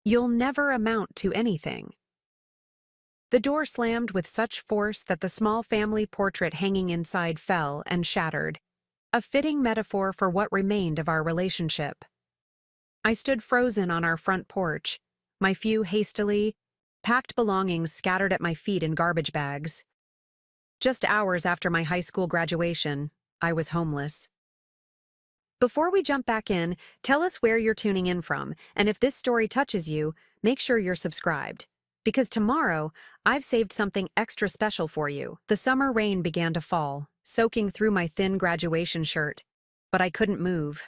You'll never amount to anything. The door slammed with such force that the small family portrait hanging inside fell and shattered, a fitting metaphor for what remained of our relationship. I stood frozen on our front porch, my few hastily packed belongings scattered at my feet in garbage bags. Just hours after my high school graduation, I was homeless. Before we jump back in, tell us where you're tuning in from, and if this story touches you, make sure you're subscribed. Because tomorrow, I've saved something extra special for you. The summer rain began to fall, soaking through my thin graduation shirt, but I couldn't move.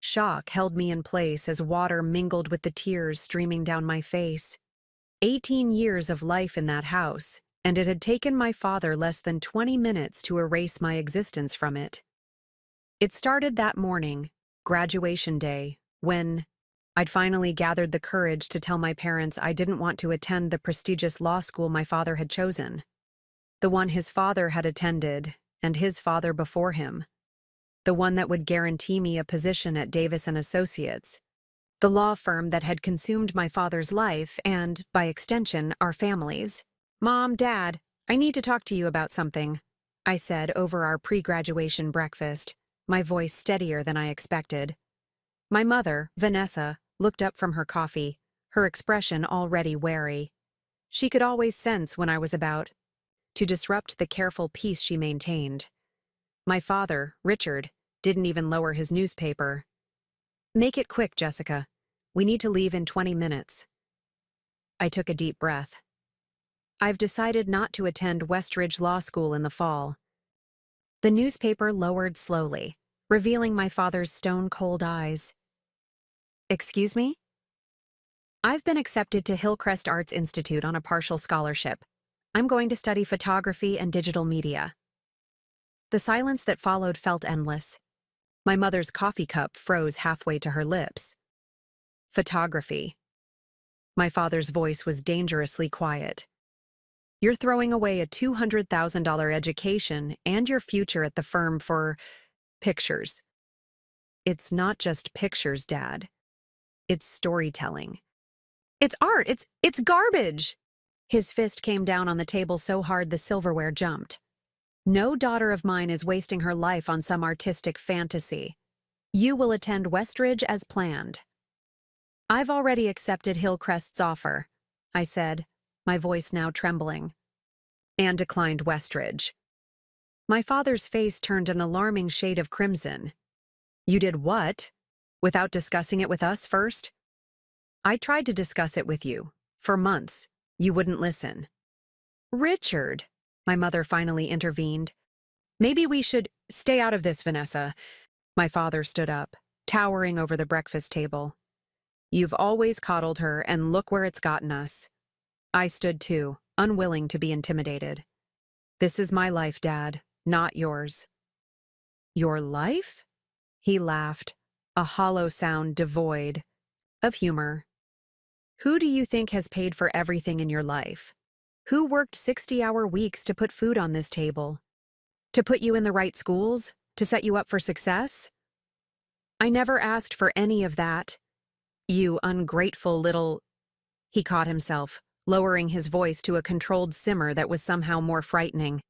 Shock held me in place as water mingled with the tears streaming down my face. 18 years of life in that house, and it had taken my father less than 20 minutes to erase my existence from it. It started that morning, graduation day, when I'd finally gathered the courage to tell my parents I didn't want to attend the prestigious law school my father had chosen. The one his father had attended, and his father before him. The one that would guarantee me a position at Davis & Associates, the law firm that had consumed my father's life and, by extension, our family's. "Mom, Dad, I need to talk to you about something," I said over our pre-graduation breakfast, my voice steadier than I expected. My mother, Vanessa, looked up from her coffee, her expression already wary. She could always sense when I was about to disrupt the careful peace she maintained. My father, Richard, didn't even lower his newspaper. "Make it quick, Jessica. We need to leave in 20 minutes. I took a deep breath. I've decided not to attend Westridge Law School in the fall. The newspaper lowered slowly, revealing my father's stone-cold eyes. "Excuse me?" "I've been accepted to Hillcrest Arts Institute on a partial scholarship. I'm going to study photography and digital media." The silence that followed felt endless. My mother's coffee cup froze halfway to her lips. "Photography." My father's voice was dangerously quiet. "You're throwing away a $200,000 education and your future at the firm for pictures." "It's not just pictures, Dad. It's storytelling." "It's art. It's garbage." His fist came down on the table so hard the silverware jumped. "No daughter of mine is wasting her life on some artistic fantasy. You will attend Westridge as planned." "I've already accepted Hillcrest's offer," I said, my voice now trembling, "and declined Westridge." My father's face turned an alarming shade of crimson. "You did what? Without discussing it with us first?" "I tried to discuss it with you. For months. You wouldn't listen." "Richard," my mother finally intervened. "Maybe we should stay out of this, Vanessa." My father stood up, towering over the breakfast table. "You've always coddled her, and look where it's gotten us." I stood too, unwilling to be intimidated. "This is my life, Dad, not yours." "Your life?" He laughed, a hollow sound devoid of humor. "Who do you think has paid for everything in your life? Who worked 60-hour weeks to put food on this table? To put you in the right schools? To set you up for success? I never asked for any of that. You ungrateful little—" He caught himself, lowering his voice to a controlled simmer that was somehow more frightening.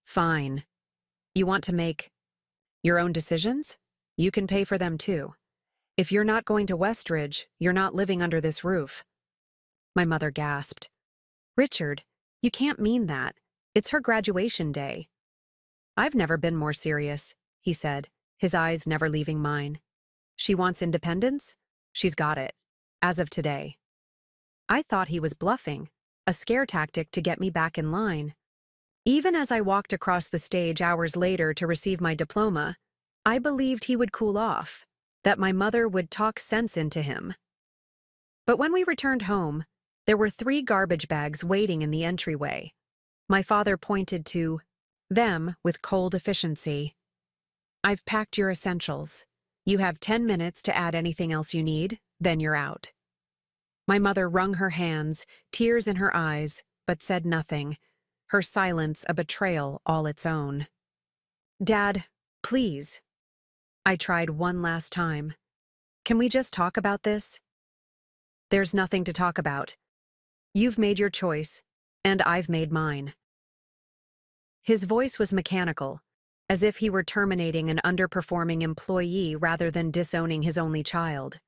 "Fine. You want to make your own decisions? You can pay for them too. If you're not going to Westridge, you're not living under this roof." My mother gasped. "Richard, you can't mean that. It's her graduation day." "I've never been more serious," he said, his eyes never leaving mine. "She wants independence? She's got it. As of today." I thought he was bluffing, a scare tactic to get me back in line. Even as I walked across the stage hours later to receive my diploma, I believed he would cool off, that my mother would talk sense into him. But when we returned home, there were 3 garbage bags waiting in the entryway. My father pointed to them with cold efficiency. "I've packed your essentials. You have 10 minutes to add anything else you need, then you're out." My mother wrung her hands, tears in her eyes, but said nothing, her silence a betrayal all its own. "Dad, please." I tried one last time. "Can we just talk about this?" There's nothing to talk about. You've made your choice, and I've made mine." His voice was mechanical, as if he were terminating an underperforming employee rather than disowning his only child.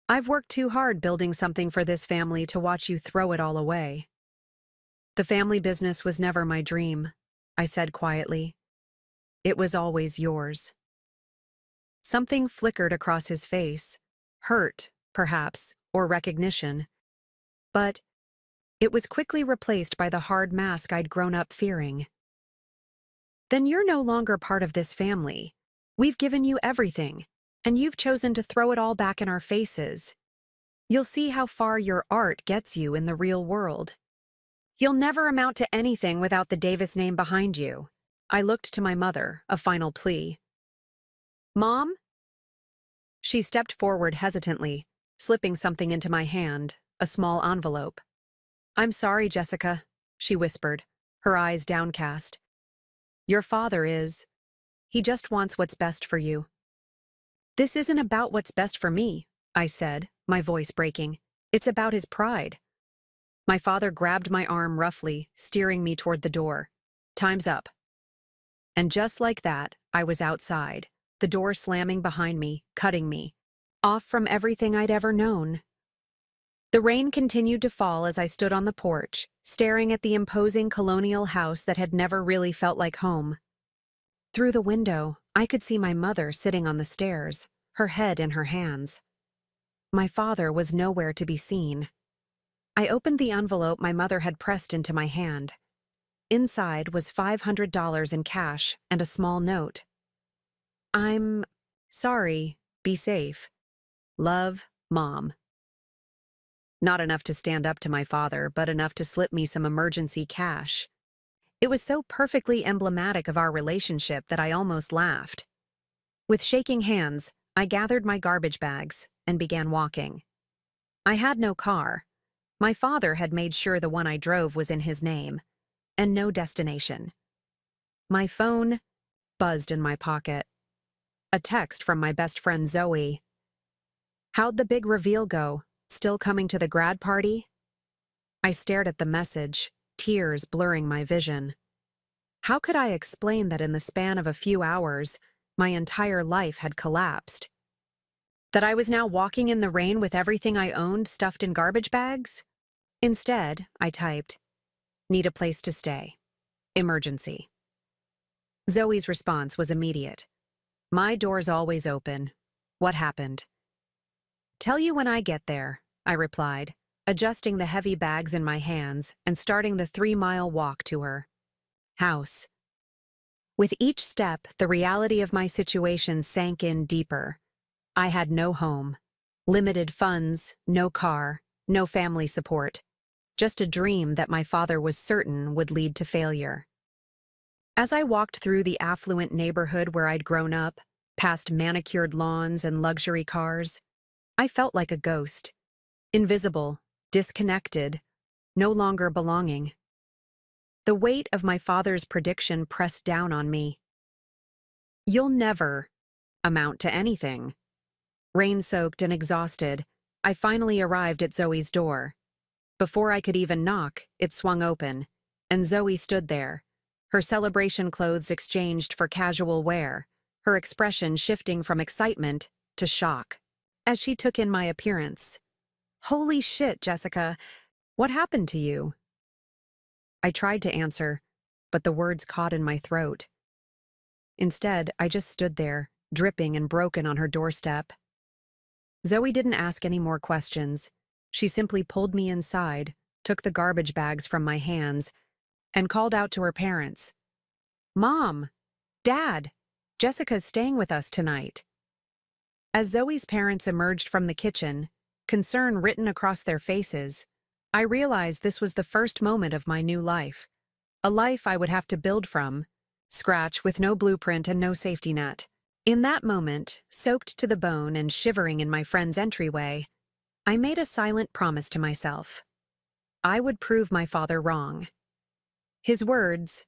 "I've worked too hard building something for this family to watch you throw it all away." "The family business was never my dream," I said quietly. "It was always yours." Something flickered across his face, hurt, perhaps, or recognition. But it was quickly replaced by the hard mask I'd grown up fearing. "Then you're no longer part of this family. We've given you everything, and you've chosen to throw it all back in our faces. You'll see how far your art gets you in the real world. You'll never amount to anything without the Davis name behind you." I looked to my mother, a final plea. "Mom?" She stepped forward hesitantly, slipping something into my hand, a small envelope. "I'm sorry, Jessica," she whispered, her eyes downcast. "Your father is. He just wants what's best for you." "This isn't about what's best for me," I said, my voice breaking. "It's about his pride." My father grabbed my arm roughly, steering me toward the door. "Time's up." And just like that, I was outside, the door slamming behind me, cutting me off from everything I'd ever known. The rain continued to fall as I stood on the porch, staring at the imposing colonial house that had never really felt like home. Through the window, I could see my mother sitting on the stairs, her head in her hands. My father was nowhere to be seen. I opened the envelope my mother had pressed into my hand. Inside was $500 in cash and a small note. "I'm sorry. Be safe. Love, Mom." Not enough to stand up to my father, but enough to slip me some emergency cash. It was so perfectly emblematic of our relationship that I almost laughed. With shaking hands, I gathered my garbage bags and began walking. I had no car. My father had made sure the one I drove was in his name, and no destination. My phone buzzed in my pocket. A text from my best friend Zoe. "How'd the big reveal go? Still coming to the grad party?" I stared at the message, tears blurring my vision. How could I explain that in the span of a few hours, my entire life had collapsed? That I was now walking in the rain with everything I owned stuffed in garbage bags? Instead, I typed, "Need a place to stay. Emergency." Zoe's response was immediate. "My door's always open. What happened?" "Tell you when I get there," I replied, adjusting the heavy bags in my hands and starting the 3-mile walk to her house. With each step, the reality of my situation sank in deeper. I had no home, limited funds, no car, no family support, just a dream that my father was certain would lead to failure. As I walked through the affluent neighborhood where I'd grown up, past manicured lawns and luxury cars, I felt like a ghost, invisible, disconnected, no longer belonging. The weight of my father's prediction pressed down on me. "You'll never amount to anything." Rain-soaked and exhausted, I finally arrived at Zoe's door. Before I could even knock, it swung open, and Zoe stood there, her celebration clothes exchanged for casual wear, her expression shifting from excitement to shock as she took in my appearance. "Holy shit, Jessica, what happened to you?" I tried to answer, but the words caught in my throat. Instead, I just stood there, dripping and broken on her doorstep. Zoe didn't ask any more questions. She simply pulled me inside, took the garbage bags from my hands, and called out to her parents. "Mom! Dad! Jessica's staying with us tonight." As Zoe's parents emerged from the kitchen, concern written across their faces, I realized this was the first moment of my new life. A life I would have to build from scratch with no blueprint and no safety net. In that moment, soaked to the bone and shivering in my friend's entryway, I made a silent promise to myself. I would prove my father wrong. His words,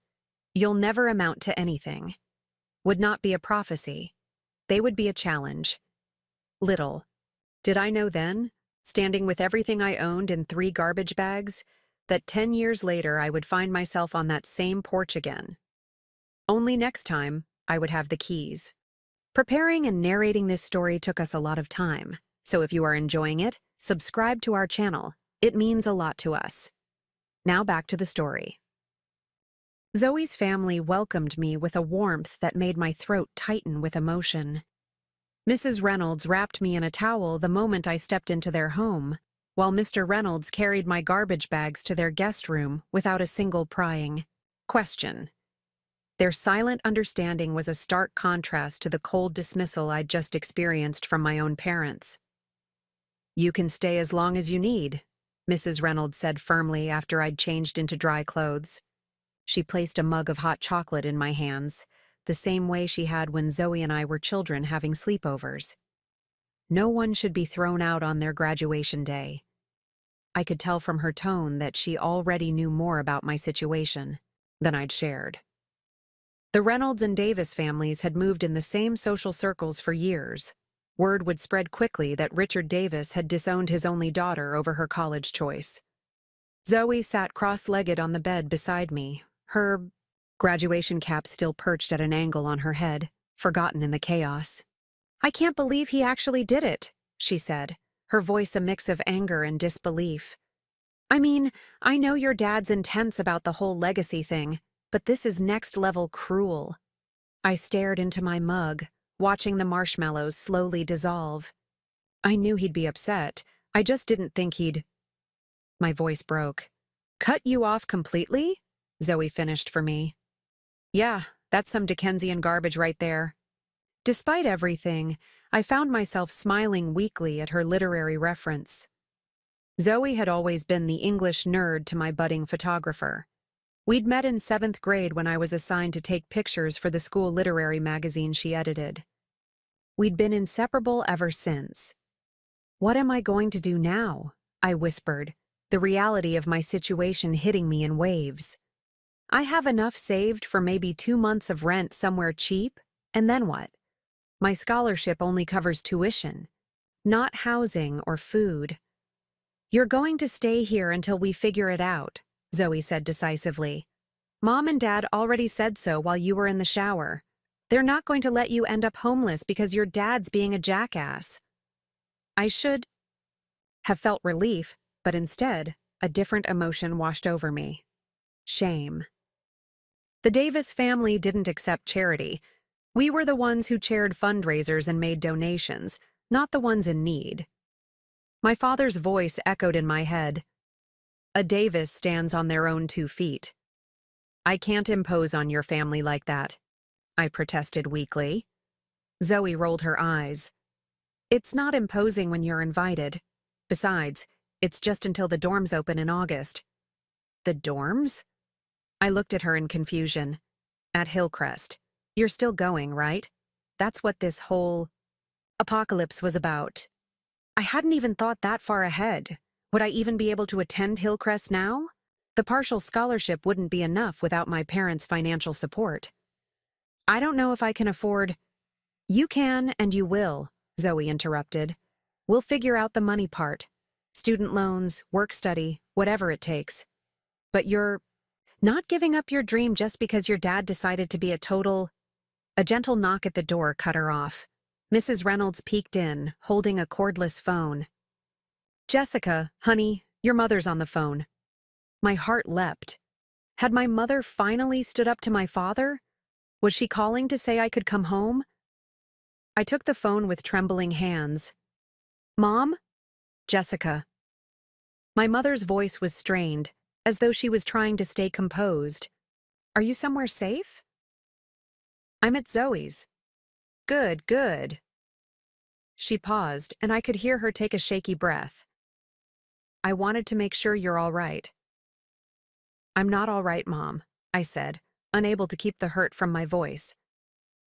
"You'll never amount to anything," would not be a prophecy. They would be a challenge. Little did I know then, standing with everything I owned in 3 garbage bags, that 10 years later I would find myself on that same porch again. Only next time, I would have the keys. Preparing and narrating this story took us a lot of time, so if you are enjoying it, subscribe to our channel. It means a lot to us. Now back to the story. Zoe's family welcomed me with a warmth that made my throat tighten with emotion. Mrs. Reynolds wrapped me in a towel the moment I stepped into their home, while Mr. Reynolds carried my garbage bags to their guest room without a single prying question. Their silent understanding was a stark contrast to the cold dismissal I'd just experienced from my own parents. "You can stay as long as you need," Mrs. Reynolds said firmly after I'd changed into dry clothes. She placed a mug of hot chocolate in my hands, the same way she had when Zoe and I were children having sleepovers. No one should be thrown out on their graduation day. I could tell from her tone that she already knew more about my situation than I'd shared. The Reynolds and Davis families had moved in the same social circles for years. Word would spread quickly that Richard Davis had disowned his only daughter over her college choice. Zoe sat cross-legged on the bed beside me, her graduation cap still perched at an angle on her head, forgotten in the chaos. "I can't believe he actually did it," she said, her voice a mix of anger and disbelief. "I mean, I know your dad's intense about the whole legacy thing, but this is next-level cruel." I stared into my mug, watching the marshmallows slowly dissolve. I knew he'd be upset. I just didn't think he'd... My voice broke. "Cut you off completely?" Zoe finished for me. "Yeah, that's some Dickensian garbage right there." Despite everything, I found myself smiling weakly at her literary reference. Zoe had always been the English nerd to my budding photographer. We'd met in 7th grade when I was assigned to take pictures for the school literary magazine she edited. We'd been inseparable ever since. "What am I going to do now?" I whispered, the reality of my situation hitting me in waves. "I have enough saved for maybe 2 months of rent somewhere cheap, and then what? My scholarship only covers tuition, not housing or food." "You're going to stay here until we figure it out," Zoe said decisively. "Mom and Dad already said so while you were in the shower. They're not going to let you end up homeless because your dad's being a jackass." I should have felt relief, but instead, a different emotion washed over me. Shame. The Davis family didn't accept charity. We were the ones who chaired fundraisers and made donations, not the ones in need. My father's voice echoed in my head. "A Davis stands on their own 2 feet. I can't impose on your family like that," I protested weakly. Zoe rolled her eyes. "It's not imposing when you're invited. Besides, it's just until the dorms open in August." "The dorms?" I looked at her in confusion. "At Hillcrest. You're still going, right? That's what this whole apocalypse was about." I hadn't even thought that far ahead. Would I even be able to attend Hillcrest now? The partial scholarship wouldn't be enough without my parents' financial support. "I don't know if I can afford—" "You can and you will," Zoe interrupted. "We'll figure out the money part. Student loans, work-study, whatever it takes. But you're not giving up your dream just because your dad decided to be a total—" A gentle knock at the door cut her off. Mrs. Reynolds peeked in, holding a cordless phone. "Jessica, honey, your mother's on the phone." My heart leapt. Had my mother finally stood up to my father? Was she calling to say I could come home? I took the phone with trembling hands. "Mom?" "Jessica." My mother's voice was strained, as though she was trying to stay composed. "Are you somewhere safe?" "I'm at Zoe's." "Good, good." She paused, and I could hear her take a shaky breath. "I wanted to make sure you're all right." "I'm not all right, Mom," I said, unable to keep the hurt from my voice.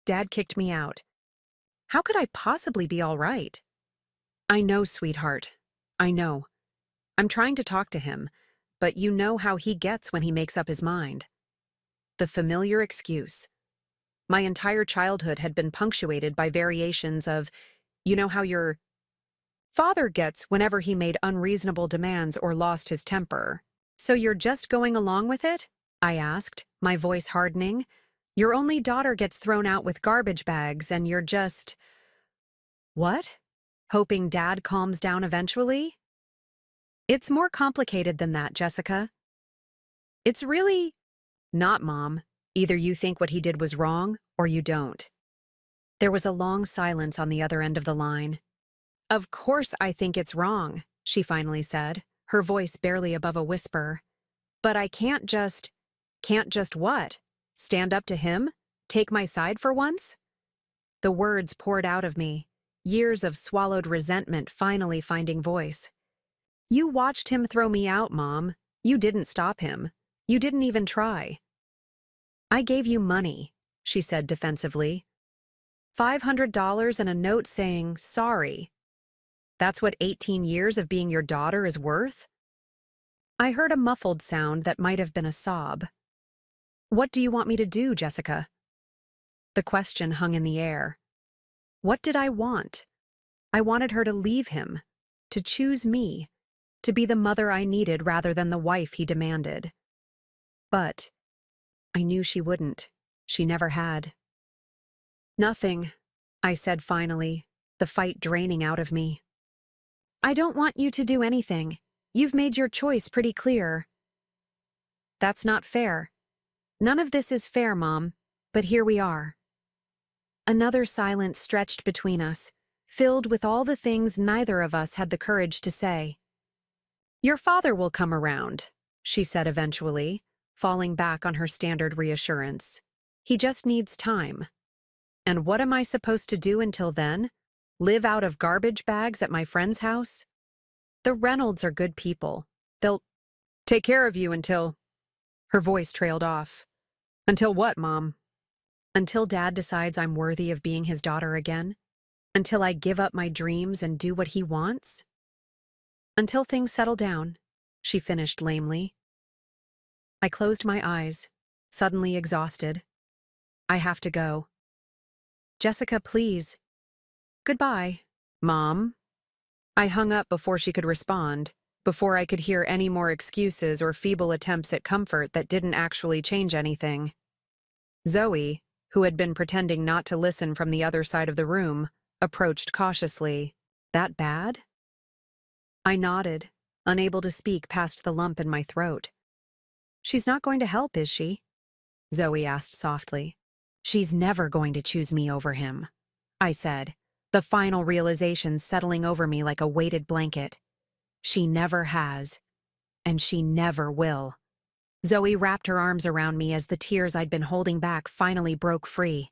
"Dad kicked me out. How could I possibly be all right?" "I know, sweetheart. I know. I'm trying to talk to him, but you know how he gets when he makes up his mind." The familiar excuse. My entire childhood had been punctuated by variations of, "You know how you're father gets whenever he made unreasonable demands or lost his temper. So you're just going along with it? I asked, my voice hardening. Your only daughter gets thrown out with garbage bags and you're just… What? Hoping Dad calms down eventually? It's more complicated than that, Jessica. It's really… Not, Mom. Either you think what he did was wrong, or you don't. There was a long silence on the other end of the line. Of course I think it's wrong, she finally said, her voice barely above a whisper. But I can't just… Can't just what? Stand up to him? Take my side for once? The words poured out of me, years of swallowed resentment finally finding voice. You watched him throw me out, Mom. You didn't stop him. You didn't even try. I gave you money, she said defensively. $500 and a note saying, sorry. That's what 18 years of being your daughter is worth? I heard a muffled sound that might have been a sob. What do you want me to do, Jessica? The question hung in the air. What did I want? I wanted her to leave him, to choose me, to be the mother I needed rather than the wife he demanded. But I knew she wouldn't. She never had. Nothing, I said finally, the fight draining out of me. I don't want you to do anything. You've made your choice pretty clear. That's not fair. None of this is fair, Mom, but here we are. Another silence stretched between us, filled with all the things neither of us had the courage to say. Your father will come around, she said eventually, falling back on her standard reassurance. He just needs time. And what am I supposed to do until then? Live out of garbage bags at my friend's house? The Reynolds are good people. They'll take care of you until… Her voice trailed off. Until what, Mom? Until Dad decides I'm worthy of being his daughter again? Until I give up my dreams and do what he wants? Until things settle down, she finished lamely. I closed my eyes, suddenly exhausted. I have to go. Jessica, please. Goodbye, Mom. I hung up before she could respond, before I could hear any more excuses or feeble attempts at comfort that didn't actually change anything. Zoe, who had been pretending not to listen from the other side of the room, approached cautiously. That bad? I nodded, unable to speak past the lump in my throat. She's not going to help, is she? Zoe asked softly. She's never going to choose me over him, I said, the final realization settling over me like a weighted blanket. She never has, and she never will. Zoe wrapped her arms around me as the tears I'd been holding back finally broke free.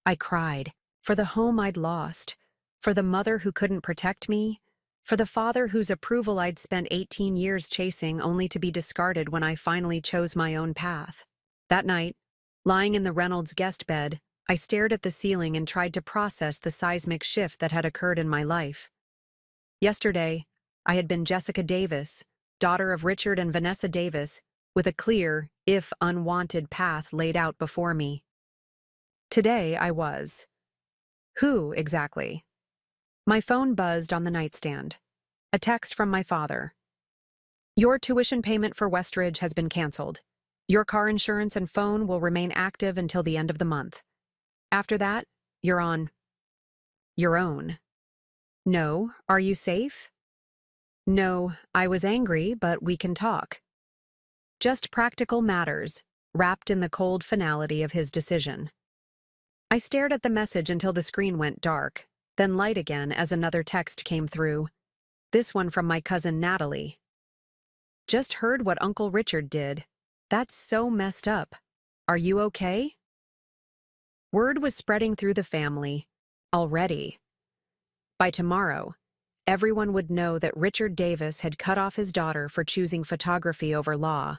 I cried, for the home I'd lost, for the mother who couldn't protect me, for the father whose approval I'd spent 18 years chasing only to be discarded when I finally chose my own path. That night, lying in the Reynolds guest bed, I stared at the ceiling and tried to process the seismic shift that had occurred in my life. Yesterday, I had been Jessica Davis, daughter of Richard and Vanessa Davis, with a clear, if unwanted, path laid out before me. Today I was. Who, exactly? My phone buzzed on the nightstand. A text from my father. Your tuition payment for Westridge has been canceled. Your car insurance and phone will remain active until the end of the month. After that, you're on your own. No, are you safe? No, I was angry, but we can talk. Just practical matters, wrapped in the cold finality of his decision. I stared at the message until the screen went dark, then light again as another text came through. This one from my cousin Natalie. Just heard what Uncle Richard did. That's so messed up. Are you okay? Word was spreading through the family. Already. By tomorrow, everyone would know that Richard Davis had cut off his daughter for choosing photography over law.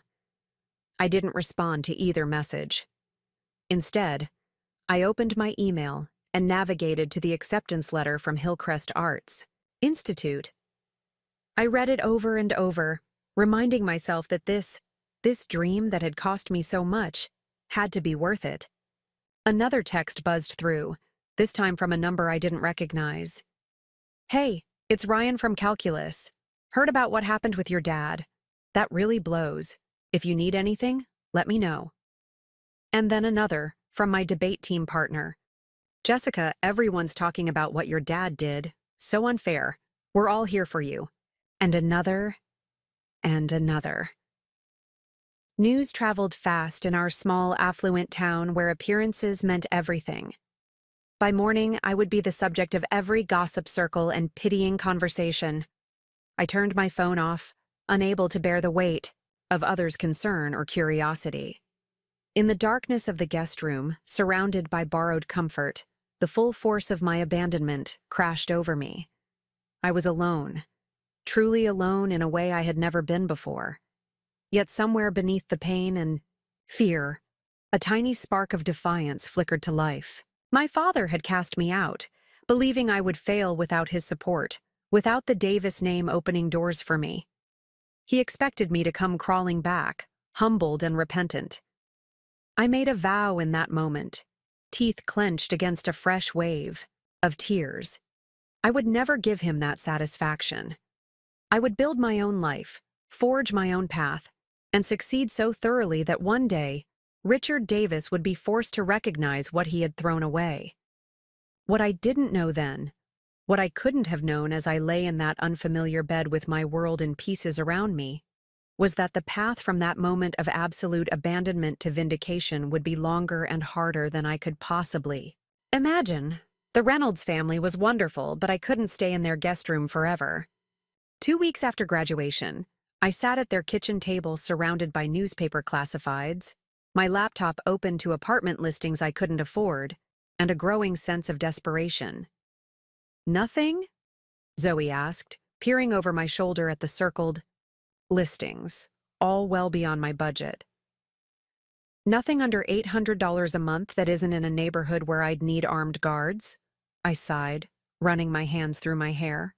I didn't respond to either message. Instead, I opened my email and navigated to the acceptance letter from Hillcrest Arts Institute. I read it over and over, reminding myself that this dream that had cost me so much had to be worth it. Another text buzzed through, this time from a number I didn't recognize. Hey, It's Ryan from Calculus. Heard about what happened with your dad. That really blows. If you need anything, let me know. And then another, from my debate team partner. Jessica, everyone's talking about what your dad did. So unfair. We're all here for you. And another, and another. News traveled fast in our small, affluent town where appearances meant everything. By morning, I would be the subject of every gossip circle and pitying conversation. I turned my phone off, unable to bear the weight of others' concern or curiosity. In the darkness of the guest room, surrounded by borrowed comfort, the full force of my abandonment crashed over me. I was alone, truly alone in a way I had never been before. Yet somewhere beneath the pain and fear, a tiny spark of defiance flickered to life. My father had cast me out, believing I would fail without his support, without the Davis name opening doors for me. He expected me to come crawling back, humbled and repentant. I made a vow in that moment, teeth clenched against a fresh wave of tears. I would never give him that satisfaction. I would build my own life, forge my own path, and succeed so thoroughly that one day, Richard Davis would be forced to recognize what he had thrown away. What I didn't know then, what I couldn't have known as I lay in that unfamiliar bed with my world in pieces around me, was that the path from that moment of absolute abandonment to vindication would be longer and harder than I could possibly imagine. The Reynolds family was wonderful, but I couldn't stay in their guest room forever. 2 weeks after graduation, I sat at their kitchen table surrounded by newspaper classifieds, my laptop open to apartment listings I couldn't afford, and a growing sense of desperation. "Nothing?" Zoe asked, peering over my shoulder at the circled listings, all well beyond my budget. "Nothing under $800 a month that isn't in a neighborhood where I'd need armed guards," I sighed, running my hands through my hair.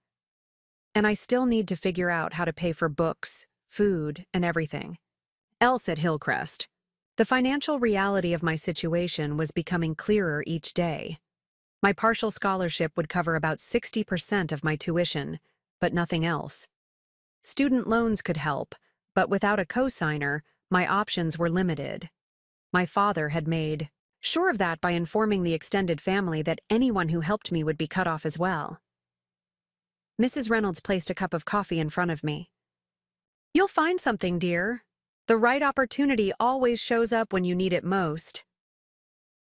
"And I still need to figure out how to pay for books, food, and everything else at Hillcrest." The financial reality of my situation was becoming clearer each day. My partial scholarship would cover about 60% of my tuition, but nothing else. Student loans could help, but without a co-signer, my options were limited. My father had made sure of that by informing the extended family that anyone who helped me would be cut off as well. Mrs. Reynolds placed a cup of coffee in front of me. "You'll find something, dear. The right opportunity always shows up when you need it most."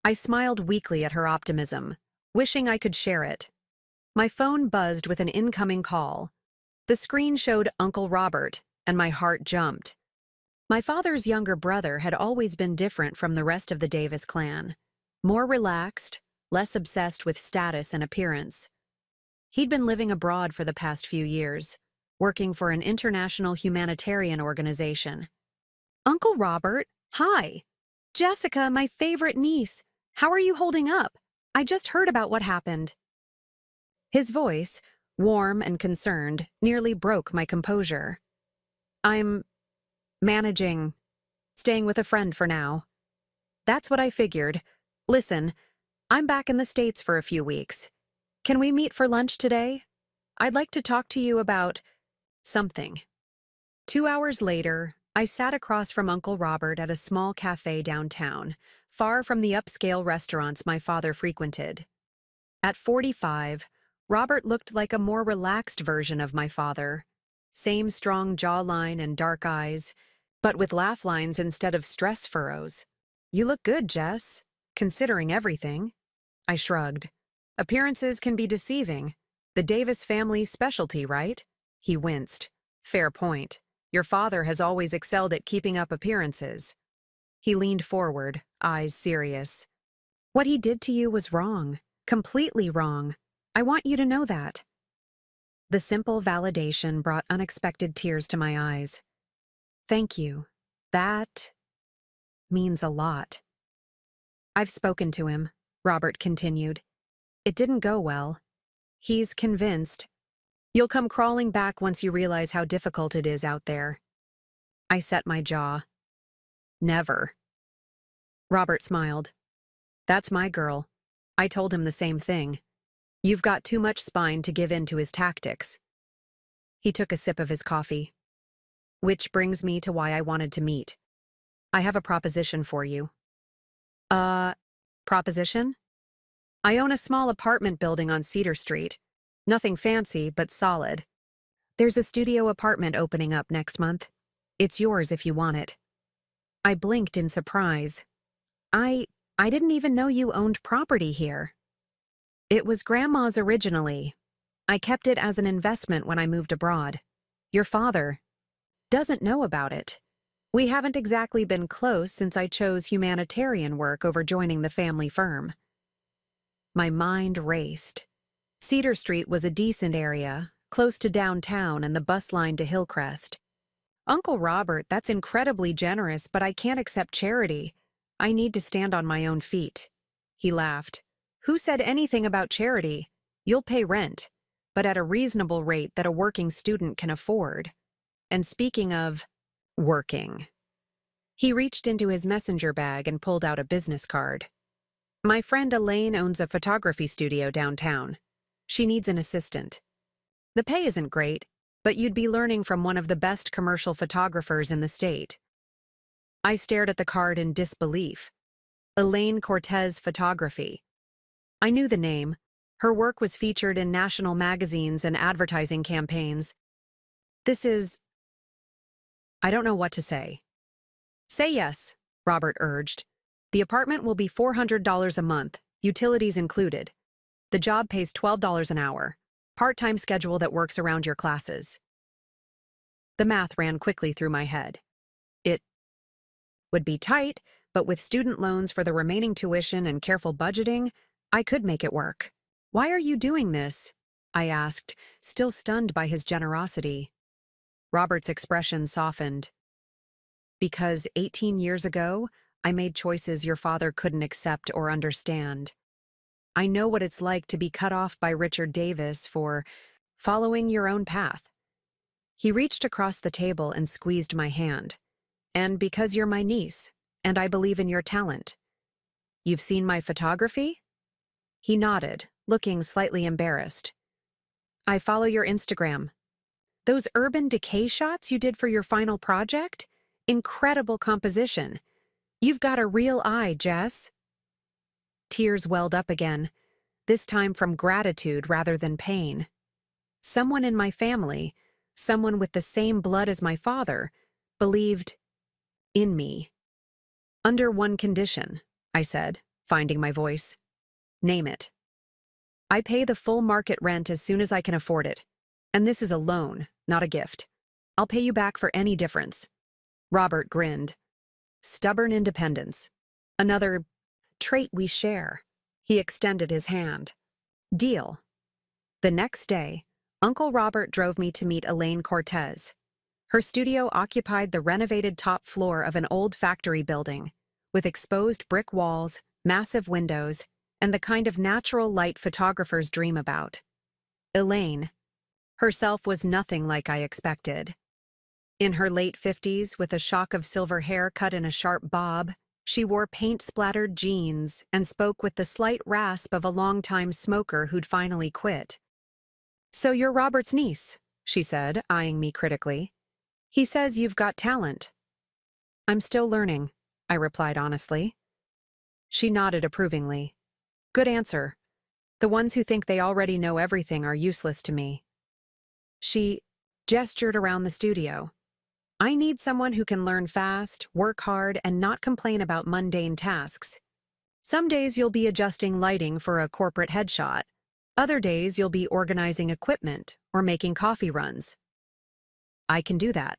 I smiled weakly at her optimism, wishing I could share it. My phone buzzed with an incoming call. The screen showed Uncle Robert, and my heart jumped. My father's younger brother had always been different from the rest of the Davis clan. More relaxed, less obsessed with status and appearance. He'd been living abroad for the past few years, working for an international humanitarian organization. "Uncle Robert, hi. Jessica, my favorite niece. How are you holding up? I just heard about what happened." His voice, warm and concerned, nearly broke my composure. "I'm managing, staying with a friend for now." "That's what I figured. Listen, I'm back in the States for a few weeks. Can we meet for lunch today? I'd like to talk to you about something." 2 hours later, I sat across from Uncle Robert at a small cafe downtown, far from the upscale restaurants my father frequented. At 45, Robert looked like a more relaxed version of my father. Same strong jawline and dark eyes, but with laugh lines instead of stress furrows. "You look good, Jess, considering everything." I shrugged. "Appearances can be deceiving. The Davis family's specialty, right?" He winced. "Fair point. Your father has always excelled at keeping up appearances." He leaned forward, eyes serious. "What he did to you was wrong. Completely wrong. I want you to know that." The simple validation brought unexpected tears to my eyes. "Thank you. That means a lot." "I've spoken to him," Robert continued. "It didn't go well. He's convinced. You'll come crawling back once you realize how difficult it is out there." I set my jaw. "Never." Robert smiled. "That's my girl." I told him the same thing. You've got too much spine to give in to his tactics. He took a sip of his coffee. Which brings me to why I wanted to meet. I have a proposition for you. Proposition? I own a small apartment building on Cedar Street. Nothing fancy, but solid. There's a studio apartment opening up next month. It's yours if you want it. I blinked in surprise. I didn't even know you owned property here. It was Grandma's originally. I kept it as an investment when I moved abroad. Your father doesn't know about it. We haven't exactly been close since I chose humanitarian work over joining the family firm. My mind raced. Cedar Street was a decent area, close to downtown and the bus line to Hillcrest. Uncle Robert, that's incredibly generous, but I can't accept charity. I need to stand on my own feet. He laughed. Who said anything about charity? You'll pay rent, but at a reasonable rate that a working student can afford. And speaking of working, he reached into his messenger bag and pulled out a business card. My friend Elaine owns a photography studio downtown. She needs an assistant. The pay isn't great, but you'd be learning from one of the best commercial photographers in the state. I stared at the card in disbelief. Elaine Cortez Photography. I knew the name. Her work was featured in national magazines and advertising campaigns. I don't know what to say. Say yes, Robert urged. The apartment will be $400 a month, utilities included. The job pays $12 an hour. Part-time schedule that works around your classes. The math ran quickly through my head. It would be tight, but with student loans for the remaining tuition and careful budgeting, I could make it work. Why are you doing this? I asked, still stunned by his generosity. Robert's expression softened. Because 18 years ago, I made choices your father couldn't accept or understand. I know what it's like to be cut off by Richard Davis for following your own path. He reached across the table and squeezed my hand. And because you're my niece, and I believe in your talent. You've seen my photography? He nodded, looking slightly embarrassed. I follow your Instagram. Those urban decay shots you did for your final project? Incredible composition. You've got a real eye, Jess. Tears welled up again, this time from gratitude rather than pain. Someone in my family, someone with the same blood as my father, believed in me. Under one condition, I said, finding my voice. Name it. I pay the full market rent as soon as I can afford it. And this is a loan, not a gift. I'll pay you back for any difference. Robert grinned. Stubborn independence. Another trait we share. He extended his hand. Deal. The next day, Uncle Robert drove me to meet Elaine Cortez. Her studio occupied the renovated top floor of an old factory building, with exposed brick walls, massive windows, and the kind of natural light photographers dream about. Elaine herself was nothing like I expected. In her late 50s, with a shock of silver hair cut in a sharp bob, she wore paint-splattered jeans and spoke with the slight rasp of a long-time smoker who'd finally quit. So you're Robert's niece, she said, eyeing me critically. He says you've got talent. I'm still learning, I replied honestly. She nodded approvingly. Good answer. The ones who think they already know everything are useless to me. She gestured around the studio. I need someone who can learn fast, work hard, and not complain about mundane tasks. Some days you'll be adjusting lighting for a corporate headshot. Other days you'll be organizing equipment or making coffee runs. I can do that.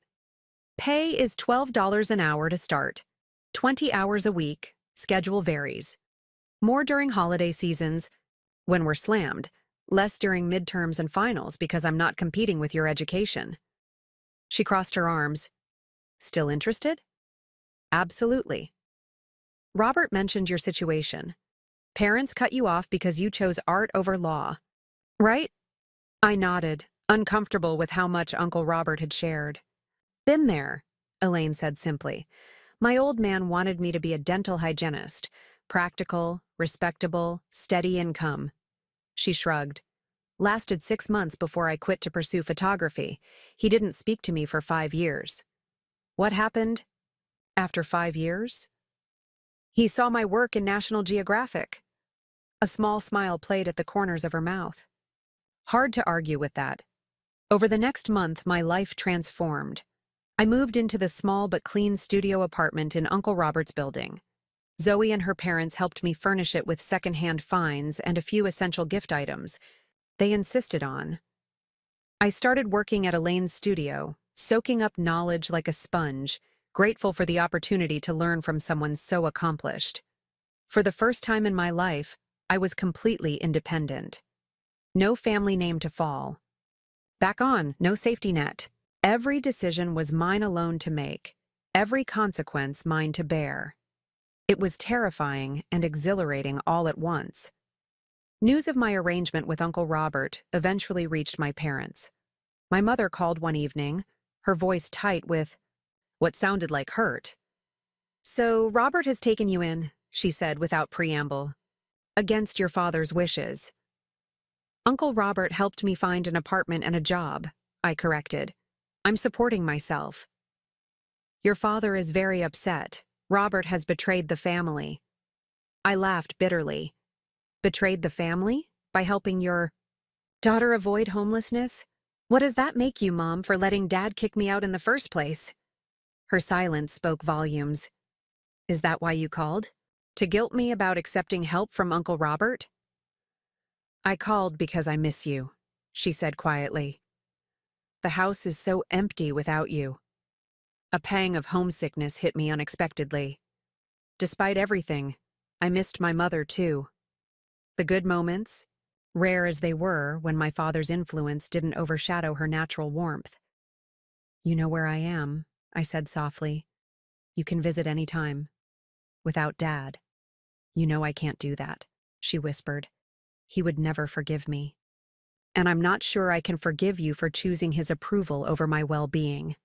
Pay is $12 an hour to start. 20 hours a week, schedule varies. More during holiday seasons, when we're slammed, less during midterms and finals because I'm not competing with your education. She crossed her arms. Still interested? Absolutely. Robert mentioned your situation. Parents cut you off because you chose art over law. Right? I nodded, uncomfortable with how much Uncle Robert had shared. Been there, Elaine said simply. My old man wanted me to be a dental hygienist, practical, respectable, steady income. She shrugged. Lasted 6 months before I quit to pursue photography. He didn't speak to me for 5 years. What happened after 5 years? He saw my work in National Geographic. A small smile played at the corners of her mouth. Hard to argue with that. Over the next month, my life transformed. I moved into the small but clean studio apartment in Uncle Robert's building. Zoe and her parents helped me furnish it with secondhand finds and a few essential gift items they insisted on. I started working at Elaine's studio, soaking up knowledge like a sponge, grateful for the opportunity to learn from someone so accomplished. For the first time in my life, I was completely independent. No family name to fall. Back on, no safety net. Every decision was mine alone to make, every consequence mine to bear. It was terrifying and exhilarating all at once. News of my arrangement with Uncle Robert eventually reached my parents. My mother called one evening, her voice tight with what sounded like hurt. "So Robert has taken you in," she said without preamble. "Against your father's wishes." "Uncle Robert helped me find an apartment and a job," I corrected. "I'm supporting myself." "Your father is very upset. Robert has betrayed the family." I laughed bitterly. Betrayed the family? By helping your daughter avoid homelessness? What does that make you, Mom, for letting Dad kick me out in the first place? Her silence spoke volumes. "Is that why you called? To guilt me about accepting help from Uncle Robert?" "I called because I miss you," she said quietly. "The house is so empty without you." A pang of homesickness hit me unexpectedly. Despite everything, I missed my mother too. The good moments, rare as they were when my father's influence didn't overshadow her natural warmth. "You know where I am," I said softly. "You can visit any time. Without Dad." "You know I can't do that," she whispered. "He would never forgive me. And I'm not sure I can forgive you for choosing his approval over my well-being."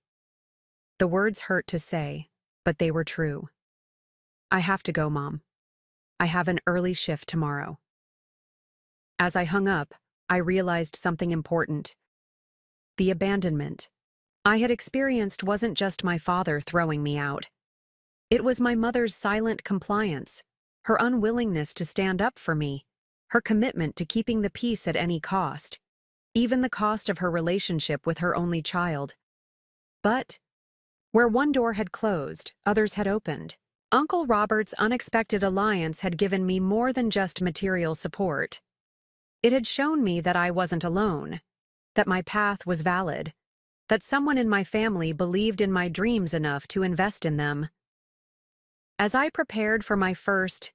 The words hurt to say, but they were true. "I have to go, Mom. I have an early shift tomorrow." As I hung up, I realized something important. The abandonment I had experienced wasn't just my father throwing me out. It was my mother's silent compliance, her unwillingness to stand up for me, her commitment to keeping the peace at any cost, even the cost of her relationship with her only child. But where one door had closed, others had opened. Uncle Robert's unexpected alliance had given me more than just material support. It had shown me that I wasn't alone, that my path was valid, that someone in my family believed in my dreams enough to invest in them. As I prepared for my first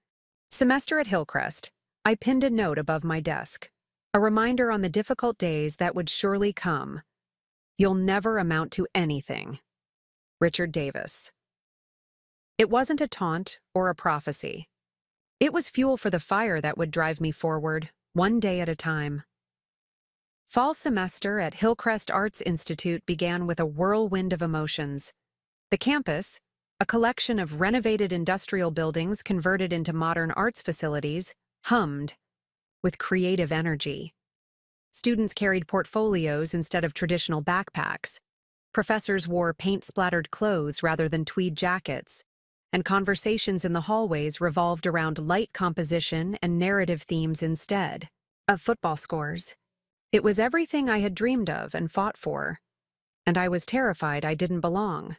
semester at Hillcrest, I pinned a note above my desk, a reminder on the difficult days that would surely come. "You'll never amount to anything." Richard Davis. It wasn't a taunt or a prophecy. It was fuel for the fire that would drive me forward, one day at a time. Fall semester at Hillcrest Arts Institute began with a whirlwind of emotions. The campus, a collection of renovated industrial buildings converted into modern arts facilities, hummed with creative energy. Students carried portfolios instead of traditional backpacks. Professors wore paint-splattered clothes rather than tweed jackets, and conversations in the hallways revolved around light composition and narrative themes instead of football scores. It was everything I had dreamed of and fought for, and I was terrified I didn't belong.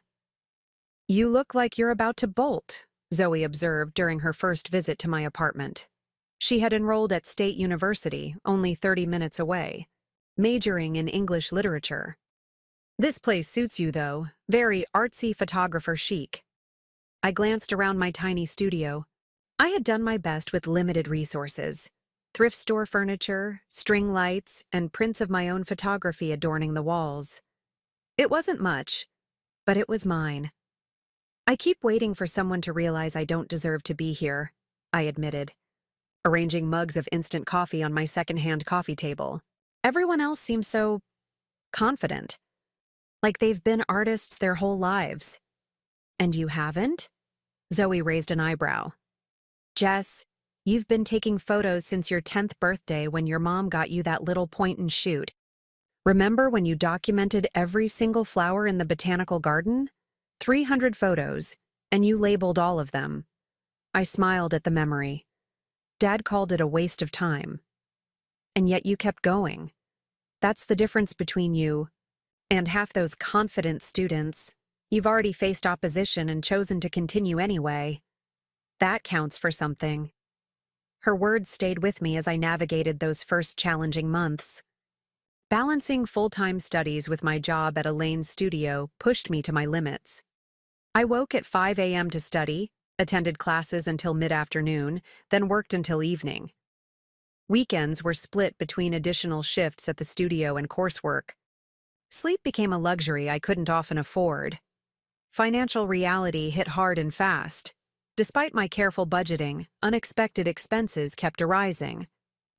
"You look like you're about to bolt," Zoe observed during her first visit to my apartment. She had enrolled at State University, only 30 minutes away, majoring in English literature. "This place suits you, though, very artsy photographer chic." I glanced around my tiny studio. I had done my best with limited resources. Thrift store furniture, string lights, and prints of my own photography adorning the walls. It wasn't much, but it was mine. "I keep waiting for someone to realize I don't deserve to be here," I admitted, arranging mugs of instant coffee on my secondhand coffee table. "Everyone else seems so confident, like they've been artists their whole lives." "And you haven't?" Zoe raised an eyebrow. "Jess, You've been taking photos since your 10th birthday when your mom got you that little point and shoot. Remember when you documented every single flower in the botanical garden? 300 photos, and you labeled all of them. I smiled at the memory. Dad called it a waste of time. And yet you kept going. That's the difference between you and half those confident students. You've already faced opposition and chosen to continue anyway. That counts for something. Her words stayed with me as I navigated those first challenging months. Balancing full-time studies with my job at Elaine's studio pushed me to my limits. I woke at 5 a.m. to study, attended classes until mid-afternoon, then worked until evening. Weekends were split between additional shifts at the studio and coursework. Sleep became a luxury I couldn't often afford. Financial reality hit hard and fast. Despite my careful budgeting, unexpected expenses kept arising.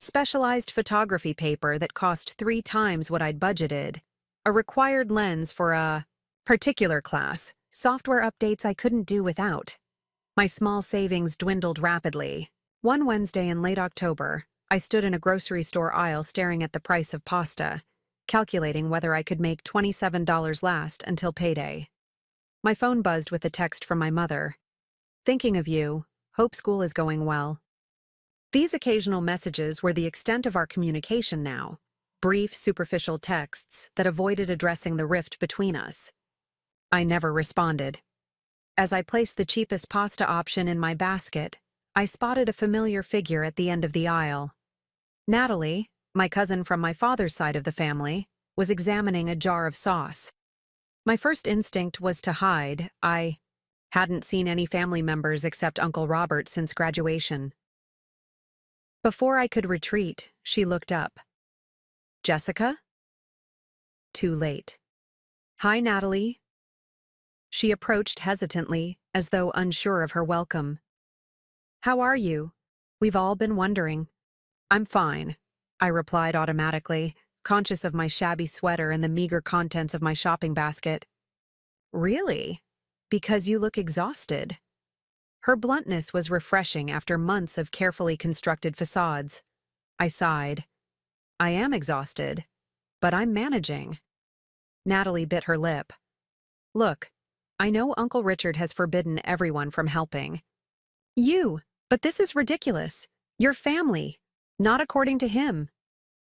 Specialized photography paper that cost 3 times what I'd budgeted, a required lens for a particular class, software updates I couldn't do without. My small savings dwindled rapidly. One Wednesday in late October, I stood in a grocery store aisle staring at the price of pasta, calculating whether I could make $27 last until payday. My phone buzzed with a text from my mother. "Thinking of you. Hope school is going well." These occasional messages were the extent of our communication now, brief, superficial texts that avoided addressing the rift between us. I never responded. As I placed the cheapest pasta option in my basket, I spotted a familiar figure at the end of the aisle. Natalie, my cousin from my father's side of the family, was examining a jar of sauce. My first instinct was to hide. I hadn't seen any family members except Uncle Robert since graduation. Before I could retreat, she looked up. "Jessica?" Too late. "Hi, Natalie." She approached hesitantly, as though unsure of her welcome. "How are you? We've all been wondering." "I'm fine," I replied automatically, conscious of my shabby sweater and the meager contents of my shopping basket. "Really? Because you look exhausted." Her bluntness was refreshing after months of carefully constructed facades. I sighed. "I am exhausted, but I'm managing." Natalie bit her lip. "Look, I know Uncle Richard has forbidden everyone from helping. But this is ridiculous. Your family. Not according to him.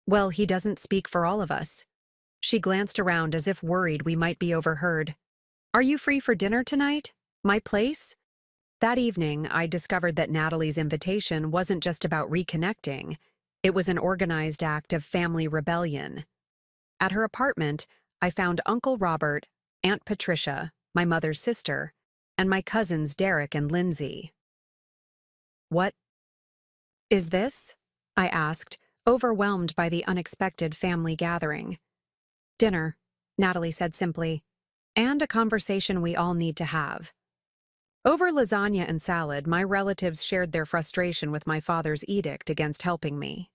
Well, he doesn't speak for all of us." She glanced around as if worried we might be overheard. "Are you free for dinner tonight? My place?" That evening, I discovered that Natalie's invitation wasn't just about reconnecting. It was an organized act of family rebellion. At her apartment, I found Uncle Robert, Aunt Patricia, my mother's sister, and my cousins Derek and Lindsay. "What is this?" I asked, overwhelmed by the unexpected family gathering. "Dinner," Natalie said simply, "and a conversation we all need to have." Over lasagna and salad, my relatives shared their frustration with my father's edict against helping me.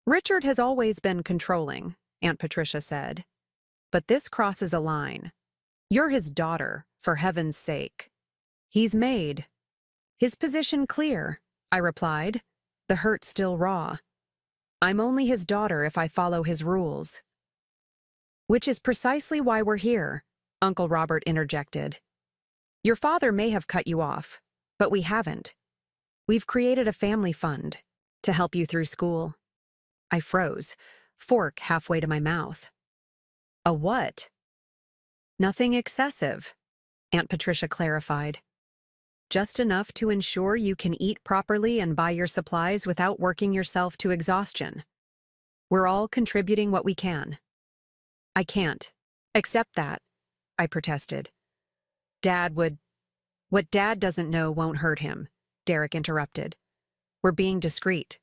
"Richard has always been controlling," Aunt Patricia said. "But this crosses a line. You're his daughter, for heaven's sake." "He's made his position clear," I replied, the hurt still raw. "I'm only his daughter if I follow his rules." "Which is precisely why we're here," Uncle Robert interjected. "Your father may have cut you off, but we haven't. We've created a family fund to help you through school." I froze, fork halfway to my mouth. "A what?" "Nothing excessive," Aunt Patricia clarified. "Just enough to ensure you can eat properly and buy your supplies without working yourself to exhaustion. We're all contributing what we can." "I can't accept that," I protested. "What Dad doesn't know won't hurt him," Derek interrupted. "We're being discreet."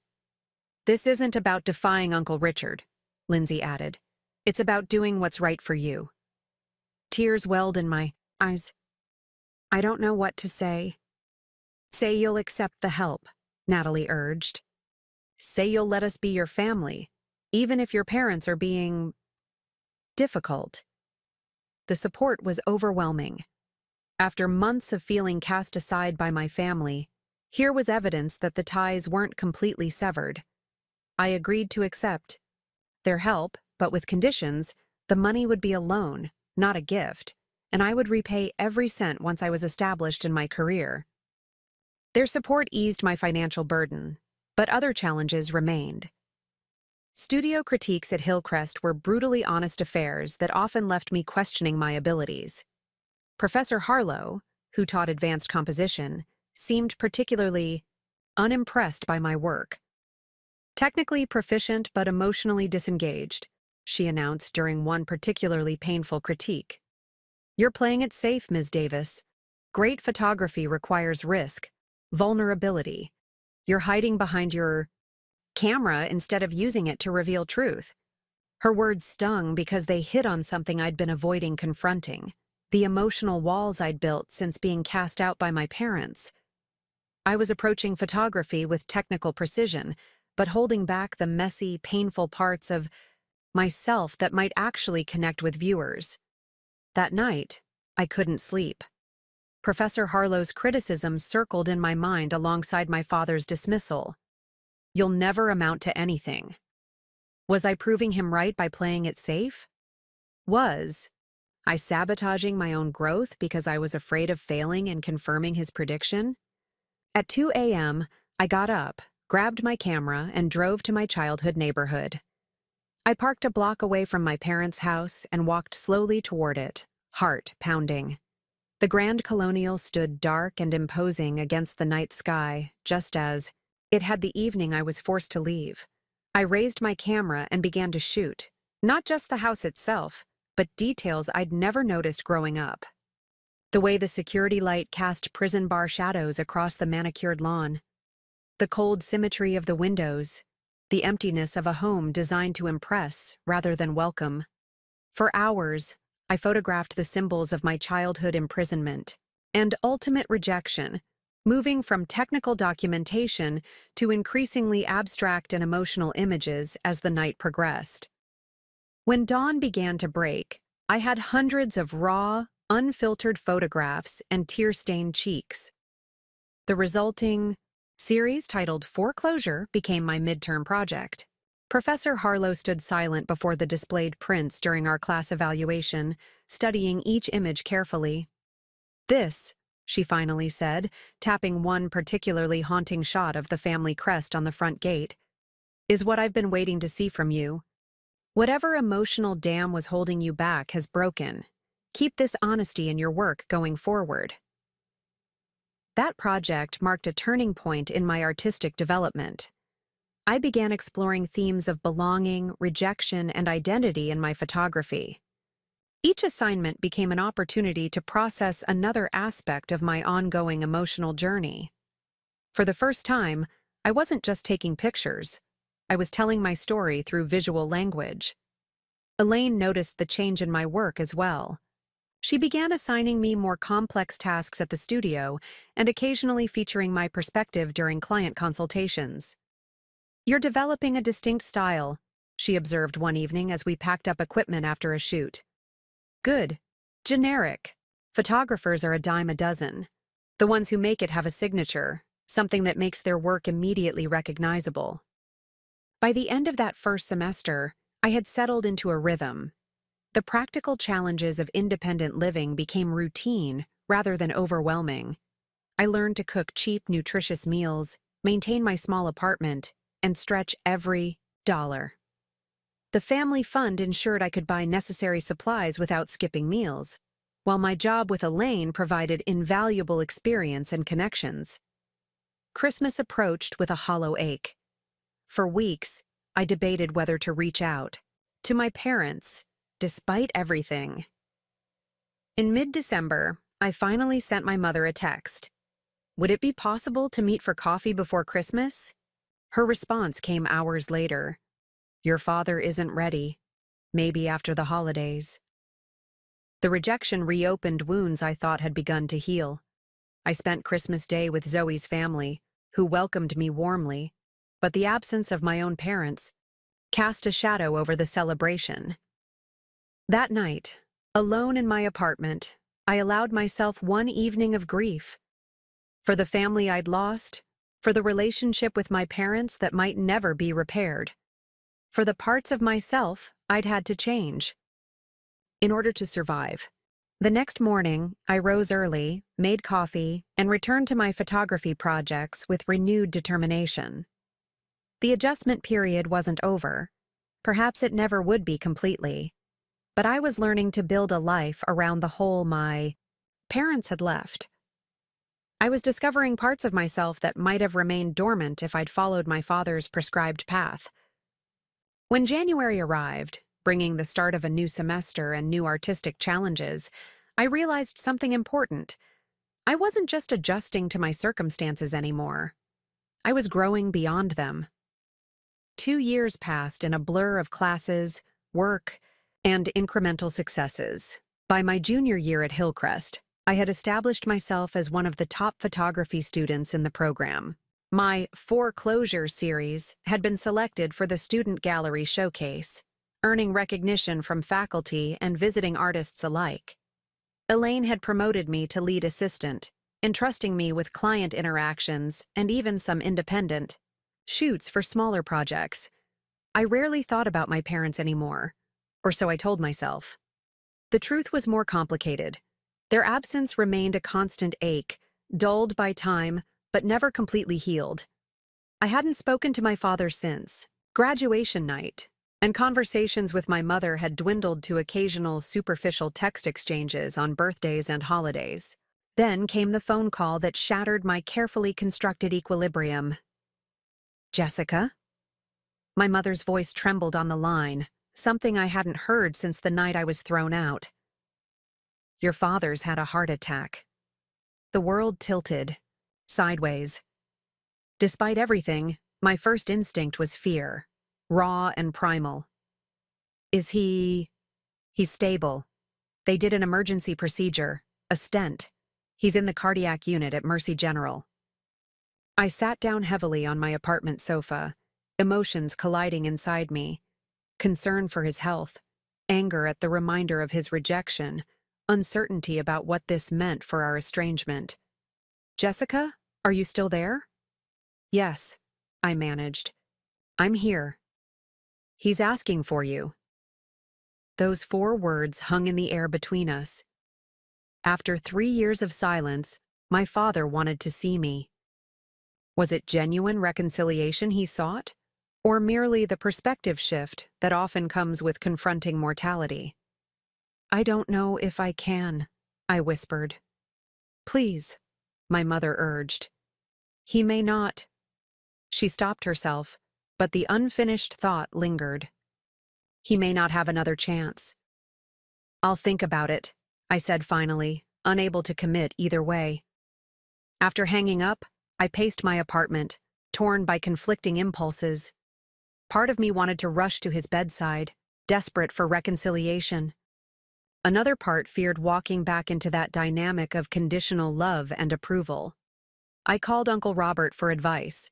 "This isn't about defying Uncle Richard," Lindsay added. "It's about doing what's right for you." Tears welled in my eyes. I don't know what to say. "Say you'll accept the help," Natalie urged. "Say you'll let us be your family, even if your parents are being difficult." The support was overwhelming. After months of feeling cast aside by my family, Here was evidence that the ties weren't completely severed. I agreed to accept their help, but with conditions. The money would be a loan, not a gift, and I would repay every cent once I was established in my career. Their support eased my financial burden, but other challenges remained. Studio critiques at Hillcrest were brutally honest affairs that often left me questioning my abilities. Professor Harlow, who taught advanced composition, seemed particularly unimpressed by my work. Technically proficient but emotionally disengaged, she announced during one particularly painful critique. You're playing it safe, Ms. Davis. Great photography requires risk, vulnerability. You're hiding behind your camera instead of using it to reveal truth. Her words stung because they hit on something I'd been avoiding confronting, the emotional walls I'd built since being cast out by my parents. I was approaching photography with technical precision, but holding back the messy, painful parts of myself that might actually connect with viewers. That night, I couldn't sleep. Professor Harlow's criticism circled in my mind alongside my father's dismissal. You'll never amount to anything. Was I proving him right by playing it safe? Was I sabotaging my own growth because I was afraid of failing and confirming his prediction? At 2 a.m., I got up, grabbed my camera, and drove to my childhood neighborhood. I parked a block away from my parents' house and walked slowly toward it, heart pounding. The Grand Colonial stood dark and imposing against the night sky, just as it had the evening I was forced to leave. I raised my camera and began to shoot, not just the house itself, but details I'd never noticed growing up. The way the security light cast prison bar shadows across the manicured lawn, the cold symmetry of the windows, the emptiness of a home designed to impress rather than welcome. For hours, I photographed the symbols of my childhood imprisonment and ultimate rejection, moving from technical documentation to increasingly abstract and emotional images as the night progressed. When dawn began to break, I had hundreds of raw, unfiltered photographs and tear-stained cheeks. The resulting series titled Foreclosure became my midterm project. Professor Harlow stood silent before the displayed prints during our class evaluation, studying each image carefully. This, she finally said, tapping one particularly haunting shot of the family crest on the front gate, is what I've been waiting to see from you. Whatever emotional dam was holding you back has broken. Keep this honesty in your work going forward. That project marked a turning point in my artistic development. I began exploring themes of belonging, rejection, and identity in my photography. Each assignment became an opportunity to process another aspect of my ongoing emotional journey. For the first time, I wasn't just taking pictures. I was telling my story through visual language. Elaine noticed the change in my work as well. She began assigning me more complex tasks at the studio and occasionally featuring my perspective during client consultations. You're developing a distinct style, she observed one evening as we packed up equipment after a shoot. Good. Generic. Photographers are a dime a dozen. The ones who make it have a signature, something that makes their work immediately recognizable. By the end of that first semester, I had settled into a rhythm. The practical challenges of independent living became routine rather than overwhelming. I learned to cook cheap, nutritious meals, maintain my small apartment, and stretch every dollar. The family fund ensured I could buy necessary supplies without skipping meals, while my job with Elaine provided invaluable experience and connections. Christmas approached with a hollow ache. For weeks, I debated whether to reach out to my parents, despite everything. In mid-December, I finally sent my mother a text. Would it be possible to meet for coffee before Christmas? Her response came hours later. Your father isn't ready. Maybe after the holidays. The rejection reopened wounds I thought had begun to heal. I spent Christmas Day with Zoe's family, who welcomed me warmly, but the absence of my own parents cast a shadow over the celebration. That night, alone in my apartment, I allowed myself one evening of grief. For the family I'd lost, for the relationship with my parents that might never be repaired, for the parts of myself I'd had to change in order to survive. The next morning, I rose early, made coffee, and returned to my photography projects with renewed determination. The adjustment period wasn't over. Perhaps it never would be completely. But I was learning to build a life around the hole my parents had left. I was discovering parts of myself that might have remained dormant if I'd followed my father's prescribed path. When January arrived, bringing the start of a new semester and new artistic challenges, I realized something important. I wasn't just adjusting to my circumstances anymore. I was growing beyond them. 2 years passed in a blur of classes, work, and incremental successes. By my junior year at Hillcrest, I had established myself as one of the top photography students in the program. My Foreclosure series had been selected for the Student Gallery Showcase, earning recognition from faculty and visiting artists alike. Elaine had promoted me to lead assistant, entrusting me with client interactions and even some independent shoots for smaller projects. I rarely thought about my parents anymore, or so I told myself. The truth was more complicated. Their absence remained a constant ache, dulled by time, but never completely healed. I hadn't spoken to my father since graduation night, and conversations with my mother had dwindled to occasional superficial text exchanges on birthdays and holidays. Then came the phone call that shattered my carefully constructed equilibrium. "Jessica?" My mother's voice trembled on the line, something I hadn't heard since the night I was thrown out. "Your father's had a heart attack." The world tilted, sideways. Despite everything, my first instinct was fear, raw and primal. "Is he..." "He's stable. They did an emergency procedure, a stent. He's in the cardiac unit at Mercy General." I sat down heavily on my apartment sofa, emotions colliding inside me. Concern for his health, anger at the reminder of his rejection, uncertainty about what this meant for our estrangement. "Jessica, are you still there?" "Yes," I managed. "I'm here." "He's asking for you." Those 4 words hung in the air between us. After 3 years of silence, my father wanted to see me. Was it genuine reconciliation he sought, or merely the perspective shift that often comes with confronting mortality? "I don't know if I can," I whispered. "Please," my mother urged. "He may not." She stopped herself, but the unfinished thought lingered. "He may not have another chance." "I'll think about it," I said finally, unable to commit either way. After hanging up, I paced my apartment, torn by conflicting impulses. Part of me wanted to rush to his bedside, desperate for reconciliation. Another part feared walking back into that dynamic of conditional love and approval. I called Uncle Robert for advice.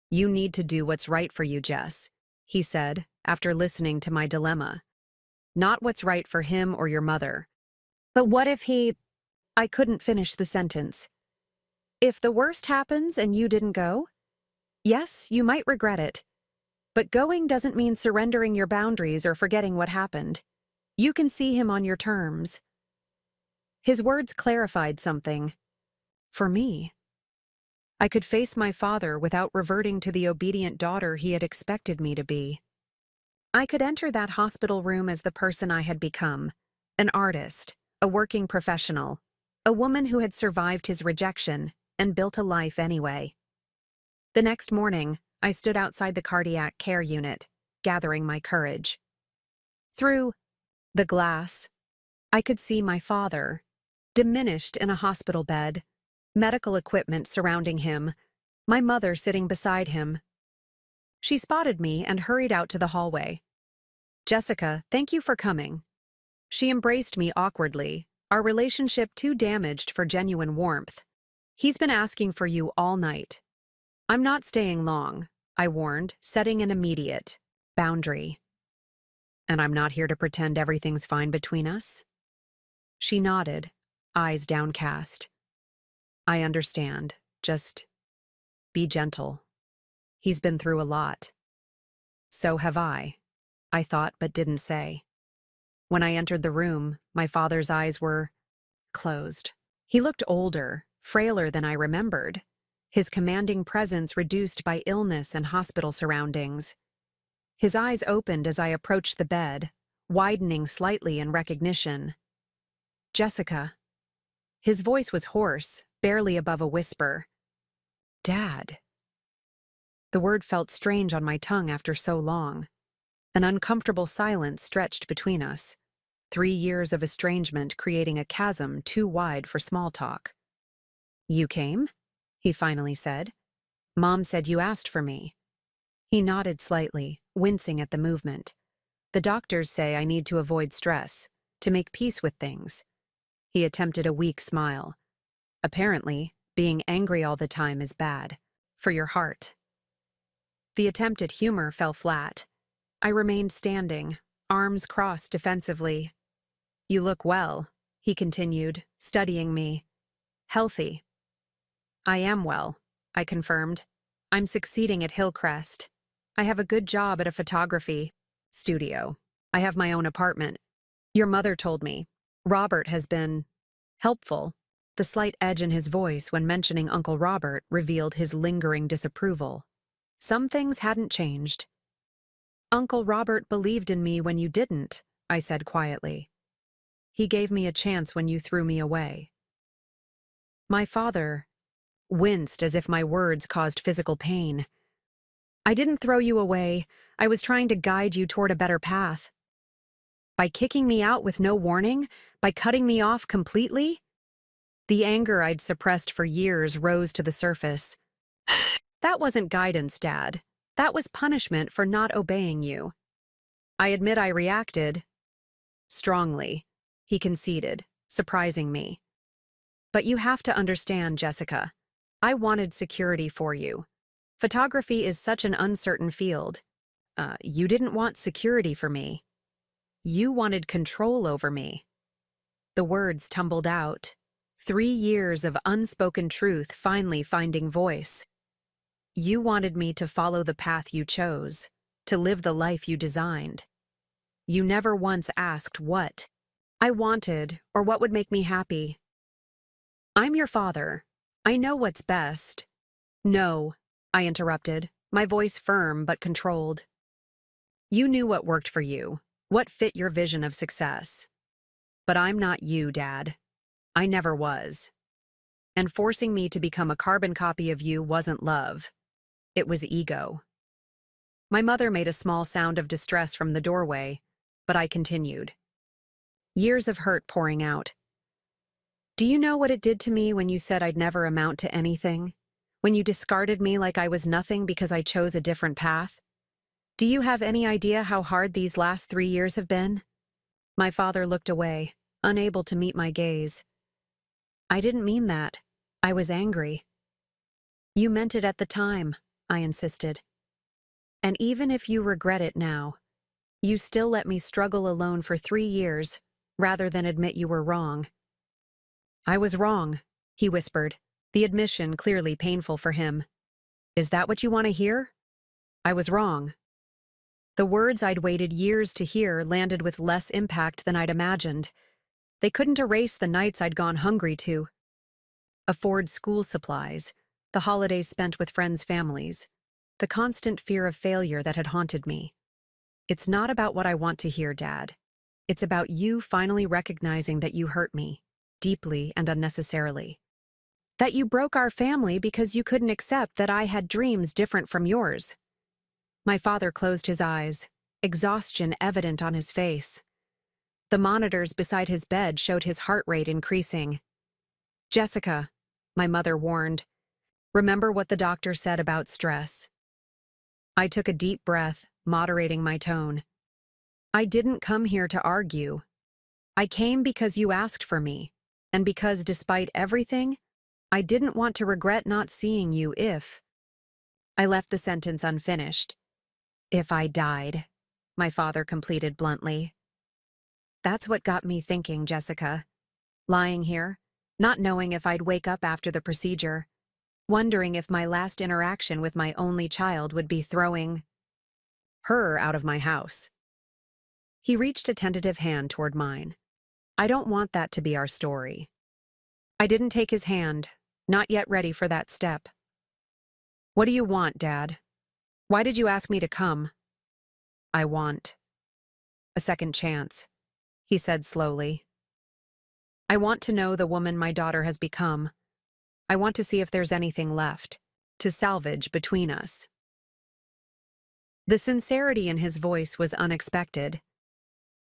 "You need to do what's right for you, Jess," he said, after listening to my dilemma. "Not what's right for him or your mother." "But what if he..." I couldn't finish the sentence. "If the worst happens and you didn't go? Yes, you might regret it. But going doesn't mean surrendering your boundaries or forgetting what happened. You can see him on your terms." His words clarified something. For me. I could face my father without reverting to the obedient daughter he had expected me to be. I could enter that hospital room as the person I had become, an artist, a working professional, a woman who had survived his rejection and built a life anyway. The next morning, I stood outside the cardiac care unit, gathering my courage. Through the glass, I could see my father, diminished in a hospital bed, medical equipment surrounding him, my mother sitting beside him. She spotted me and hurried out to the hallway. "Jessica, thank you for coming." She embraced me awkwardly, our relationship too damaged for genuine warmth. "He's been asking for you all night." "I'm not staying long," I warned, setting an immediate boundary. "And I'm not here to pretend everything's fine between us?" She nodded, eyes downcast. I understand. Just be gentle. He's been through a lot. So have I thought but didn't say. When I entered the room, my father's eyes were closed. He looked older, frailer than I remembered, his commanding presence reduced by illness and hospital surroundings. His eyes opened as I approached the bed, widening slightly in recognition. Jessica. His voice was hoarse, barely above a whisper. Dad. The word felt strange on my tongue after so long. An uncomfortable silence stretched between us, 3 years of estrangement creating a chasm too wide for small talk. You came? He finally said. Mom said you asked for me. He nodded slightly, wincing at the movement. The doctors say I need to avoid stress, to make peace with things. He attempted a weak smile. Apparently, being angry all the time is bad, for your heart. The attempt at humor fell flat. I remained standing, arms crossed defensively. You look well, he continued, studying me. Healthy. I am well, I confirmed. I'm succeeding at Hillcrest. I have a good job at a photography studio. I have my own apartment. Your mother told me. Robert has been helpful. The slight edge in his voice when mentioning Uncle Robert revealed his lingering disapproval. Some things hadn't changed. Uncle Robert believed in me when you didn't, I said quietly. He gave me a chance when you threw me away. My father winced as if my words caused physical pain. I didn't throw you away. I was trying to guide you toward a better path. By kicking me out with no warning? By cutting me off completely? The anger I'd suppressed for years rose to the surface. That wasn't guidance, Dad. That was punishment for not obeying you. I admit I reacted strongly, he conceded, surprising me. But you have to understand, Jessica. I wanted security for you. Photography is such an uncertain field. You didn't want security for me. You wanted control over me. The words tumbled out. 3 years of unspoken truth finally finding voice. You wanted me to follow the path you chose, to live the life you designed. You never once asked what I wanted or what would make me happy. I'm your father. I know what's best. No, I interrupted, my voice firm but controlled. You knew what worked for you, what fit your vision of success. But I'm not you, Dad. I never was. And forcing me to become a carbon copy of you wasn't love. It was ego. My mother made a small sound of distress from the doorway, but I continued. Years of hurt pouring out. Do you know what it did to me when you said I'd never amount to anything? When you discarded me like I was nothing because I chose a different path? Do you have any idea how hard these last 3 years have been? My father looked away, unable to meet my gaze. I didn't mean that. I was angry. You meant it at the time, I insisted. And even if you regret it now, you still let me struggle alone for 3 years, rather than admit you were wrong. I was wrong, he whispered, the admission clearly painful for him. Is that what you want to hear? I was wrong. The words I'd waited years to hear landed with less impact than I'd imagined. They couldn't erase the nights I'd gone hungry to afford school supplies, the holidays spent with friends' families, the constant fear of failure that had haunted me. It's not about what I want to hear, Dad. It's about you finally recognizing that you hurt me, deeply and unnecessarily. That you broke our family because you couldn't accept that I had dreams different from yours. My father closed his eyes, exhaustion evident on his face. The monitors beside his bed showed his heart rate increasing. Jessica, my mother warned, remember what the doctor said about stress. I took a deep breath, moderating my tone. I didn't come here to argue. I came because you asked for me, and because despite everything, I didn't want to regret not seeing you if... I left the sentence unfinished. If I died, my father completed bluntly. That's what got me thinking, Jessica. Lying here, not knowing if I'd wake up after the procedure, wondering if my last interaction with my only child would be throwing her out of my house. He reached a tentative hand toward mine. I don't want that to be our story. I didn't take his hand, not yet ready for that step. What do you want, Dad? Why did you ask me to come? I want a second chance, he said slowly. I want to know the woman my daughter has become. I want to see if there's anything left to salvage between us. The sincerity in his voice was unexpected.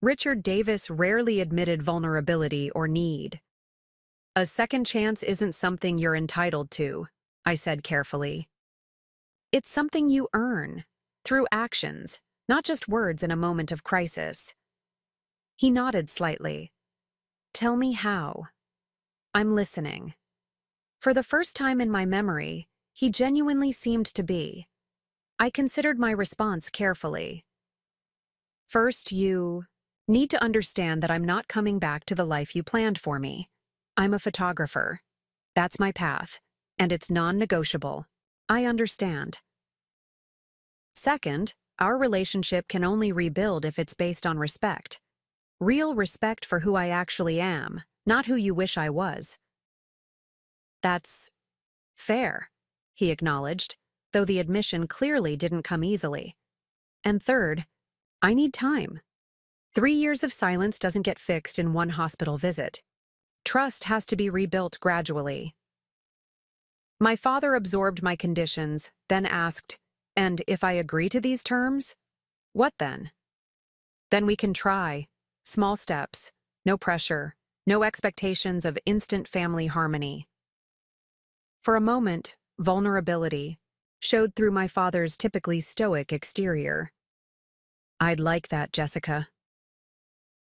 Richard Davis rarely admitted vulnerability or need. A second chance isn't something you're entitled to, I said carefully. It's something you earn, through actions, not just words in a moment of crisis. He nodded slightly. Tell me how. I'm listening. For the first time in my memory, he genuinely seemed to be. I considered my response carefully. First, you need to understand that I'm not coming back to the life you planned for me. I'm a photographer. That's my path, and it's non-negotiable. I understand. Second, our relationship can only rebuild if it's based on respect. Real respect for who I actually am, not who you wish I was. That's fair, he acknowledged, though the admission clearly didn't come easily. And third, I need time. 3 years of silence doesn't get fixed in one hospital visit. Trust has to be rebuilt gradually. My father absorbed my conditions, then asked, and if I agree to these terms? What then? Then we can try. Small steps, no pressure, no expectations of instant family harmony. For a moment, vulnerability showed through my father's typically stoic exterior. I'd like that, Jessica.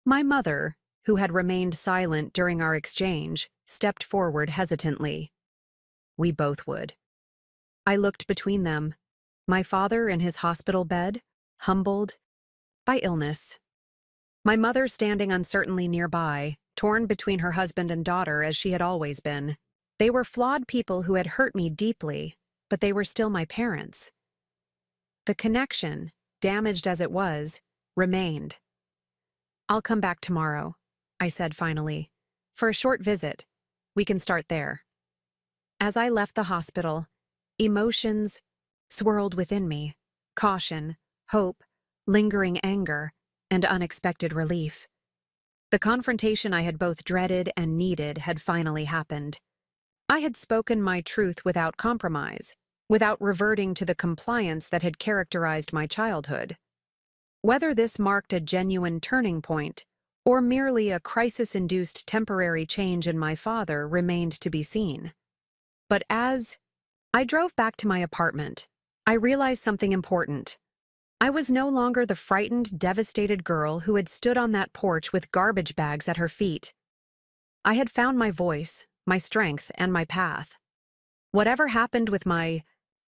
My mother, who had remained silent during our exchange, stepped forward hesitantly. We both would. I looked between them, my father in his hospital bed, humbled by illness. My mother standing uncertainly nearby, torn between her husband and daughter as she had always been. They were flawed people who had hurt me deeply, but they were still my parents. The connection, damaged as it was, remained. I'll come back tomorrow, I said finally. For a short visit. We can start there. As I left the hospital, emotions swirled within me. Caution, hope, lingering anger, and unexpected relief. The confrontation I had both dreaded and needed had finally happened. I had spoken my truth without compromise, without reverting to the compliance that had characterized my childhood. Whether this marked a genuine turning point, or merely a crisis-induced temporary change in my father remained to be seen. But as I drove back to my apartment, I realized something important. I was no longer the frightened, devastated girl who had stood on that porch with garbage bags at her feet. I had found my voice, my strength, and my path. Whatever happened with my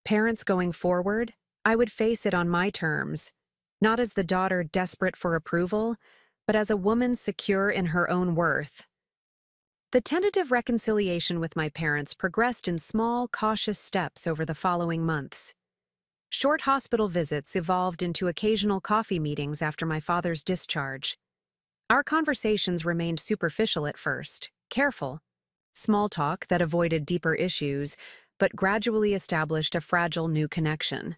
parents going forward, I would face it on my terms, not as the daughter desperate for approval, but as a woman secure in her own worth. The tentative reconciliation with my parents progressed in small, cautious steps over the following months. Short hospital visits evolved into occasional coffee meetings after my father's discharge. Our conversations remained superficial at first, careful, small talk that avoided deeper issues, but gradually established a fragile new connection.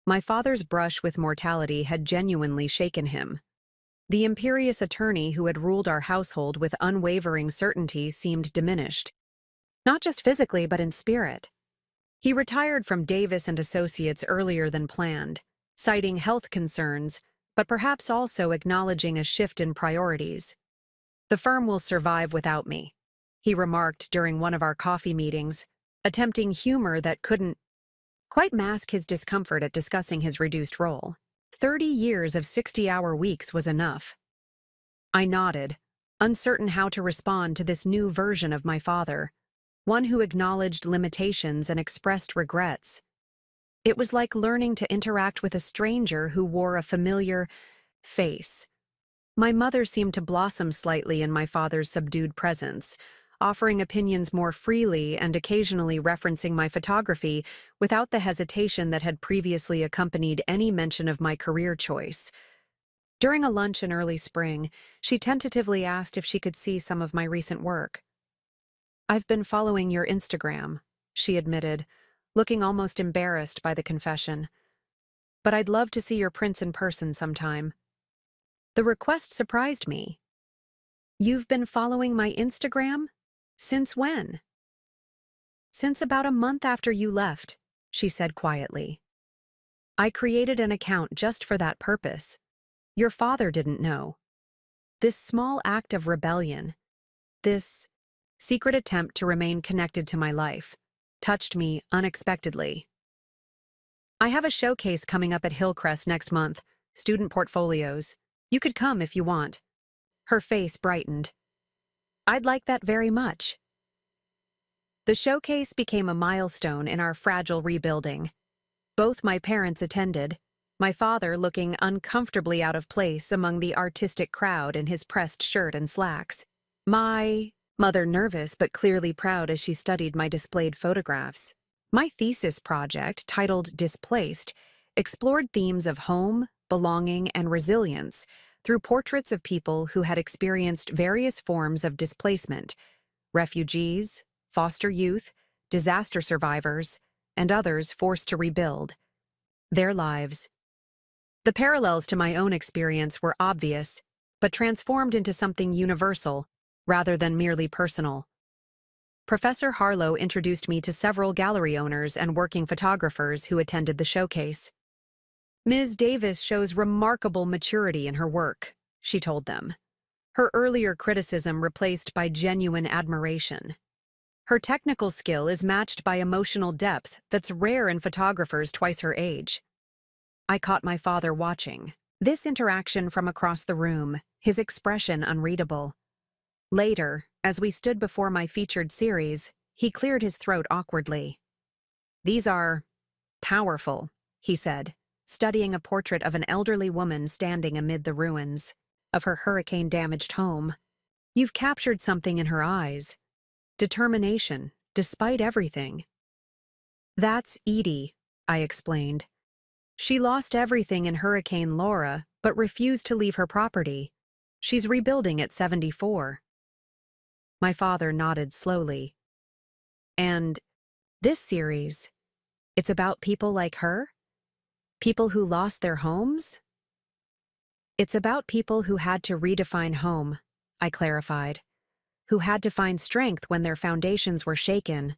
My father's brush with mortality had genuinely shaken him. The imperious attorney who had ruled our household with unwavering certainty seemed diminished, not just physically but in spirit. He retired from Davis and Associates earlier than planned, citing health concerns, but perhaps also acknowledging a shift in priorities. The firm will survive without me, he remarked during one of our coffee meetings, attempting humor that couldn't quite mask his discomfort at discussing his reduced role. 30 years of 60-hour weeks was enough. I nodded, uncertain how to respond to this new version of my father, one who acknowledged limitations and expressed regrets. It was like learning to interact with a stranger who wore a familiar face. My mother seemed to blossom slightly in my father's subdued presence, offering opinions more freely and occasionally referencing my photography without the hesitation that had previously accompanied any mention of my career choice. During a lunch in early spring, she tentatively asked if she could see some of my recent work. "I've been following your Instagram," she admitted, looking almost embarrassed by the confession. "But I'd love to see your prints in person sometime." The request surprised me. "You've been following my Instagram? Since when?" "Since about a month after you left," she said quietly. "I created an account just for that purpose. Your father didn't know." This small act of rebellion, this secret attempt to remain connected to my life, touched me unexpectedly. "I have a showcase coming up at Hillcrest next month, student portfolios. You could come if you want." Her face brightened. "I'd like that very much." The showcase became a milestone in our fragile rebuilding. Both my parents attended, my father looking uncomfortably out of place among the artistic crowd in his pressed shirt and slacks. My mother nervous but clearly proud as she studied my displayed photographs. My thesis project, titled Displaced, explored themes of home, belonging, and resilience through portraits of people who had experienced various forms of displacement: refugees, foster youth, disaster survivors, and others forced to rebuild their lives. The parallels to my own experience were obvious, but transformed into something universal rather than merely personal. Professor Harlow introduced me to several gallery owners and working photographers who attended the showcase. "Ms. Davis shows remarkable maturity in her work," she told them, her earlier criticism replaced by genuine admiration. "Her technical skill is matched by emotional depth that's rare in photographers twice her age." I caught my father watching. This interaction from across the room, his expression unreadable. Later, as we stood before my featured series, he cleared his throat awkwardly. "These are powerful," he said, studying a portrait of an elderly woman standing amid the ruins of her hurricane-damaged home. "You've captured something in her eyes. Determination, despite everything." "That's Edie," I explained. "She lost everything in Hurricane Laura, but refused to leave her property. She's rebuilding at 74. My father nodded slowly. "And this series, it's about people like her? People who lost their homes?" "It's about people who had to redefine home," I clarified, "who had to find strength when their foundations were shaken."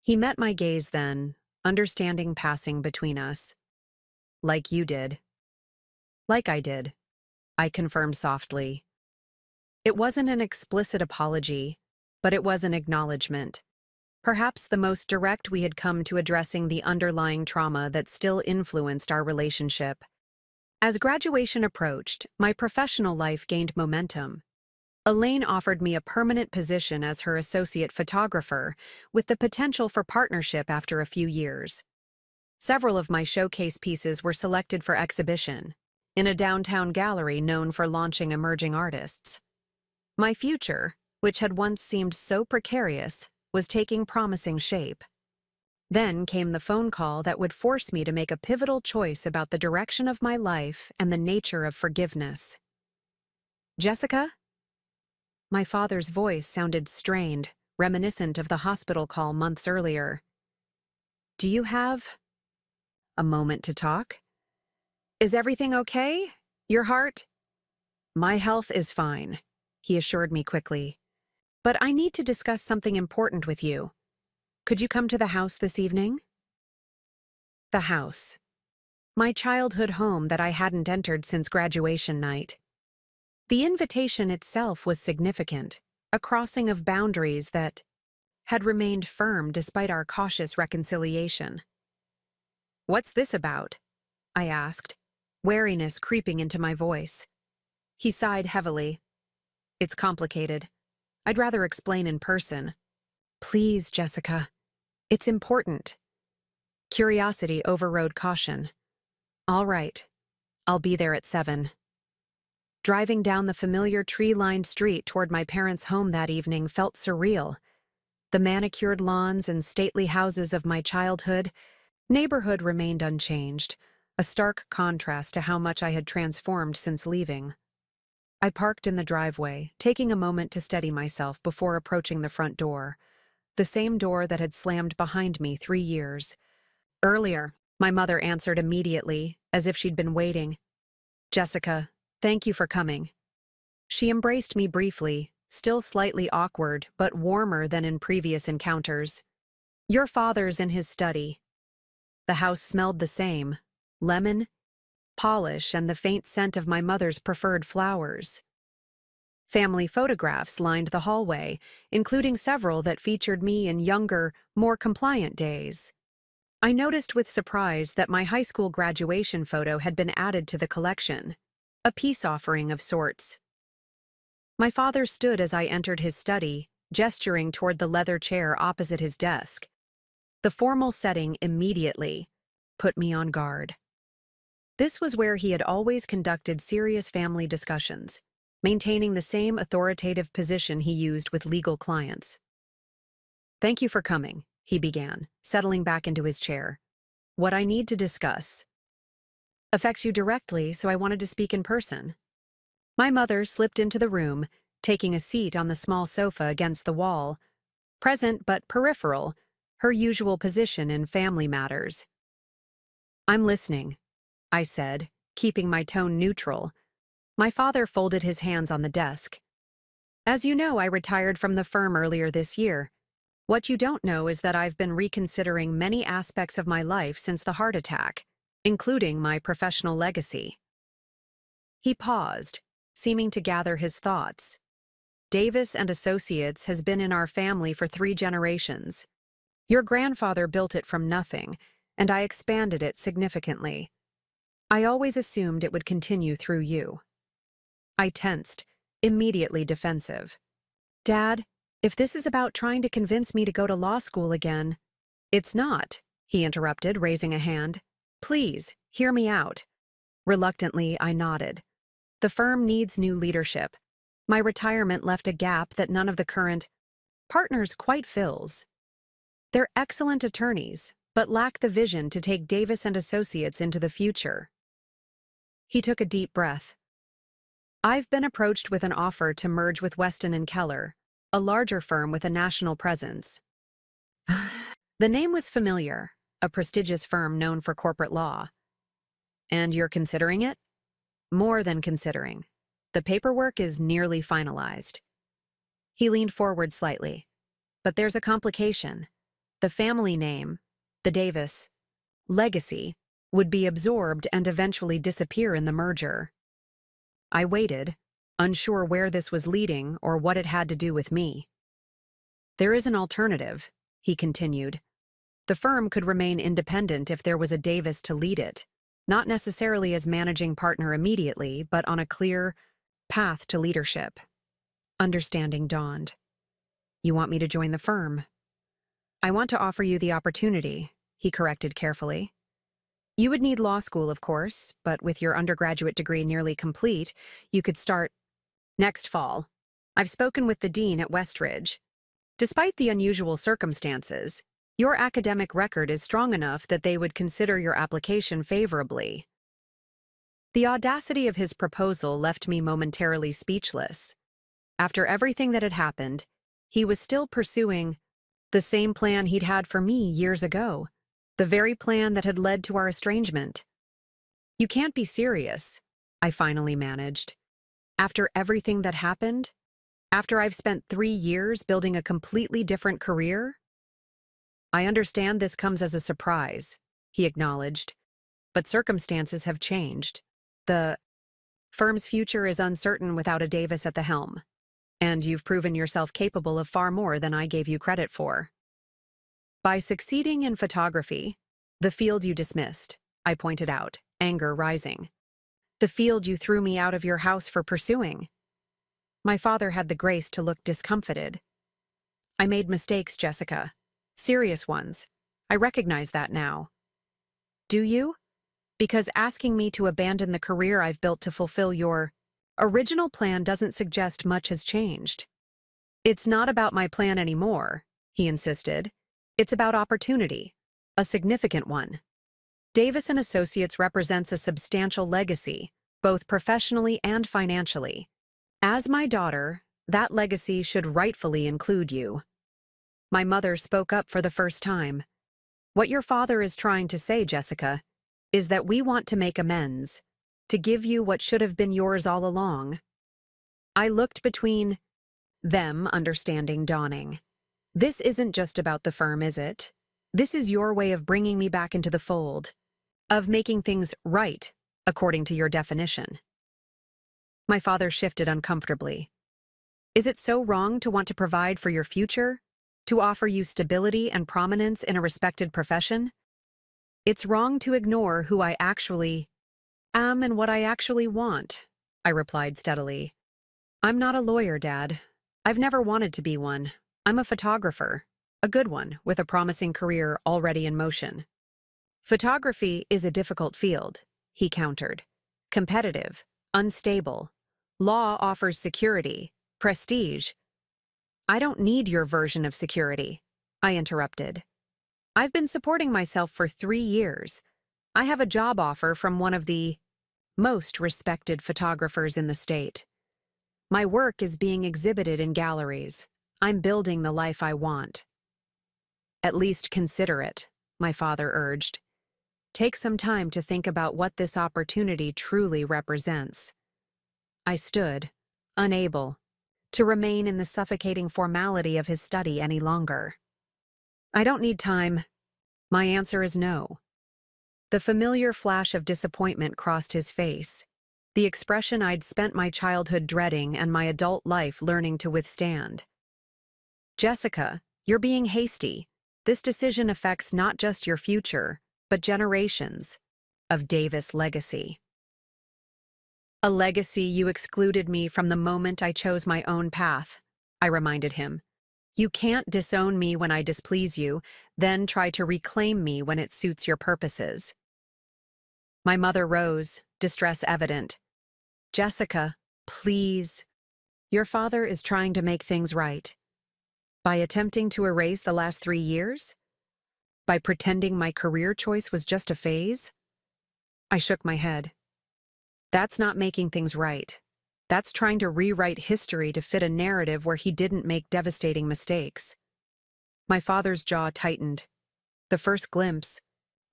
He met my gaze then, understanding passing between us. "Like you did." "Like I did," I confirmed softly. It wasn't an explicit apology, but it was an acknowledgement. Perhaps the most direct we had come to addressing the underlying trauma that still influenced our relationship. As graduation approached, my professional life gained momentum. Elaine offered me a permanent position as her associate photographer, with the potential for partnership after a few years. Several of my showcase pieces were selected for exhibition, in a downtown gallery known for launching emerging artists. My future, which had once seemed so precarious, was taking promising shape. Then came the phone call that would force me to make a pivotal choice about the direction of my life and the nature of forgiveness. "Jessica?" My father's voice sounded strained, reminiscent of the hospital call months earlier. "Do you have a moment to talk? Is everything okay? Your heart?" "My health is fine," he assured me quickly. "But I need to discuss something important with you. Could you come to the house this evening?" The house. My childhood home that I hadn't entered since graduation night. The invitation itself was significant, a crossing of boundaries that had remained firm despite our cautious reconciliation. "What's this about?" I asked, wariness creeping into my voice. He sighed heavily. "It's complicated. I'd rather explain in person." "Please, Jessica. It's important." Curiosity overrode caution. "All right. I'll be there at 7. Driving down the familiar tree-lined street toward my parents' home that evening felt surreal. The manicured lawns and stately houses of my neighborhood remained unchanged, a stark contrast to how much I had transformed since leaving. I parked in the driveway, taking a moment to steady myself before approaching the front door, the same door that had slammed behind me 3 years earlier. My mother answered immediately, as if she'd been waiting. "Jessica, thank you for coming." She embraced me briefly, still slightly awkward, but warmer than in previous encounters. "Your father's in his study." The house smelled the same: lemon, polish, and the faint scent of my mother's preferred flowers. Family photographs lined the hallway, including several that featured me in younger, more compliant days. I noticed with surprise that my high school graduation photo had been added to the collection, a peace offering of sorts. My father stood as I entered his study, gesturing toward the leather chair opposite his desk. The formal setting immediately put me on guard. This was where he had always conducted serious family discussions, maintaining the same authoritative position he used with legal clients. "Thank you for coming," he began, settling back into his chair. "What I need to discuss affects you directly, so I wanted to speak in person." My mother slipped into the room, taking a seat on the small sofa against the wall, present but peripheral, her usual position in family matters. "I'm listening," I said, keeping my tone neutral. My father folded his hands on the desk. "As you know, I retired from the firm earlier this year. What you don't know is that I've been reconsidering many aspects of my life since the heart attack, including my professional legacy." He paused, seeming to gather his thoughts. "Davis and Associates has been in our family for 3 generations. Your grandfather built it from nothing, and I expanded it significantly. I always assumed it would continue through you." I tensed, immediately defensive. "Dad, if this is about trying to convince me to go to law school again—" "It's not," he interrupted, raising a hand. "Please, hear me out." Reluctantly, I nodded. "The firm needs new leadership. My retirement left a gap that none of the current partners quite fills. They're excellent attorneys, but lack the vision to take Davis and Associates into the future." He took a deep breath. "I've been approached with an offer to merge with Weston and Keller, a larger firm with a national presence." The name was familiar, a prestigious firm known for corporate law. "And you're considering it?" "More than considering. The paperwork is nearly finalized." He leaned forward slightly. "But there's a complication. The family name, the Davis legacy, would be absorbed and eventually disappear in the merger." I waited, unsure where this was leading or what it had to do with me. "There is an alternative," he continued. "The firm could remain independent if there was a Davis to lead it, not necessarily as managing partner immediately, but on a clear path to leadership." Understanding dawned. "You want me to join the firm?" "I want to offer you the opportunity," he corrected carefully. "You would need law school, of course, but with your undergraduate degree nearly complete, you could start next fall. I've spoken with the dean at Westridge. Despite the unusual circumstances, your academic record is strong enough that they would consider your application favorably." The audacity of his proposal left me momentarily speechless. After everything that had happened, he was still pursuing the same plan he'd had for me years ago, the very plan that had led to our estrangement. "You can't be serious," I finally managed. "After everything that happened? After I've spent 3 years building a completely different career?" "I understand this comes as a surprise," he acknowledged, "but circumstances have changed. The firm's future is uncertain without a Davis at the helm, and you've proven yourself capable of far more than I gave you credit for." "By succeeding in photography, the field you dismissed," I pointed out, anger rising. "The field you threw me out of your house for pursuing." My father had the grace to look discomfited. "I made mistakes, Jessica. Serious ones. I recognize that now." "Do you? Because asking me to abandon the career I've built to fulfill your Original plan doesn't suggest much has changed. It's not about my plan anymore, he insisted. It's about opportunity, a significant one. Davis and Associates represents a substantial legacy, both professionally and financially. As my daughter, that legacy should rightfully include you. My mother spoke up for the first time. What your father is trying to say, Jessica, is that we want to make amends, to give you what should have been yours all along. I looked between them, understanding dawning. This isn't just about the firm, is it? This is your way of bringing me back into the fold, of making things right, according to your definition. My father shifted uncomfortably. Is it so wrong to want to provide for your future? To offer you stability and prominence in a respected profession? It's wrong to ignore who I actually am and what I actually want, I replied steadily. I'm not a lawyer, Dad. I've never wanted to be one. I'm a photographer, a good one, with a promising career already in motion. Photography is a difficult field, he countered. Competitive, unstable. Law offers security, prestige. I don't need your version of security, I interrupted. I've been supporting myself for 3 years. I have a job offer from one of the most respected photographers in the state. My work is being exhibited in galleries. I'm building the life I want. At least consider it, my father urged. Take some time to think about what this opportunity truly represents. I stood, unable to remain in the suffocating formality of his study any longer. I don't need time. My answer is no. The familiar flash of disappointment crossed his face, the expression I'd spent my childhood dreading and my adult life learning to withstand. Jessica, you're being hasty. This decision affects not just your future, but generations of Davis legacy. A legacy you excluded me from the moment I chose my own path, I reminded him. You can't disown me when I displease you, then try to reclaim me when it suits your purposes. My mother rose, distress evident. Jessica, please. Your father is trying to make things right. By attempting to erase the last 3 years? By pretending my career choice was just a phase? I shook my head. That's not making things right. That's trying to rewrite history to fit a narrative where he didn't make devastating mistakes. My father's jaw tightened, the first glimpse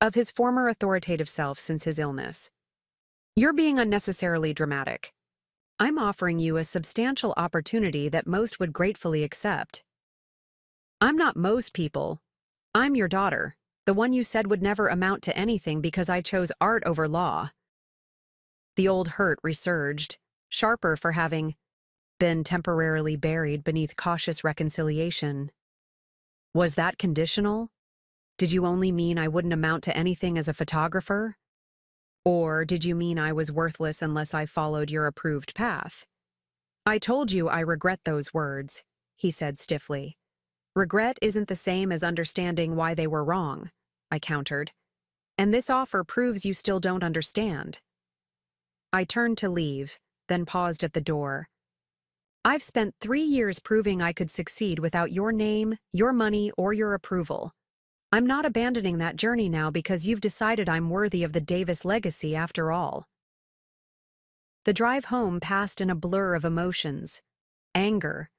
of his former authoritative self since his illness. You're being unnecessarily dramatic. I'm offering you a substantial opportunity that most would gratefully accept. I'm not most people. I'm your daughter, the one you said would never amount to anything because I chose art over law. The old hurt resurged, sharper for having been temporarily buried beneath cautious reconciliation. Was that conditional? Did you only mean I wouldn't amount to anything as a photographer? Or did you mean I was worthless unless I followed your approved path? I told you I regret those words, he said stiffly. Regret isn't the same as understanding why they were wrong, I countered. And this offer proves you still don't understand. I turned to leave, then paused at the door. I've spent 3 years proving I could succeed without your name, your money, or your approval. I'm not abandoning that journey now because you've decided I'm worthy of the Davis legacy after all. The drive home passed in a blur of emotions. Anger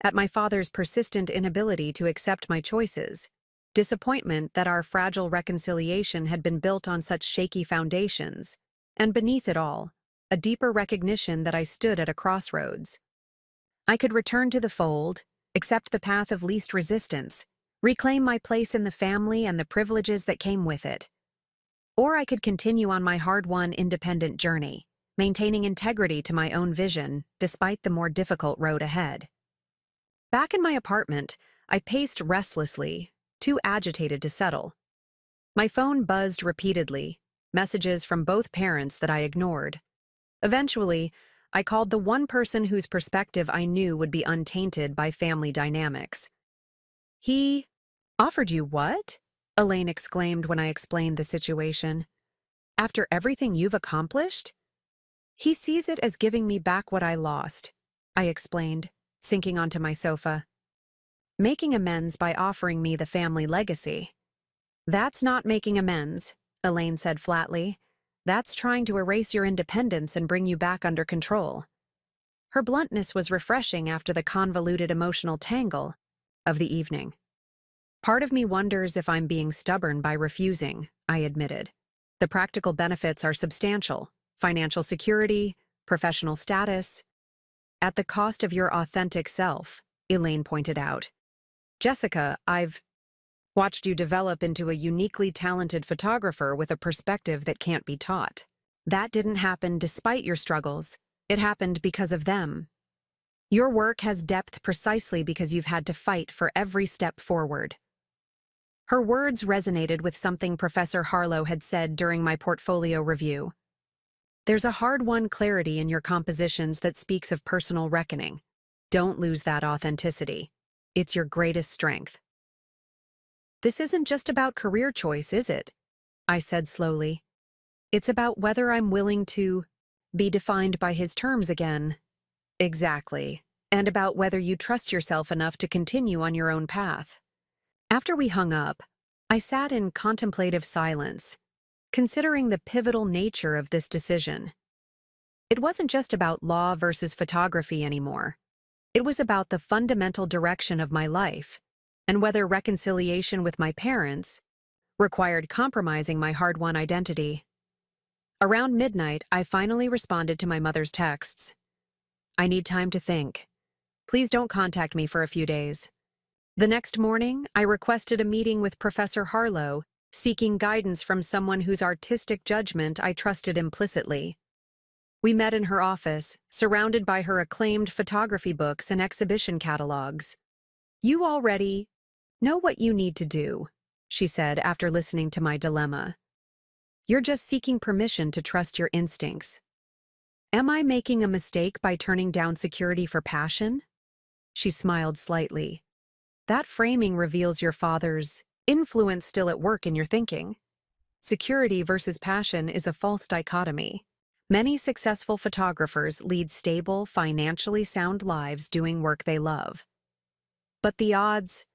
at my father's persistent inability to accept my choices. Disappointment that our fragile reconciliation had been built on such shaky foundations. And beneath it all, a deeper recognition that I stood at a crossroads. I could return to the fold, accept the path of least resistance, reclaim my place in the family and the privileges that came with it. Or I could continue on my hard-won independent journey, maintaining integrity to my own vision despite the more difficult road ahead. Back in my apartment, I paced restlessly, too agitated to settle. My phone buzzed repeatedly, messages from both parents that I ignored. Eventually, I called the one person whose perspective I knew would be untainted by family dynamics. He offered you what? Elaine exclaimed when I explained the situation. After everything you've accomplished? He sees it as giving me back what I lost, I explained, sinking onto my sofa. Making amends by offering me the family legacy. That's not making amends, Elaine said flatly. That's trying to erase your independence and bring you back under control. Her bluntness was refreshing after the convoluted emotional tangle of the evening. Part of me wonders if I'm being stubborn by refusing, I admitted. The practical benefits are substantial: financial security, professional status. At the cost of your authentic self, Elaine pointed out. Jessica, I've watched you develop into a uniquely talented photographer with a perspective that can't be taught. That didn't happen despite your struggles. It happened because of them. Your work has depth precisely because you've had to fight for every step forward. Her words resonated with something Professor Harlow had said during my portfolio review. There's a hard-won clarity in your compositions that speaks of personal reckoning. Don't lose that authenticity. It's your greatest strength. This isn't just about career choice, is it? I said slowly. It's about whether I'm willing to be defined by his terms again. Exactly. And about whether you trust yourself enough to continue on your own path. After we hung up, I sat in contemplative silence, considering the pivotal nature of this decision. It wasn't just about law versus photography anymore. It was about the fundamental direction of my life, and whether reconciliation with my parents required compromising my hard-won identity. Around midnight, I finally responded to my mother's texts. I need time to think. Please don't contact me for a few days. The next morning, I requested a meeting with Professor Harlow, seeking guidance from someone whose artistic judgment I trusted implicitly. We met in her office, surrounded by her acclaimed photography books and exhibition catalogs. You already know what you need to do, she said after listening to my dilemma. You're just seeking permission to trust your instincts. Am I making a mistake by turning down security for passion? She smiled slightly. That framing reveals your father's influence still at work in your thinking. Security versus passion is a false dichotomy. Many successful photographers lead stable, financially sound lives doing work they love. But the odds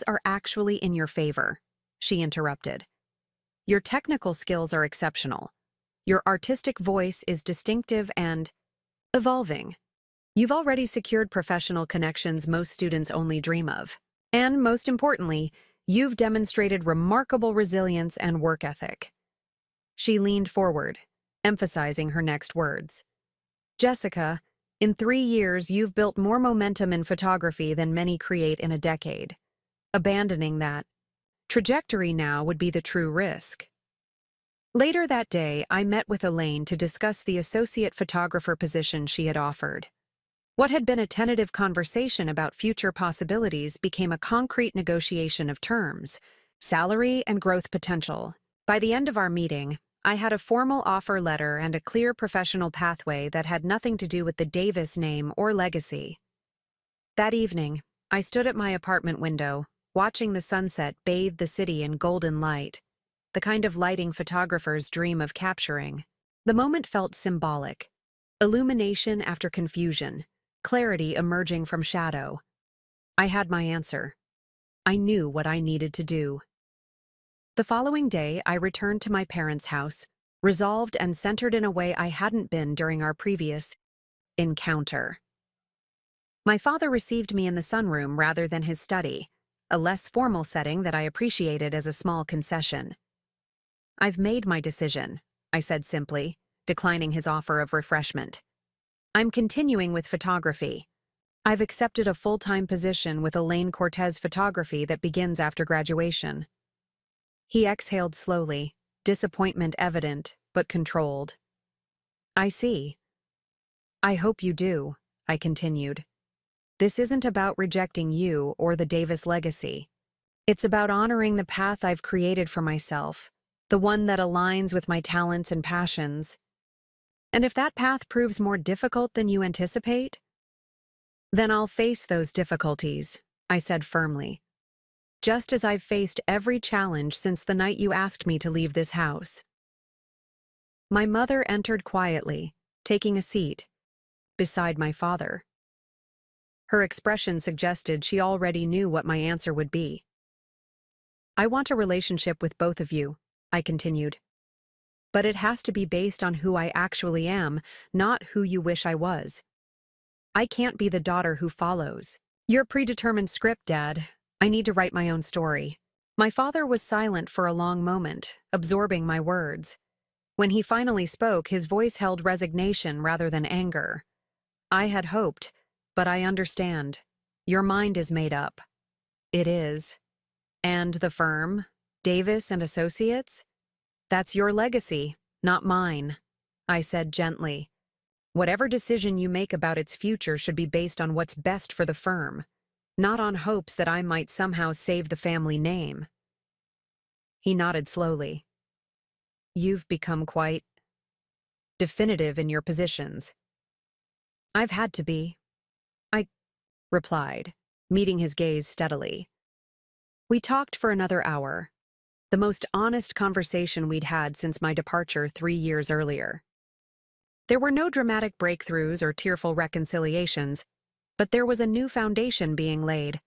are actually in your favor, she interrupted. Your technical skills are exceptional. Your artistic voice is distinctive and evolving. You've already secured professional connections most students only dream of. And most importantly, you've demonstrated remarkable resilience and work ethic. She leaned forward, emphasizing her next words. Jessica, in 3 years, you've built more momentum in photography than many create in a decade. Abandoning that trajectory now would be the true risk. Later that day, I met with Elaine to discuss the associate photographer position she had offered. What had been a tentative conversation about future possibilities became a concrete negotiation of terms, salary, and growth potential. By the end of our meeting, I had a formal offer letter and a clear professional pathway that had nothing to do with the Davis name or legacy. That evening, I stood at my apartment window, watching the sunset bathe the city in golden light, the kind of lighting photographers dream of capturing. The moment felt symbolic. Illumination after confusion, clarity emerging from shadow. I had my answer. I knew what I needed to do. The following day, I returned to my parents' house, resolved and centered in a way I hadn't been during our previous encounter. My father received me in the sunroom rather than his study, a less formal setting that I appreciated as a small concession. I've made my decision, I said simply, declining his offer of refreshment. I'm continuing with photography. I've accepted a full-time position with Elaine Cortez Photography that begins after graduation. He exhaled slowly, disappointment evident, but controlled. I see. I hope you do, I continued. This isn't about rejecting you or the Davis legacy. It's about honoring the path I've created for myself, the one that aligns with my talents and passions. And if that path proves more difficult than you anticipate, then I'll face those difficulties, I said firmly. Just as I've faced every challenge since the night you asked me to leave this house. My mother entered quietly, taking a seat beside my father. Her expression suggested she already knew what my answer would be. I want a relationship with both of you, I continued. But it has to be based on who I actually am, not who you wish I was. I can't be the daughter who follows your predetermined script, Dad. I need to write my own story. My father was silent for a long moment, absorbing my words. When he finally spoke, his voice held resignation rather than anger. I had hoped, but I understand. Your mind is made up. It is. And the firm, Davis and Associates? That's your legacy, not mine, I said gently. Whatever decision you make about its future should be based on what's best for the firm, not on hopes that I might somehow save the family name. He nodded slowly. You've become quite definitive in your positions. I've had to be, I replied, meeting his gaze steadily. We talked for another hour, the most honest conversation we'd had since my departure 3 years earlier. There were no dramatic breakthroughs or tearful reconciliations, but there was a new foundation being laid,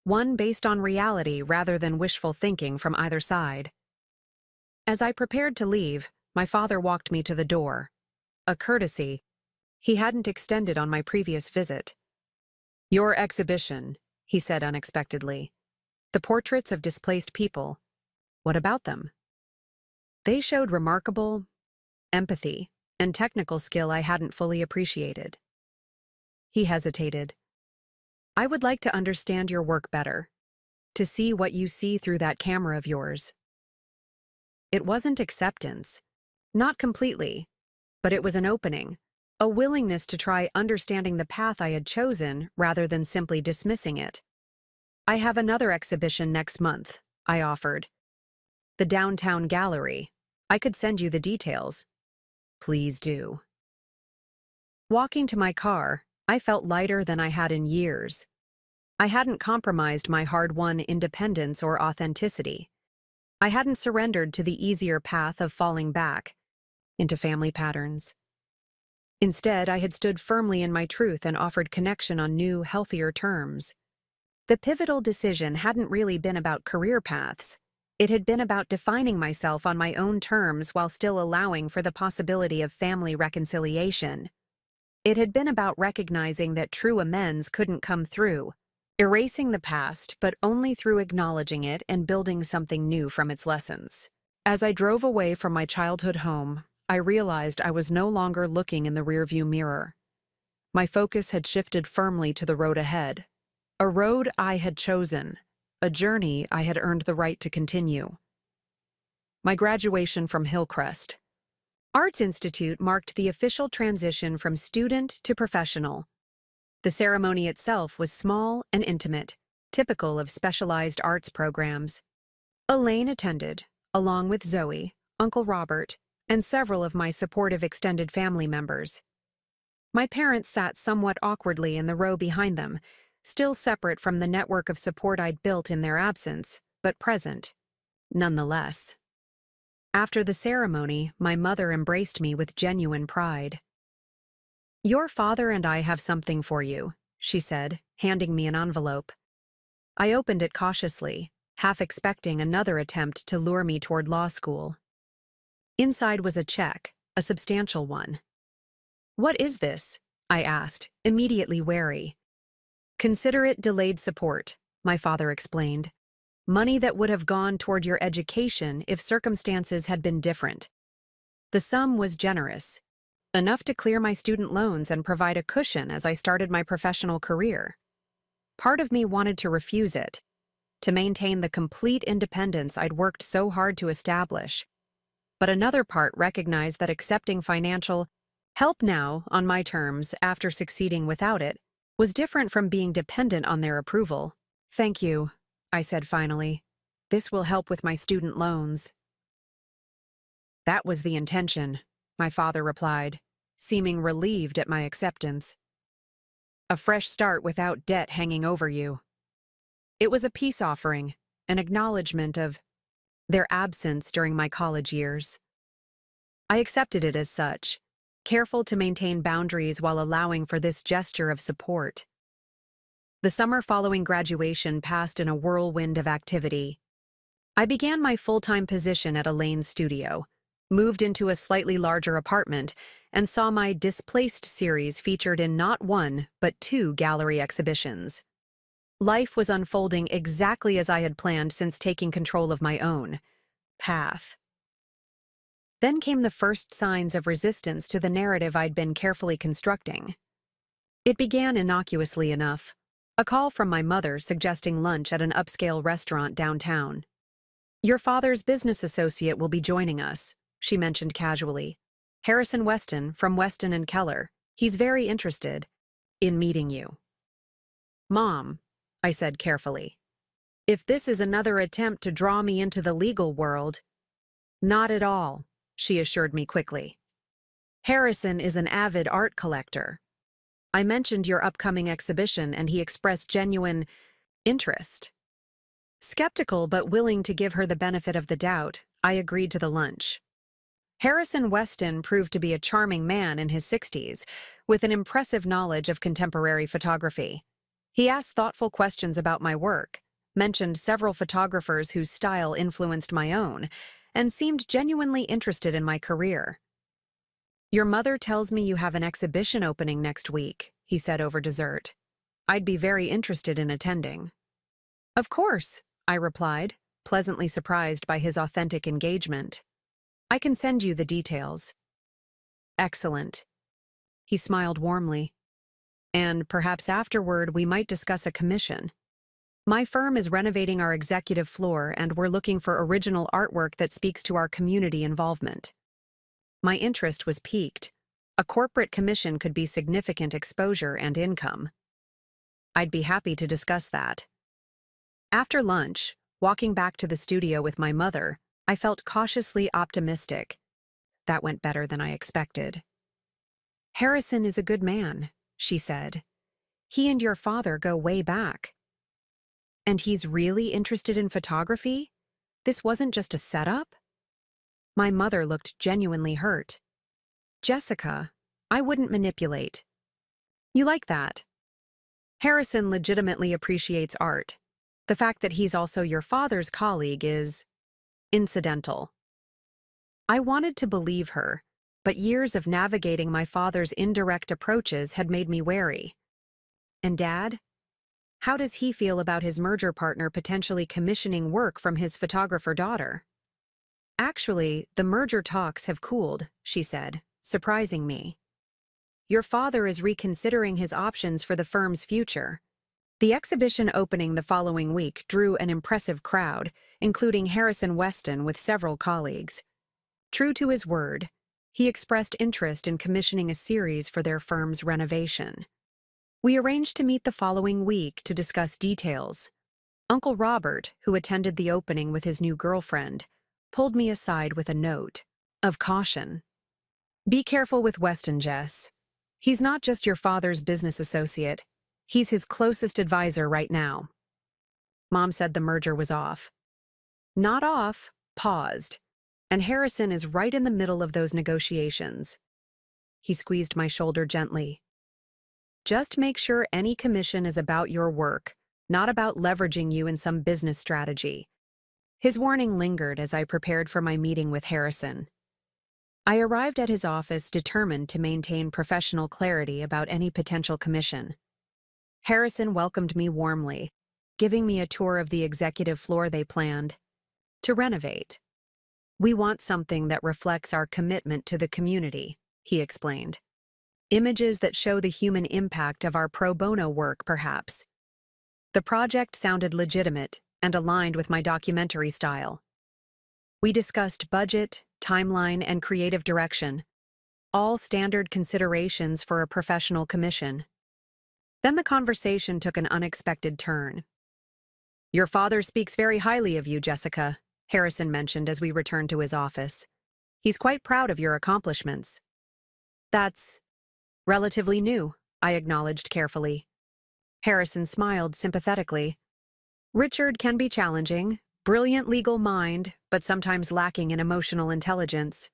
one based on reality rather than wishful thinking from either side. As I prepared to leave, my father walked me to the door, a courtesy he hadn't extended on my previous visit. Your exhibition, he said unexpectedly. The portraits of displaced people. What about them? They showed remarkable empathy and technical skill I hadn't fully appreciated. He hesitated. I would like to understand your work better, to see what you see through that camera of yours. It wasn't acceptance, not completely, but it was an opening, a willingness to try understanding the path I had chosen rather than simply dismissing it. I have another exhibition next month, I offered. The Downtown Gallery. I could send you the details. Please do. Walking to my car, I felt lighter than I had in years. I hadn't compromised my hard-won independence or authenticity. I hadn't surrendered to the easier path of falling back into family patterns. Instead, I had stood firmly in my truth and offered connection on new, healthier terms. The pivotal decision hadn't really been about career paths. It had been about defining myself on my own terms while still allowing for the possibility of family reconciliation. It had been about recognizing that true amends couldn't come through erasing the past, but only through acknowledging it and building something new from its lessons. As I drove away from my childhood home, I realized I was no longer looking in the rearview mirror. My focus had shifted firmly to the road ahead, a road I had chosen, a journey I had earned the right to continue. My graduation from Hillcrest Arts Institute marked the official transition from student to professional. The ceremony itself was small and intimate, typical of specialized arts programs. Elaine attended, along with Zoe, Uncle Robert, and several of my supportive extended family members. My parents sat somewhat awkwardly in the row behind them, still separate from the network of support I'd built in their absence, but present, nonetheless. After the ceremony, my mother embraced me with genuine pride. Your father and I have something for you, she said, handing me an envelope. I opened it cautiously, half expecting another attempt to lure me toward law school. Inside was a check, a substantial one. What is this? I asked, immediately wary. Consider it delayed support, my father explained. Money that would have gone toward your education if circumstances had been different. The sum was generous, enough to clear my student loans and provide a cushion as I started my professional career. Part of me wanted to refuse it, to maintain the complete independence I'd worked so hard to establish. But another part recognized that accepting financial help now, on my terms, after succeeding without it, was different from being dependent on their approval. Thank you, I said finally. This will help with my student loans. That was the intention, my father replied, seeming relieved at my acceptance. A fresh start without debt hanging over you. It was a peace offering, an acknowledgement of their absence during my college years. I accepted it as such, careful to maintain boundaries while allowing for this gesture of support. The summer following graduation passed in a whirlwind of activity. I began my full-time position at Elaine's studio, moved into a slightly larger apartment, and saw my Displaced series featured in not one, but two gallery exhibitions. Life was unfolding exactly as I had planned since taking control of my own path. Then came the first signs of resistance to the narrative I'd been carefully constructing. It began innocuously enough, a call from my mother suggesting lunch at an upscale restaurant downtown. "Your father's business associate will be joining us," she mentioned casually. "Harrison Weston from Weston and Keller. He's very interested in meeting you." "Mom," I said carefully, "if this is another attempt to draw me into the legal world—" "Not at all," she assured me quickly. "Harrison is an avid art collector. I mentioned your upcoming exhibition and he expressed genuine interest." Skeptical but willing to give her the benefit of the doubt, I agreed to the lunch. Harrison Weston proved to be a charming man in his 60s, with an impressive knowledge of contemporary photography. He asked thoughtful questions about my work, mentioned several photographers whose style influenced my own, and seemed genuinely interested in my career. "Your mother tells me you have an exhibition opening next week," he said over dessert. "I'd be very interested in attending." "Of course," I replied, pleasantly surprised by his authentic engagement. "I can send you the details." "Excellent." He smiled warmly. "And perhaps afterward we might discuss a commission. My firm is renovating our executive floor and we're looking for original artwork that speaks to our community involvement." My interest was piqued. A corporate commission could be significant exposure and income. I'd be happy to discuss that. After lunch, walking back to the studio with my mother, I felt cautiously optimistic. That went better than I expected. "Harrison is a good man," she said. "He and your father go way back." "And he's really interested in photography? This wasn't just a setup?" My mother looked genuinely hurt. "Jessica, I wouldn't manipulate." "You like that?" "Harrison legitimately appreciates art. The fact that he's also your father's colleague is incidental." I wanted to believe her, but years of navigating my father's indirect approaches had made me wary. "And Dad? How does he feel about his merger partner potentially commissioning work from his photographer daughter?" "Actually, the merger talks have cooled," she said, surprising me. "Your father is reconsidering his options for the firm's future." The exhibition opening the following week drew an impressive crowd, including Harrison Weston with several colleagues. True to his word, he expressed interest in commissioning a series for their firm's renovation. We arranged to meet the following week to discuss details. Uncle Robert, who attended the opening with his new girlfriend, pulled me aside with a note of caution. "Be careful with Weston, Jess. He's not just your father's business associate. He's his closest advisor right now." Mom said the merger was off. Not off, paused, and Harrison is right in the middle of those negotiations. He squeezed my shoulder gently. "Just make sure any commission is about your work, not about leveraging you in some business strategy." His warning lingered as I prepared for my meeting with Harrison. I arrived at his office determined to maintain professional clarity about any potential commission. Harrison welcomed me warmly, giving me a tour of the executive floor they planned to renovate. "We want something that reflects our commitment to the community," he explained. "Images that show the human impact of our pro bono work, perhaps." The project sounded legitimate and aligned with my documentary style. We discussed budget, timeline, and creative direction, all standard considerations for a professional commission. Then the conversation took an unexpected turn. "Your father speaks very highly of you, Jessica," Harrison mentioned as we returned to his office. "He's quite proud of your accomplishments." "That's relatively new," I acknowledged carefully. Harrison smiled sympathetically. "Richard can be challenging, brilliant legal mind, but sometimes lacking in emotional intelligence."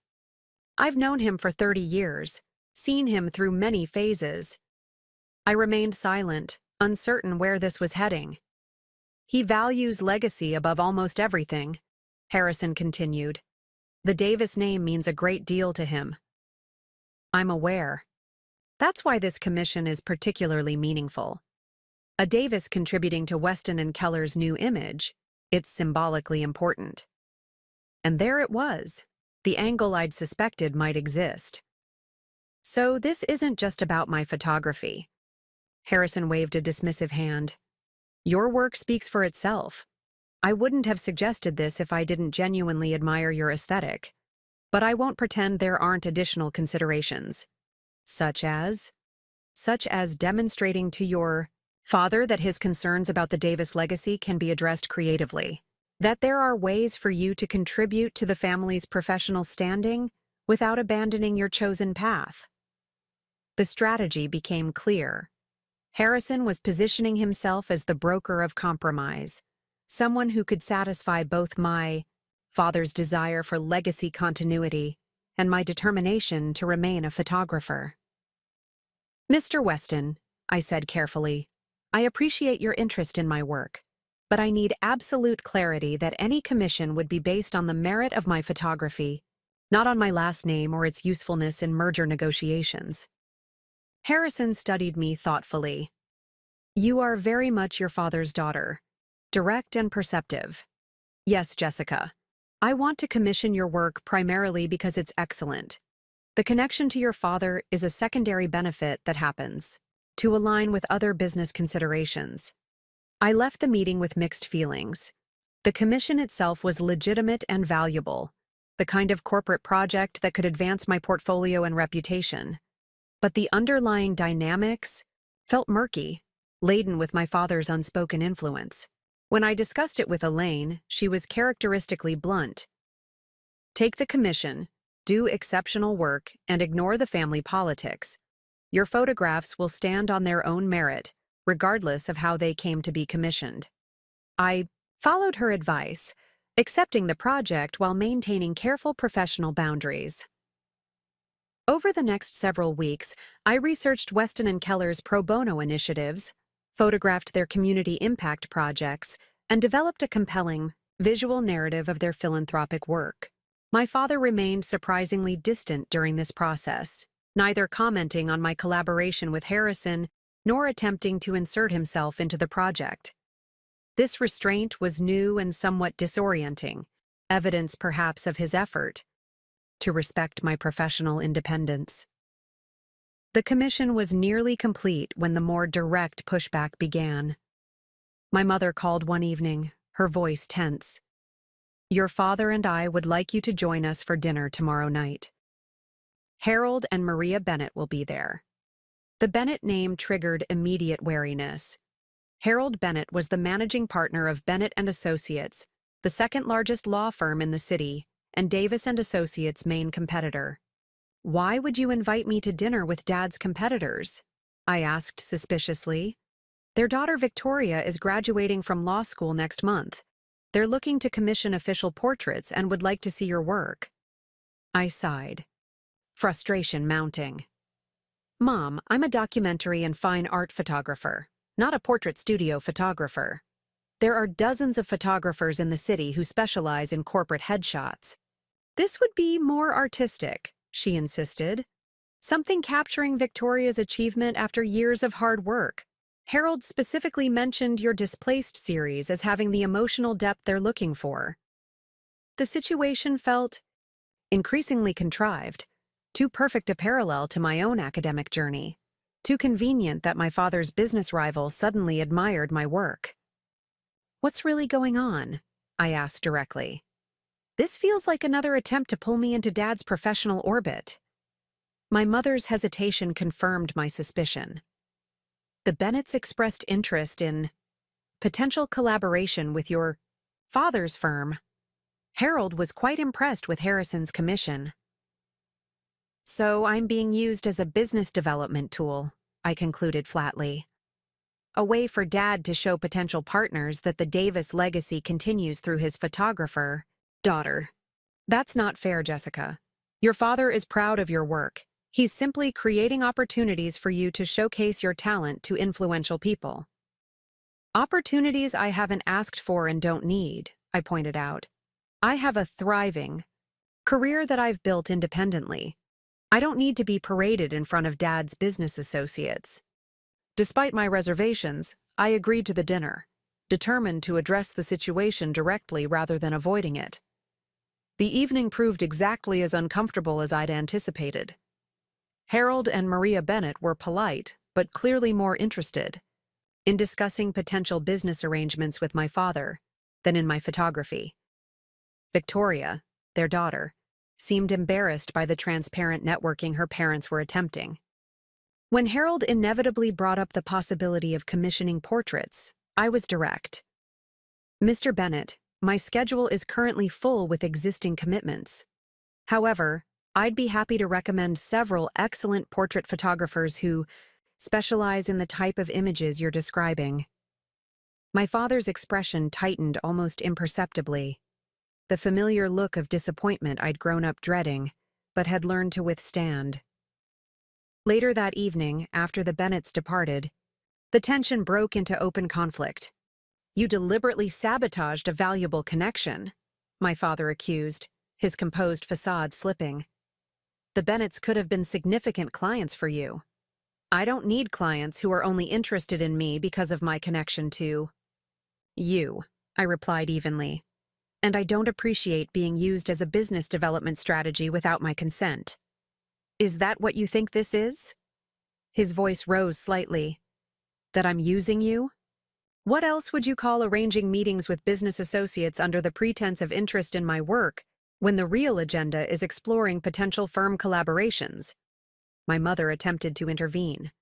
I've known him for 30 years, seen him through many phases. I remained silent, uncertain where this was heading. He values legacy above almost everything, Harrison continued. The Davis name means a great deal to him. I'm aware. That's why this commission is particularly meaningful. A Davis contributing to Weston and Keller's new image, it's symbolically important. And there it was, the angle I'd suspected might exist. So this isn't just about my photography. Harrison waved a dismissive hand. Your work speaks for itself. I wouldn't have suggested this if I didn't genuinely admire your aesthetic. But I won't pretend there aren't additional considerations. Such as demonstrating to your father that his concerns about the Davis legacy can be addressed creatively. That there are ways for you to contribute to the family's professional standing without abandoning your chosen path. The strategy became clear. Harrison was positioning himself as the broker of compromise, someone who could satisfy both my father's desire for legacy continuity and my determination to remain a photographer. Mr. Weston, I said carefully, I appreciate your interest in my work, but I need absolute clarity that any commission would be based on the merit of my photography, not on my last name or its usefulness in merger negotiations. Harrison studied me thoughtfully. You are very much your father's daughter, direct and perceptive. Yes, Jessica, I want to commission your work primarily because it's excellent. The connection to your father is a secondary benefit that happens to align with other business considerations. I left the meeting with mixed feelings. The commission itself was legitimate and valuable, the kind of corporate project that could advance my portfolio and reputation. But the underlying dynamics felt murky, laden with my father's unspoken influence. When I discussed it with Elaine, she was characteristically blunt. Take the commission, do exceptional work, and ignore the family politics. Your photographs will stand on their own merit, regardless of how they came to be commissioned. I followed her advice, accepting the project while maintaining careful professional boundaries. Over the next several weeks, I researched Weston and Keller's pro bono initiatives, photographed their community impact projects, and developed a compelling, visual narrative of their philanthropic work. My father remained surprisingly distant during this process, neither commenting on my collaboration with Harrison nor attempting to insert himself into the project. This restraint was new and somewhat disorienting, evidence perhaps of his effort to respect my professional independence. The commission was nearly complete when the more direct pushback began. My mother called one evening, her voice tense. Your father and I would like you to join us for dinner tomorrow night. Harold and Maria Bennett will be there. The Bennett name triggered immediate wariness. Harold Bennett was the managing partner of Bennett and Associates, the second largest law firm in the city, and Davis and Associates' main competitor. Why would you invite me to dinner with Dad's competitors? I asked suspiciously. Their daughter Victoria is graduating from law school next month. They're looking to commission official portraits and would like to see your work. I sighed, frustration mounting. Mom, I'm a documentary and fine art photographer, not a portrait studio photographer. There are dozens of photographers in the city who specialize in corporate headshots. This would be more artistic, she insisted. Something capturing Victoria's achievement after years of hard work. Harold specifically mentioned your Displaced series as having the emotional depth they're looking for. The situation felt increasingly contrived, too perfect a parallel to my own academic journey, too convenient that my father's business rival suddenly admired my work. What's really going on? I asked directly. This feels like another attempt to pull me into Dad's professional orbit. My mother's hesitation confirmed my suspicion. The Bennetts expressed interest in potential collaboration with your father's firm. Harold was quite impressed with Harrison's commission. So I'm being used as a business development tool, I concluded flatly. A way for Dad to show potential partners that the Davis legacy continues through his photographer daughter. That's not fair, Jessica. Your father is proud of your work. He's simply creating opportunities for you to showcase your talent to influential people. Opportunities I haven't asked for and don't need, I pointed out. I have a thriving career that I've built independently. I don't need to be paraded in front of Dad's business associates. Despite my reservations, I agreed to the dinner, determined to address the situation directly rather than avoiding it. The evening proved exactly as uncomfortable as I'd anticipated. Harold and Maria Bennett were polite, but clearly more interested in discussing potential business arrangements with my father than in my photography. Victoria, their daughter, seemed embarrassed by the transparent networking her parents were attempting. When Harold inevitably brought up the possibility of commissioning portraits, I was direct. Mr. Bennett, my schedule is currently full with existing commitments. However, I'd be happy to recommend several excellent portrait photographers who specialize in the type of images you're describing. My father's expression tightened almost imperceptibly. The familiar look of disappointment I'd grown up dreading, but had learned to withstand. Later that evening, after the Bennetts departed, the tension broke into open conflict. You deliberately sabotaged a valuable connection, my father accused, his composed facade slipping. The Bennetts could have been significant clients for you. I don't need clients who are only interested in me because of my connection to you, I replied evenly. And I don't appreciate being used as a business development strategy without my consent. Is that what you think this is? His voice rose slightly. That I'm using you? What else would you call arranging meetings with business associates under the pretense of interest in my work, when the real agenda is exploring potential firm collaborations? My mother attempted to intervene.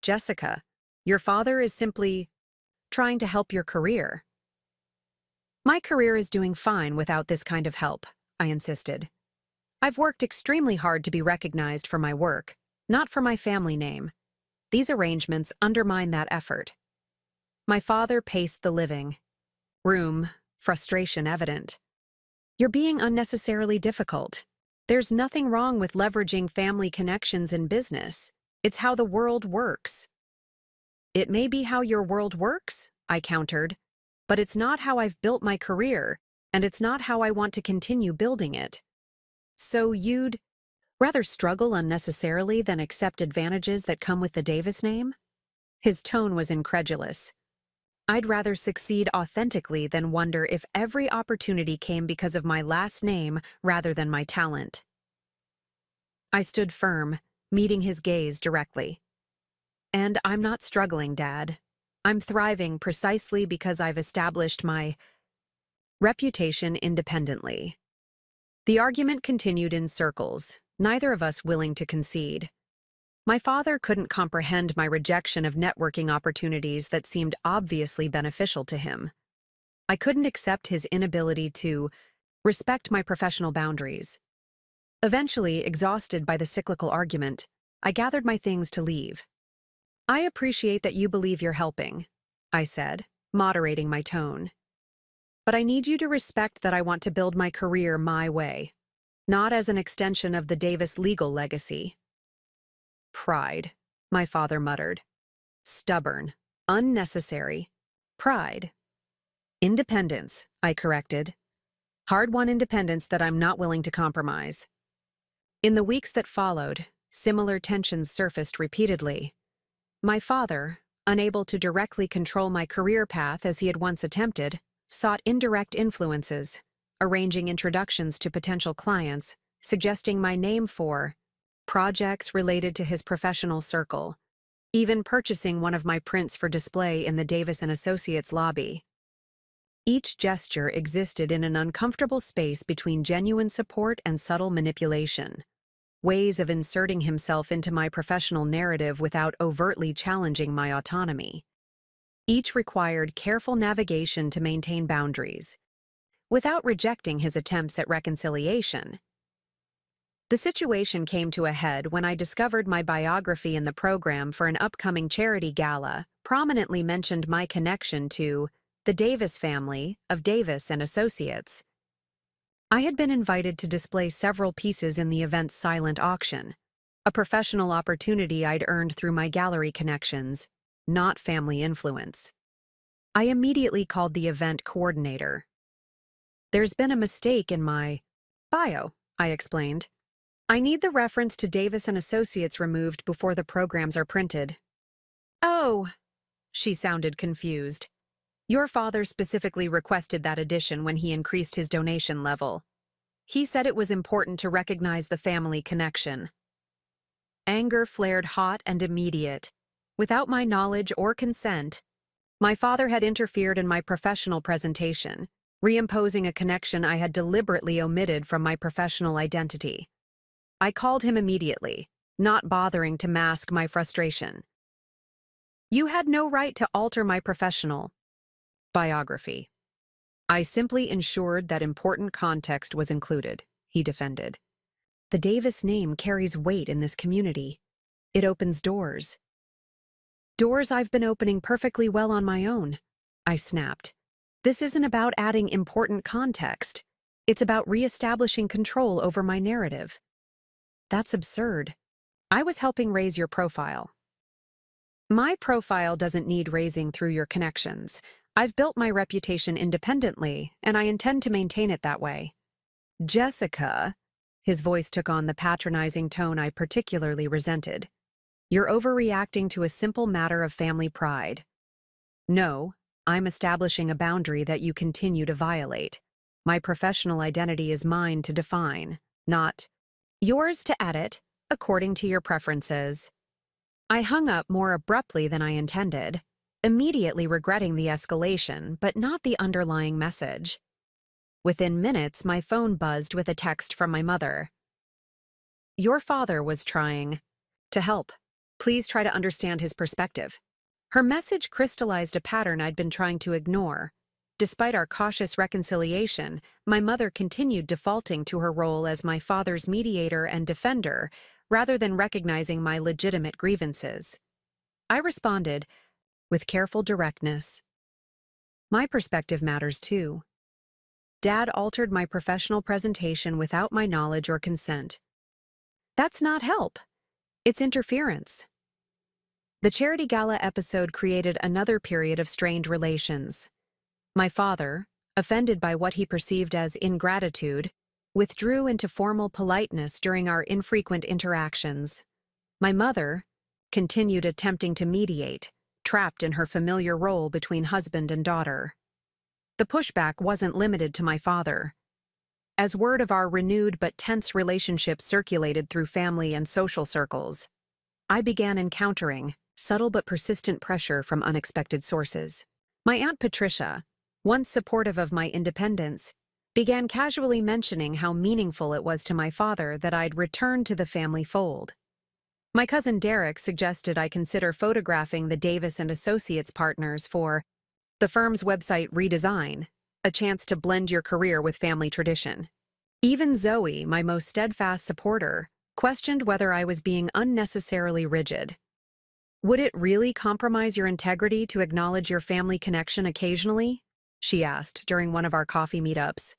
Jessica, your father is simply trying to help your career. My career is doing fine without this kind of help, I insisted. I've worked extremely hard to be recognized for my work, not for my family name. These arrangements undermine that effort. My father paced the living room, frustration evident. You're being unnecessarily difficult. There's nothing wrong with leveraging family connections in business. It's how the world works. It may be how your world works, I countered, but it's not how I've built my career, and it's not how I want to continue building it. So you'd rather struggle unnecessarily than accept advantages that come with the Davis name? His tone was incredulous. I'd rather succeed authentically than wonder if every opportunity came because of my last name rather than my talent. I stood firm, meeting his gaze directly. And I'm not struggling, Dad. I'm thriving precisely because I've established my reputation independently. The argument continued in circles, neither of us willing to concede. My father couldn't comprehend my rejection of networking opportunities that seemed obviously beneficial to him. I couldn't accept his inability to respect my professional boundaries. Eventually, exhausted by the cyclical argument, I gathered my things to leave. I appreciate that you believe you're helping, I said, moderating my tone. But I need you to respect that I want to build my career my way, not as an extension of the Davis legal legacy. Pride, my father muttered. Stubborn, unnecessary. Pride. Independence, I corrected. Hard-won independence that I'm not willing to compromise. In the weeks that followed, similar tensions surfaced repeatedly. My father, unable to directly control my career path as he had once attempted, sought indirect influences, arranging introductions to potential clients, suggesting my name for projects related to his professional circle, even purchasing one of my prints for display in the Davis & Associates lobby. Each gesture existed in an uncomfortable space between genuine support and subtle manipulation, ways of inserting himself into my professional narrative without overtly challenging my autonomy. Each required careful navigation to maintain boundaries, without rejecting his attempts at reconciliation. The situation came to a head when I discovered my biography in the program for an upcoming charity gala prominently mentioned my connection to the Davis family of Davis & Associates. I had been invited to display several pieces in the event's silent auction, a professional opportunity I'd earned through my gallery connections, not family influence. I immediately called the event coordinator. "There's been a mistake in my bio," I explained. "I need the reference to Davis and Associates removed before the programs are printed." "Oh," she sounded confused. "Your father specifically requested that addition when he increased his donation level. He said it was important to recognize the family connection." Anger flared hot and immediate. Without my knowledge or consent, my father had interfered in my professional presentation, reimposing a connection I had deliberately omitted from my professional identity. I called him immediately, not bothering to mask my frustration. "You had no right to alter my professional biography. I simply ensured that important context was included," he defended. "The Davis name carries weight in this community. It opens doors. Doors I've been opening perfectly well on my own," I snapped. "This isn't about adding important context. It's about reestablishing control over my narrative." "That's absurd. I was helping raise your profile." "My profile doesn't need raising through your connections. I've built my reputation independently, and I intend to maintain it that way." "Jessica," his voice took on the patronizing tone I particularly resented, "you're overreacting to a simple matter of family pride." "No, I'm establishing a boundary that you continue to violate. My professional identity is mine to define, not yours to edit, according to your preferences." I hung up more abruptly than I intended, immediately regretting the escalation, but not the underlying message. Within minutes, my phone buzzed with a text from my mother. "Your father was trying to help. Please try to understand his perspective." Her message crystallized a pattern I'd been trying to ignore. Despite our cautious reconciliation, my mother continued defaulting to her role as my father's mediator and defender, rather than recognizing my legitimate grievances. I responded, with careful directness, "My perspective matters too. Dad altered my professional presentation without my knowledge or consent. That's not help. It's interference." The charity gala episode created another period of strained relations. My father, offended by what he perceived as ingratitude, withdrew into formal politeness during our infrequent interactions. My mother continued attempting to mediate, trapped in her familiar role between husband and daughter. The pushback wasn't limited to my father. As word of our renewed but tense relationship circulated through family and social circles, I began encountering subtle but persistent pressure from unexpected sources. My Aunt Patricia, once supportive of my independence, began casually mentioning how meaningful it was to my father that I'd returned to the family fold. My cousin Derek suggested I consider photographing the Davis and Associates partners for the firm's website redesign, a chance to blend your career with family tradition. Even Zoe, my most steadfast supporter, questioned whether I was being unnecessarily rigid. "Would it really compromise your integrity to acknowledge your family connection occasionally?" she asked during one of our coffee meetups.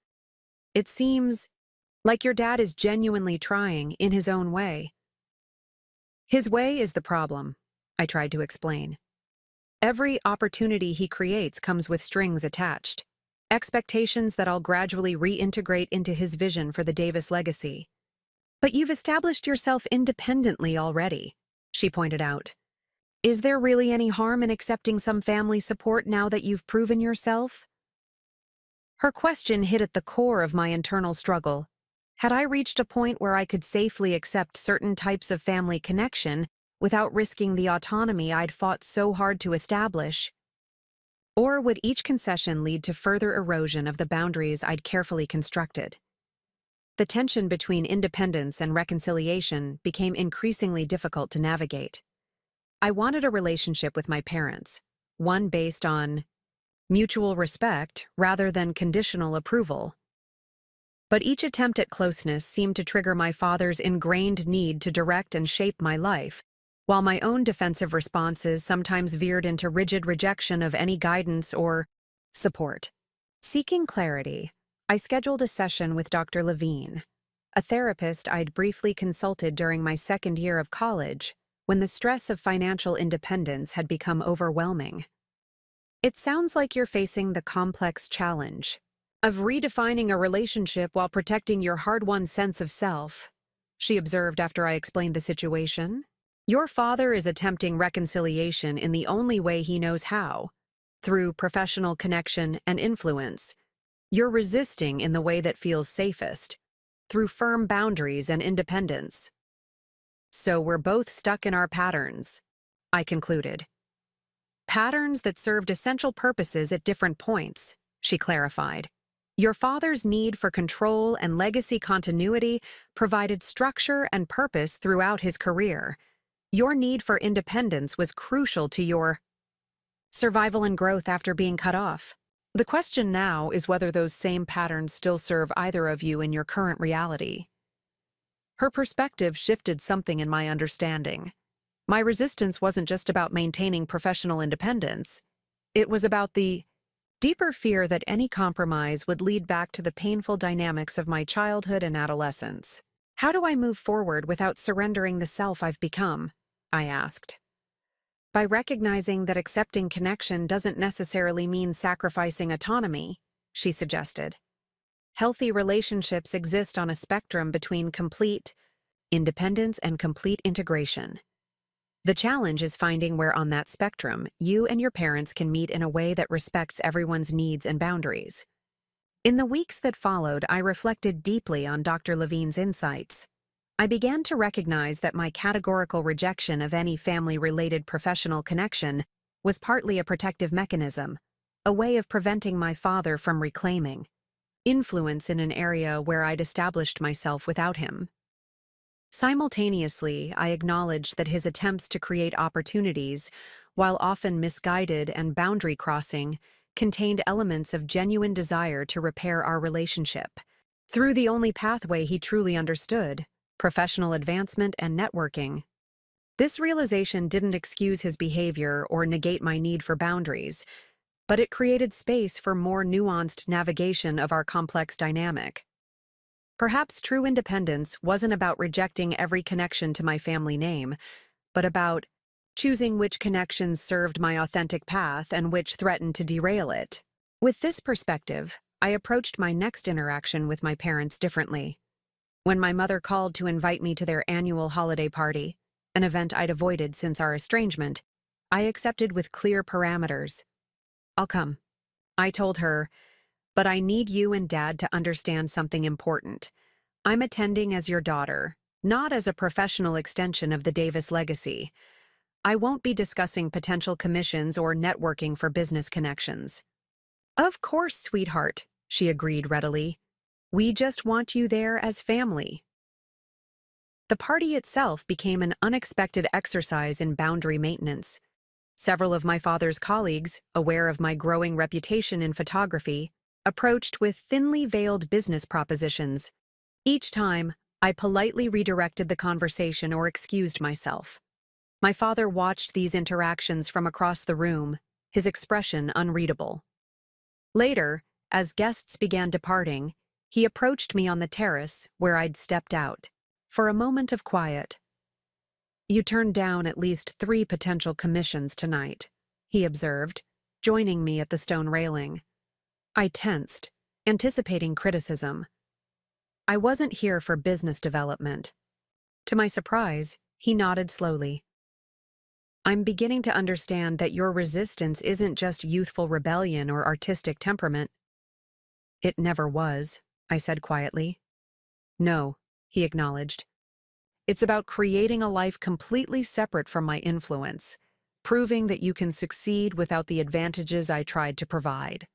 "It seems like your dad is genuinely trying in his own way." "His way is the problem," I tried to explain. "Every opportunity he creates comes with strings attached, expectations that I'll gradually reintegrate into his vision for the Davis legacy." "But you've established yourself independently already," she pointed out. "Is there really any harm in accepting some family support now that you've proven yourself?" Her question hit at the core of my internal struggle. Had I reached a point where I could safely accept certain types of family connection without risking the autonomy I'd fought so hard to establish? Or would each concession lead to further erosion of the boundaries I'd carefully constructed? The tension between independence and reconciliation became increasingly difficult to navigate. I wanted a relationship with my parents, one based on mutual respect rather than conditional approval. But each attempt at closeness seemed to trigger my father's ingrained need to direct and shape my life, while my own defensive responses sometimes veered into rigid rejection of any guidance or support. Seeking clarity, I scheduled a session with Dr. Levine, a therapist I'd briefly consulted during my second year of college when the stress of financial independence had become overwhelming. "It sounds like you're facing the complex challenge of redefining a relationship while protecting your hard-won sense of self," she observed after I explained the situation. "Your father is attempting reconciliation in the only way he knows how, through professional connection and influence. You're resisting in the way that feels safest, through firm boundaries and independence. So we're both stuck in our patterns," I concluded. "Patterns that served essential purposes at different points," she clarified. "Your father's need for control and legacy continuity provided structure and purpose throughout his career. Your need for independence was crucial to your survival and growth after being cut off. The question now is whether those same patterns still serve either of you in your current reality." Her perspective shifted something in my understanding. My resistance wasn't just about maintaining professional independence. It was about the deeper fear that any compromise would lead back to the painful dynamics of my childhood and adolescence. "How do I move forward without surrendering the self I've become?" I asked. "By recognizing that accepting connection doesn't necessarily mean sacrificing autonomy," she suggested. "Healthy relationships exist on a spectrum between complete independence and complete integration. The challenge is finding where on that spectrum you and your parents can meet in a way that respects everyone's needs and boundaries." In the weeks that followed, I reflected deeply on Dr. Levine's insights. I began to recognize that my categorical rejection of any family-related professional connection was partly a protective mechanism, a way of preventing my father from reclaiming influence in an area where I'd established myself without him. Simultaneously, I acknowledged that his attempts to create opportunities, while often misguided and boundary-crossing, contained elements of genuine desire to repair our relationship through the only pathway he truly understood: professional advancement and networking. This realization didn't excuse his behavior or negate my need for boundaries, but it created space for more nuanced navigation of our complex dynamic. Perhaps true independence wasn't about rejecting every connection to my family name, but about choosing which connections served my authentic path and which threatened to derail it. With this perspective, I approached my next interaction with my parents differently. When my mother called to invite me to their annual holiday party, an event I'd avoided since our estrangement, I accepted with clear parameters. "I'll come," I told her, "but I need you and Dad to understand something important. I'm attending as your daughter, not as a professional extension of the Davis legacy. I won't be discussing potential commissions or networking for business connections." "Of course, sweetheart," she agreed readily. "We just want you there as family." The party itself became an unexpected exercise in boundary maintenance. Several of my father's colleagues, aware of my growing reputation in photography, approached with thinly veiled business propositions. Each time, I politely redirected the conversation or excused myself. My father watched these interactions from across the room, his expression unreadable. Later, as guests began departing, he approached me on the terrace where I'd stepped out, for a moment of quiet. "You turned down at least 3 potential commissions tonight," he observed, joining me at the stone railing. I tensed, anticipating criticism. "I wasn't here for business development." To my surprise, he nodded slowly. "I'm beginning to understand that your resistance isn't just youthful rebellion or artistic temperament." "It never was," I said quietly. "No," he acknowledged. "It's about creating a life completely separate from my influence, proving that you can succeed without the advantages I tried to provide."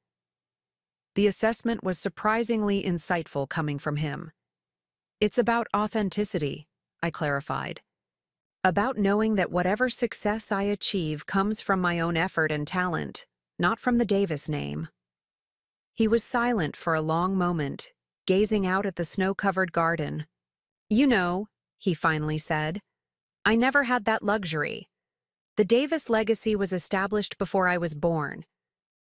The assessment was surprisingly insightful coming from him. "It's about authenticity," I clarified. "About knowing that whatever success I achieve comes from my own effort and talent, not from the Davis name." He was silent for a long moment, gazing out at the snow-covered garden. "You know," he finally said, "I never had that luxury. The Davis legacy was established before I was born,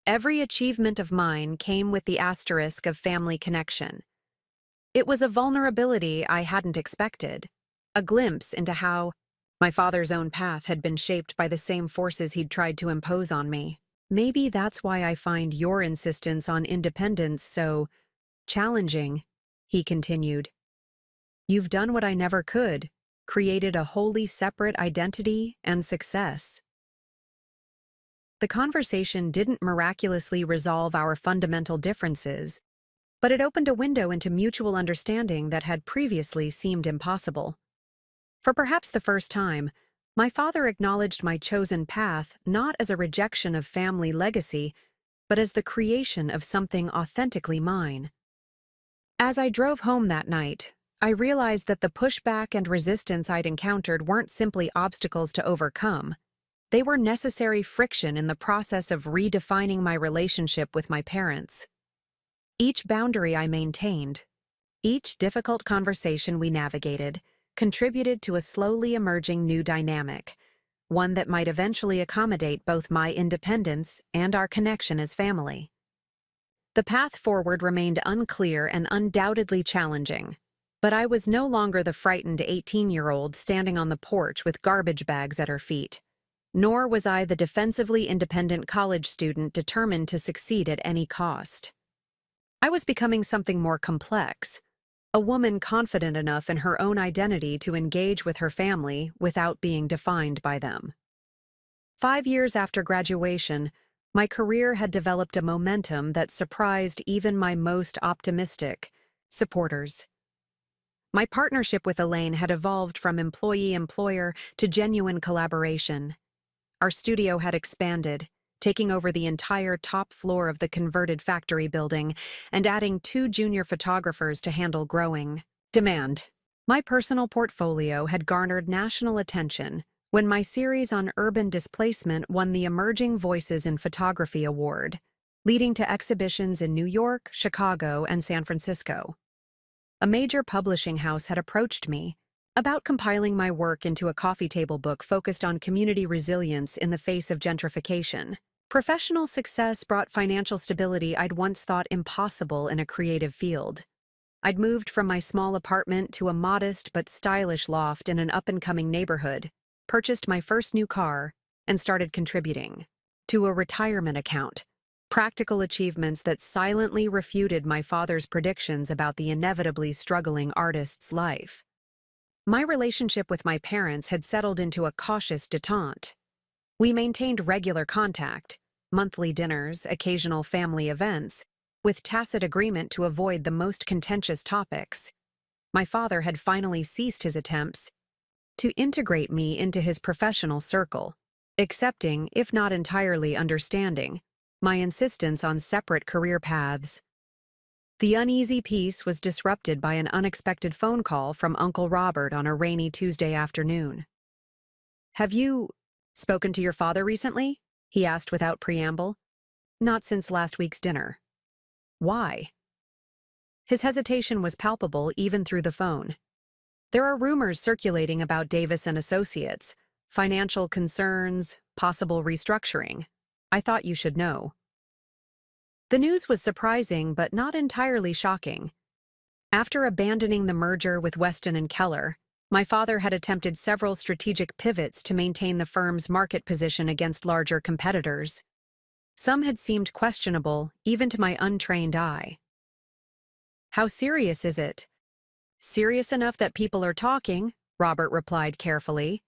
every achievement of mine came with the asterisk of family connection. It was a vulnerability I hadn't expected, a glimpse into how my father's own path had been shaped by the same forces he'd tried to impose on me. Maybe that's why I find your insistence on independence so challenging, he continued. You've done what I never could, created a wholly separate identity and success. The conversation didn't miraculously resolve our fundamental differences, but it opened a window into mutual understanding that had previously seemed impossible. For perhaps the first time, my father acknowledged my chosen path not as a rejection of family legacy, but as the creation of something authentically mine. As I drove home that night, I realized that the pushback and resistance I'd encountered weren't simply obstacles to overcome. They were necessary friction in the process of redefining my relationship with my parents. Each boundary I maintained, each difficult conversation we navigated, contributed to a slowly emerging new dynamic, one that might eventually accommodate both my independence and our connection as family. The path forward remained unclear and undoubtedly challenging, but I was no longer the frightened 18-year-old standing on the porch with garbage bags at her feet. Nor was I the defensively independent college student determined to succeed at any cost. I was becoming something more complex, a woman confident enough in her own identity to engage with her family without being defined by them. 5 years after graduation, my career had developed a momentum that surprised even my most optimistic supporters. My partnership with Elaine had evolved from employee-employer to genuine collaboration. Our studio had expanded, taking over the entire top floor of the converted factory building and adding 2 junior photographers to handle growing demand. My personal portfolio had garnered national attention when my series on urban displacement won the Emerging Voices in Photography Award, leading to exhibitions in New York, Chicago, and San Francisco. A major publishing house had approached me about compiling my work into a coffee table book focused on community resilience in the face of gentrification. Professional success brought financial stability I'd once thought impossible in a creative field. I'd moved from my small apartment to a modest but stylish loft in an up-and-coming neighborhood, purchased my first new car, and started contributing to a retirement account, practical achievements that silently refuted my father's predictions about the inevitably struggling artist's life. My relationship with my parents had settled into a cautious detente. We maintained regular contact, monthly dinners, occasional family events, with tacit agreement to avoid the most contentious topics. My father had finally ceased his attempts to integrate me into his professional circle, accepting, if not entirely understanding, my insistence on separate career paths. The uneasy peace was disrupted by an unexpected phone call from Uncle Robert on a rainy Tuesday afternoon. "Have you spoken to your father recently?" he asked without preamble. "Not since last week's dinner." "Why?" His hesitation was palpable even through the phone. "There are rumors circulating about Davis and Associates, financial concerns, possible restructuring. I thought you should know." The news was surprising but not entirely shocking. After abandoning the merger with Weston and Keller, my father had attempted several strategic pivots to maintain the firm's market position against larger competitors. Some had seemed questionable, even to my untrained eye. "How serious is it?" "Serious enough that people are talking," Robert replied carefully.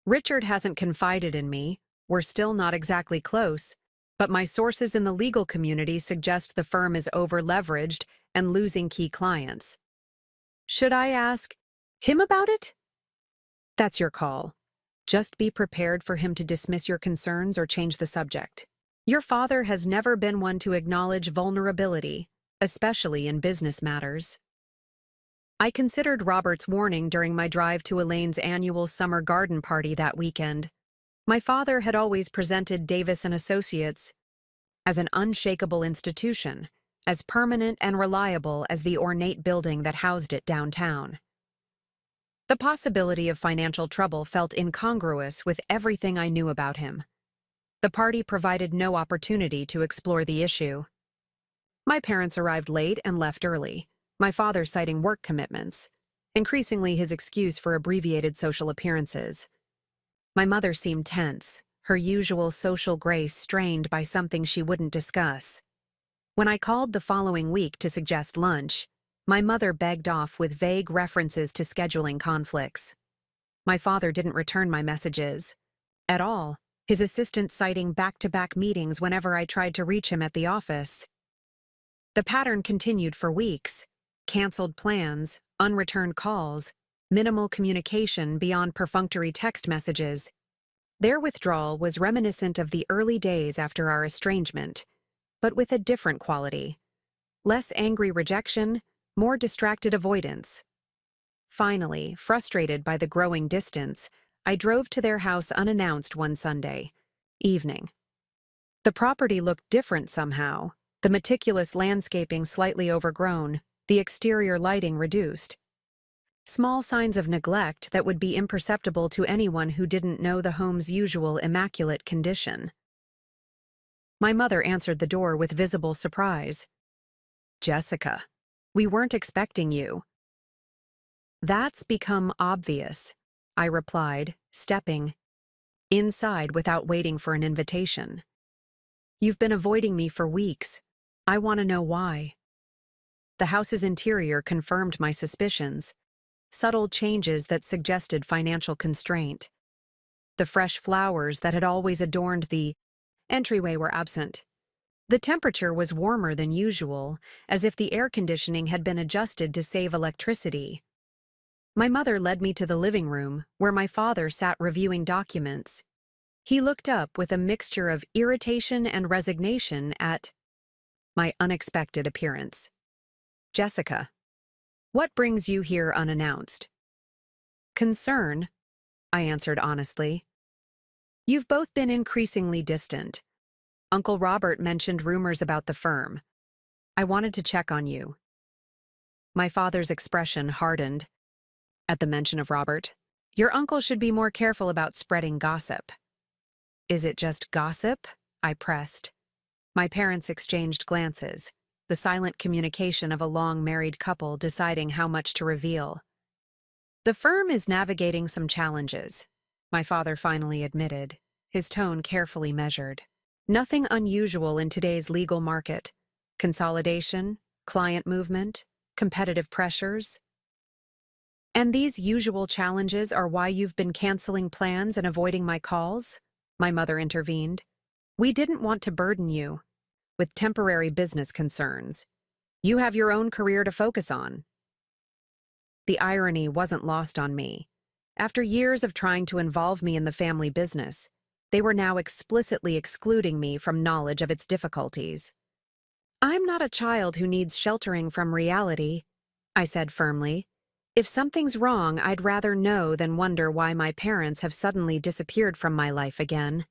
"Richard hasn't confided in me. We're still not exactly close, but my sources in the legal community suggest the firm is over-leveraged and losing key clients." "Should I ask him about it?" "That's your call. Just be prepared for him to dismiss your concerns or change the subject. Your father has never been one to acknowledge vulnerability, especially in business matters." I considered Robert's warning during my drive to Elaine's annual summer garden party that weekend. My father had always presented Davis and Associates as an unshakable institution, as permanent and reliable as the ornate building that housed it downtown. The possibility of financial trouble felt incongruous with everything I knew about him. The party provided no opportunity to explore the issue. My parents arrived late and left early, my father citing work commitments, increasingly his excuse for abbreviated social appearances. My mother seemed tense, her usual social grace strained by something she wouldn't discuss. When I called the following week to suggest lunch, my mother begged off with vague references to scheduling conflicts. My father didn't return my messages at all, his assistant citing back-to-back meetings whenever I tried to reach him at the office. The pattern continued for weeks: canceled plans, unreturned calls, minimal communication beyond perfunctory text messages. Their withdrawal was reminiscent of the early days after our estrangement, but with a different quality. Less angry rejection, more distracted avoidance. Finally, frustrated by the growing distance, I drove to their house unannounced one Sunday evening. The property looked different somehow, the meticulous landscaping slightly overgrown, the exterior lighting reduced. Small signs of neglect that would be imperceptible to anyone who didn't know the home's usual immaculate condition. My mother answered the door with visible surprise. "Jessica, we weren't expecting you." "That's become obvious," I replied, stepping inside without waiting for an invitation. "You've been avoiding me for weeks. I want to know why." The house's interior confirmed my suspicions, subtle changes that suggested financial constraint. The fresh flowers that had always adorned the entryway were absent. The temperature was warmer than usual, as if the air conditioning had been adjusted to save electricity. My mother led me to the living room, where my father sat reviewing documents. He looked up with a mixture of irritation and resignation at my unexpected appearance. "Jessica, what brings you here unannounced?" "Concern," I answered honestly. "You've both been increasingly distant. Uncle Robert mentioned rumors about the firm. I wanted to check on you." My father's expression hardened at the mention of Robert. "Your uncle should be more careful about spreading gossip." "Is it just gossip?" I pressed. My parents exchanged glances, the silent communication of a long-married couple deciding how much to reveal. "The firm is navigating some challenges," my father finally admitted, his tone carefully measured. "Nothing unusual in today's legal market. Consolidation, client movement, competitive pressures." "And these usual challenges are why you've been canceling plans and avoiding my calls?" my mother intervened. "We didn't want to burden you with temporary business concerns. You have your own career to focus on." The irony wasn't lost on me. After years of trying to involve me in the family business, they were now explicitly excluding me from knowledge of its difficulties. "I'm not a child who needs sheltering from reality," I said firmly. "If something's wrong, I'd rather know than wonder why my parents have suddenly disappeared from my life again."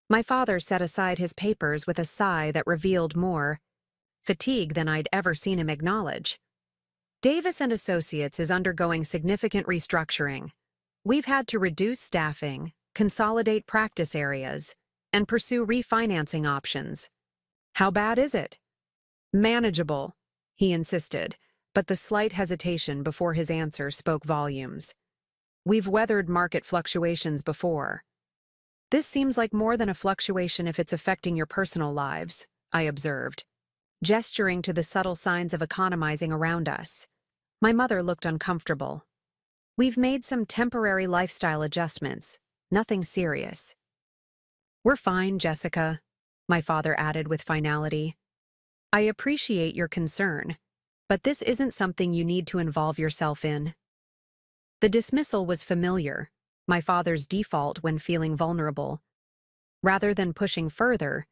My father set aside his papers with a sigh that revealed more fatigue than I'd ever seen him acknowledge. "Davis and Associates is undergoing significant restructuring. We've had to reduce staffing, consolidate practice areas, and pursue refinancing options." "How bad is it?" "Manageable," he insisted, but the slight hesitation before his answer spoke volumes. "We've weathered market fluctuations before." "This seems like more than a fluctuation if it's affecting your personal lives," I observed, gesturing to the subtle signs of economizing around us. My mother looked uncomfortable. "We've made some temporary lifestyle adjustments, nothing serious." "We're fine, Jessica," my father added with finality. "I appreciate your concern, but this isn't something you need to involve yourself in." The dismissal was familiar, my father's default when feeling vulnerable. Rather than pushing further,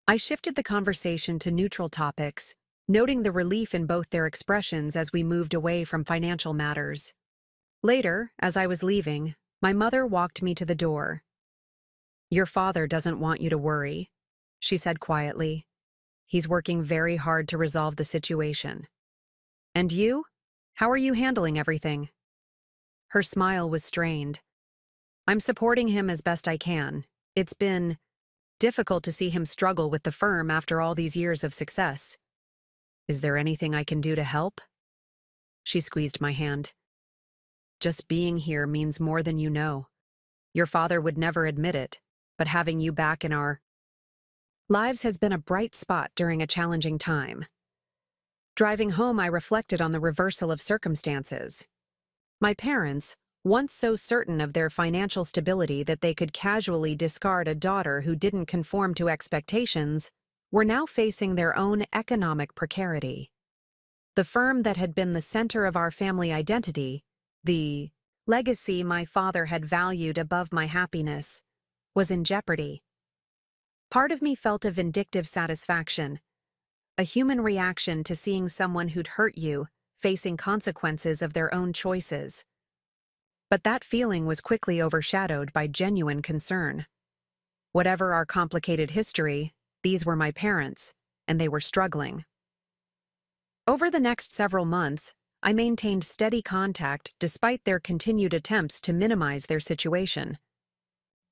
I shifted the conversation to neutral topics, noting the relief in both their expressions as we moved away from financial matters. Later, as I was leaving, my mother walked me to the door. "Your father doesn't want you to worry," she said quietly. "He's working very hard to resolve the situation." "And you? How are you handling everything?" Her smile was strained. "I'm supporting him as best I can. It's been Difficult to see him struggle with the firm after all these years of success. Is there anything I can do to help? She squeezed my hand. Just being here means more than you know. Your father would never admit it, but having you back in our lives has been a bright spot during a challenging time. Driving home, I reflected on the reversal of circumstances. My parents, once so certain of their financial stability that they could casually discard a daughter who didn't conform to expectations, were now facing their own economic precarity. The firm that had been the center of our family identity, the legacy my father had valued above my happiness, was in jeopardy. Part of me felt a vindictive satisfaction, a human reaction to seeing someone who'd hurt you facing consequences of their own choices. But that feeling was quickly overshadowed by genuine concern. Whatever our complicated history, these were my parents, and they were struggling. Over the next several months, I maintained steady contact despite their continued attempts to minimize their situation.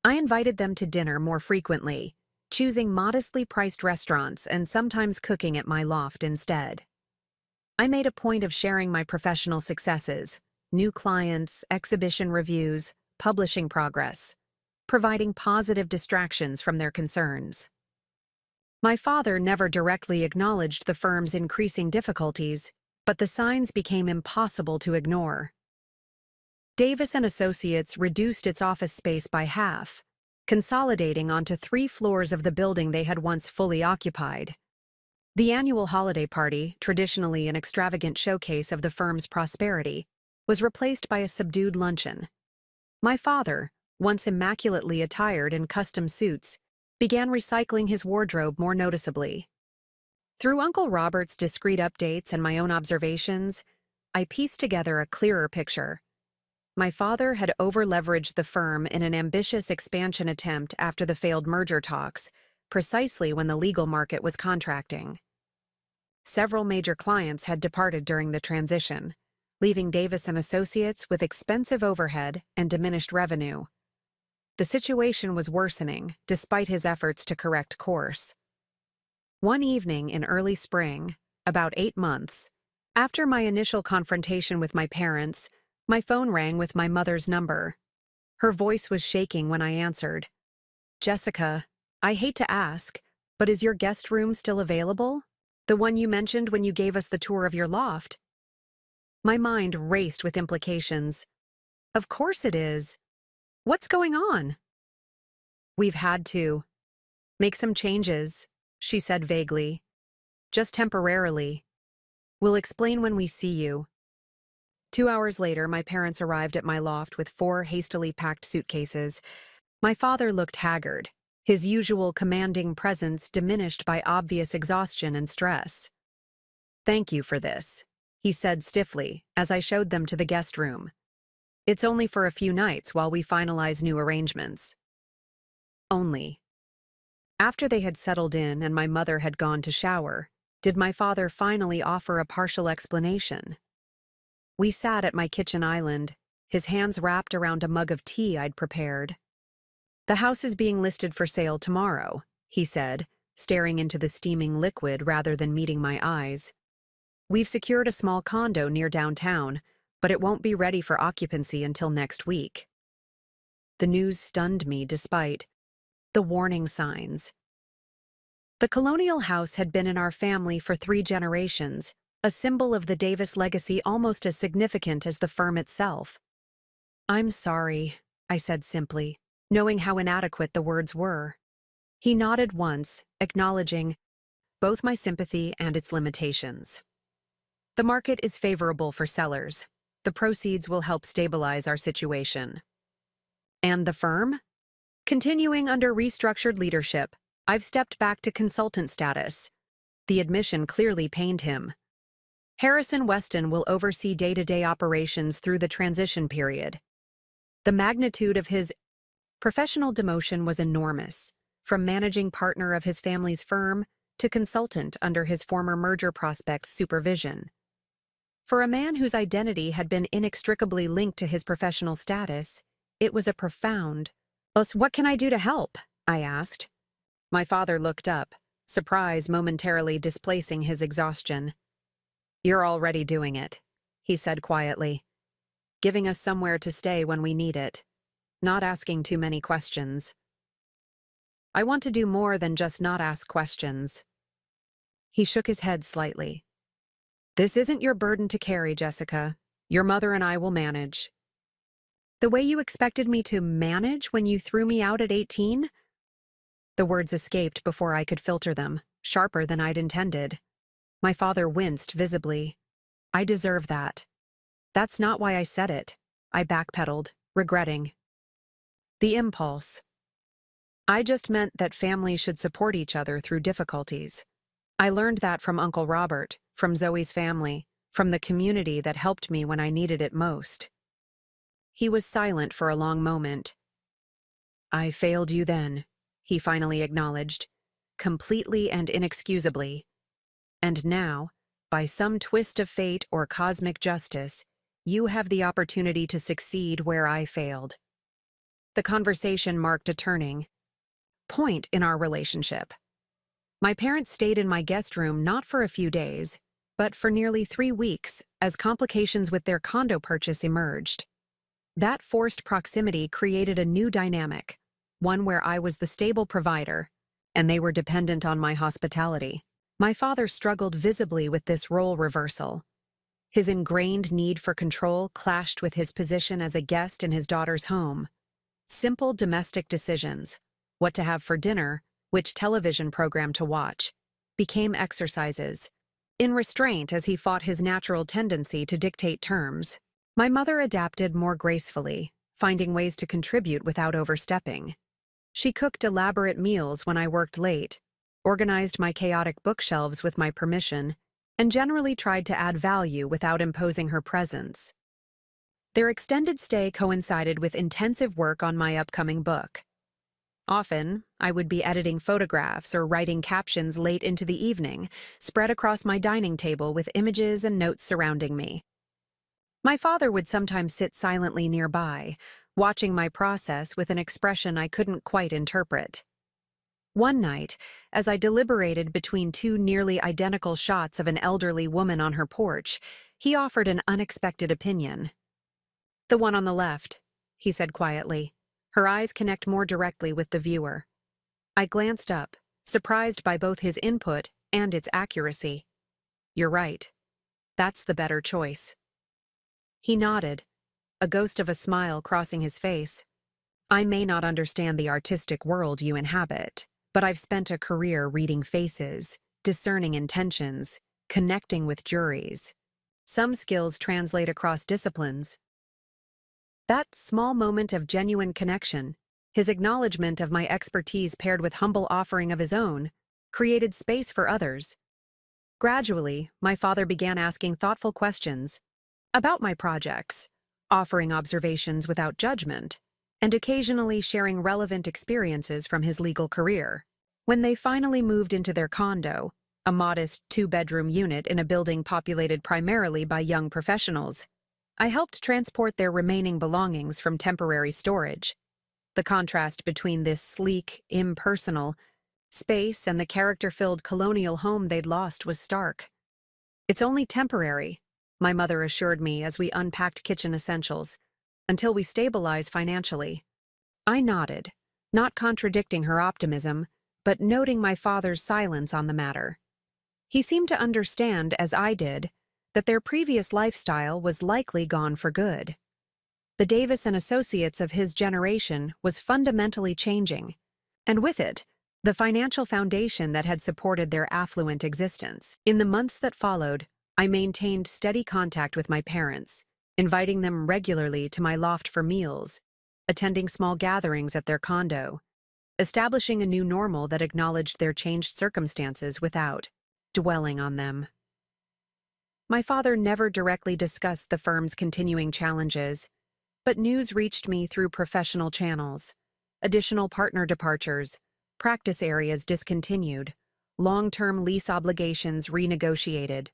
I invited them to dinner more frequently, choosing modestly priced restaurants and sometimes cooking at my loft instead. I made a point of sharing my professional successes, new clients, exhibition reviews, publishing progress, providing positive distractions from their concerns. My father never directly acknowledged the firm's increasing difficulties, but the signs became impossible to ignore. Davis & Associates reduced its office space by half, consolidating onto 3 floors of the building they had once fully occupied. The annual holiday party, traditionally an extravagant showcase of the firm's prosperity, was replaced by a subdued luncheon. My father, once immaculately attired in custom suits, began recycling his wardrobe more noticeably. Through Uncle Robert's discreet updates and my own observations, I pieced together a clearer picture. My father had over-leveraged the firm in an ambitious expansion attempt after the failed merger talks, precisely when the legal market was contracting. Several major clients had departed during the transition, leaving Davis & Associates with expensive overhead and diminished revenue. The situation was worsening, despite his efforts to correct course. One evening in early spring, about 8 months, after my initial confrontation with my parents, my phone rang with my mother's number. Her voice was shaking when I answered. "Jessica, I hate to ask, but is your guest room still available? The one you mentioned when you gave us the tour of your loft?" My mind raced with implications. Of course it is. What's going on? "We've had to make some changes," she said vaguely. "Just temporarily. We'll explain when we see you." 2 hours later, my parents arrived at my loft with 4 hastily packed suitcases. My father looked haggard, his usual commanding presence diminished by obvious exhaustion and stress. "Thank you for this," he said stiffly as I showed them to the guest room. "It's only for a few nights while we finalize new arrangements." Only. After they had settled in and my mother had gone to shower, did my father finally offer a partial explanation. We sat at my kitchen island, his hands wrapped around a mug of tea I'd prepared. "The house is being listed for sale tomorrow," he said, staring into the steaming liquid rather than meeting my eyes. "We've secured a small condo near downtown, but it won't be ready for occupancy until next week." The news stunned me despite the warning signs. The colonial house had been in our family for 3 generations, a symbol of the Davis legacy almost as significant as the firm itself. "I'm sorry," I said simply, knowing how inadequate the words were. He nodded once, acknowledging both my sympathy and its limitations. "The market is favorable for sellers. The proceeds will help stabilize our situation." "And the firm?" "Continuing under restructured leadership, I've stepped back to consultant status." The admission clearly pained him. "Harrison Weston will oversee day-to-day operations through the transition period." The magnitude of his professional demotion was enormous, from managing partner of his family's firm to consultant under his former merger prospect's supervision. For a man whose identity had been inextricably linked to his professional status, it was a profound, "What can I do to help?" I asked. My father looked up, surprise momentarily displacing his exhaustion. "You're already doing it," he said quietly, "giving us somewhere to stay when we need it, not asking too many questions." "I want to do more than just not ask questions." He shook his head slightly. "This isn't your burden to carry, Jessica. Your mother and I will manage." "The way you expected me to manage when you threw me out at 18? The words escaped before I could filter them, sharper than I'd intended. My father winced visibly. "I deserve that." "That's not why I said it," I backpedaled, regretting. "The impulse. I just meant that families should support each other through difficulties. I learned that from Uncle Robert, from Zoe's family, from the community that helped me when I needed it most." He was silent for a long moment. "I failed you then," he finally acknowledged, completely and inexcusably. "And now, by some twist of fate or cosmic justice, you have the opportunity to succeed where I failed." The conversation marked a turning point in our relationship. My parents stayed in my guest room not for a few days, but for nearly 3 weeks as complications with their condo purchase emerged. That forced proximity created a new dynamic, one where I was the stable provider, and they were dependent on my hospitality. My father struggled visibly with this role reversal. His ingrained need for control clashed with his position as a guest in his daughter's home. Simple domestic decisions, what to have for dinner, which television program to watch, became exercises, in restraint as he fought his natural tendency to dictate terms. My mother adapted more gracefully, finding ways to contribute without overstepping. She cooked elaborate meals when I worked late, organized my chaotic bookshelves with my permission, and generally tried to add value without imposing her presence. Their extended stay coincided with intensive work on my upcoming book. Often, I would be editing photographs or writing captions late into the evening, spread across my dining table with images and notes surrounding me. My father would sometimes sit silently nearby, watching my process with an expression I couldn't quite interpret. One night, as I deliberated between 2 nearly identical shots of an elderly woman on her porch, he offered an unexpected opinion. "The one on the left," he said quietly. Her eyes connect more directly with the viewer. I glanced up, surprised by both his input and its accuracy. "You're right. That's the better choice." He nodded, a ghost of a smile crossing his face. "I may not understand the artistic world you inhabit, but I've spent a career reading faces, discerning intentions, connecting with juries. Some skills translate across disciplines." That small moment of genuine connection, his acknowledgement of my expertise paired with humble offering of his own, created space for others. Gradually, my father began asking thoughtful questions about my projects, offering observations without judgment, and occasionally sharing relevant experiences from his legal career. When they finally moved into their condo, a modest 2-bedroom unit in a building populated primarily by young professionals, I helped transport their remaining belongings from temporary storage. The contrast between this sleek, impersonal space and the character-filled colonial home they'd lost was stark. "It's only temporary," my mother assured me as we unpacked kitchen essentials, "until we stabilize financially." I nodded, not contradicting her optimism, but noting my father's silence on the matter. He seemed to understand, as I did, that their previous lifestyle was likely gone for good. The Davis and Associates of his generation was fundamentally changing, and with it, the financial foundation that had supported their affluent existence. In the months that followed, I maintained steady contact with my parents, inviting them regularly to my loft for meals, attending small gatherings at their condo, establishing a new normal that acknowledged their changed circumstances without dwelling on them. My father never directly discussed the firm's continuing challenges, but news reached me through professional channels. Additional partner departures, practice areas discontinued, long-term lease obligations renegotiated.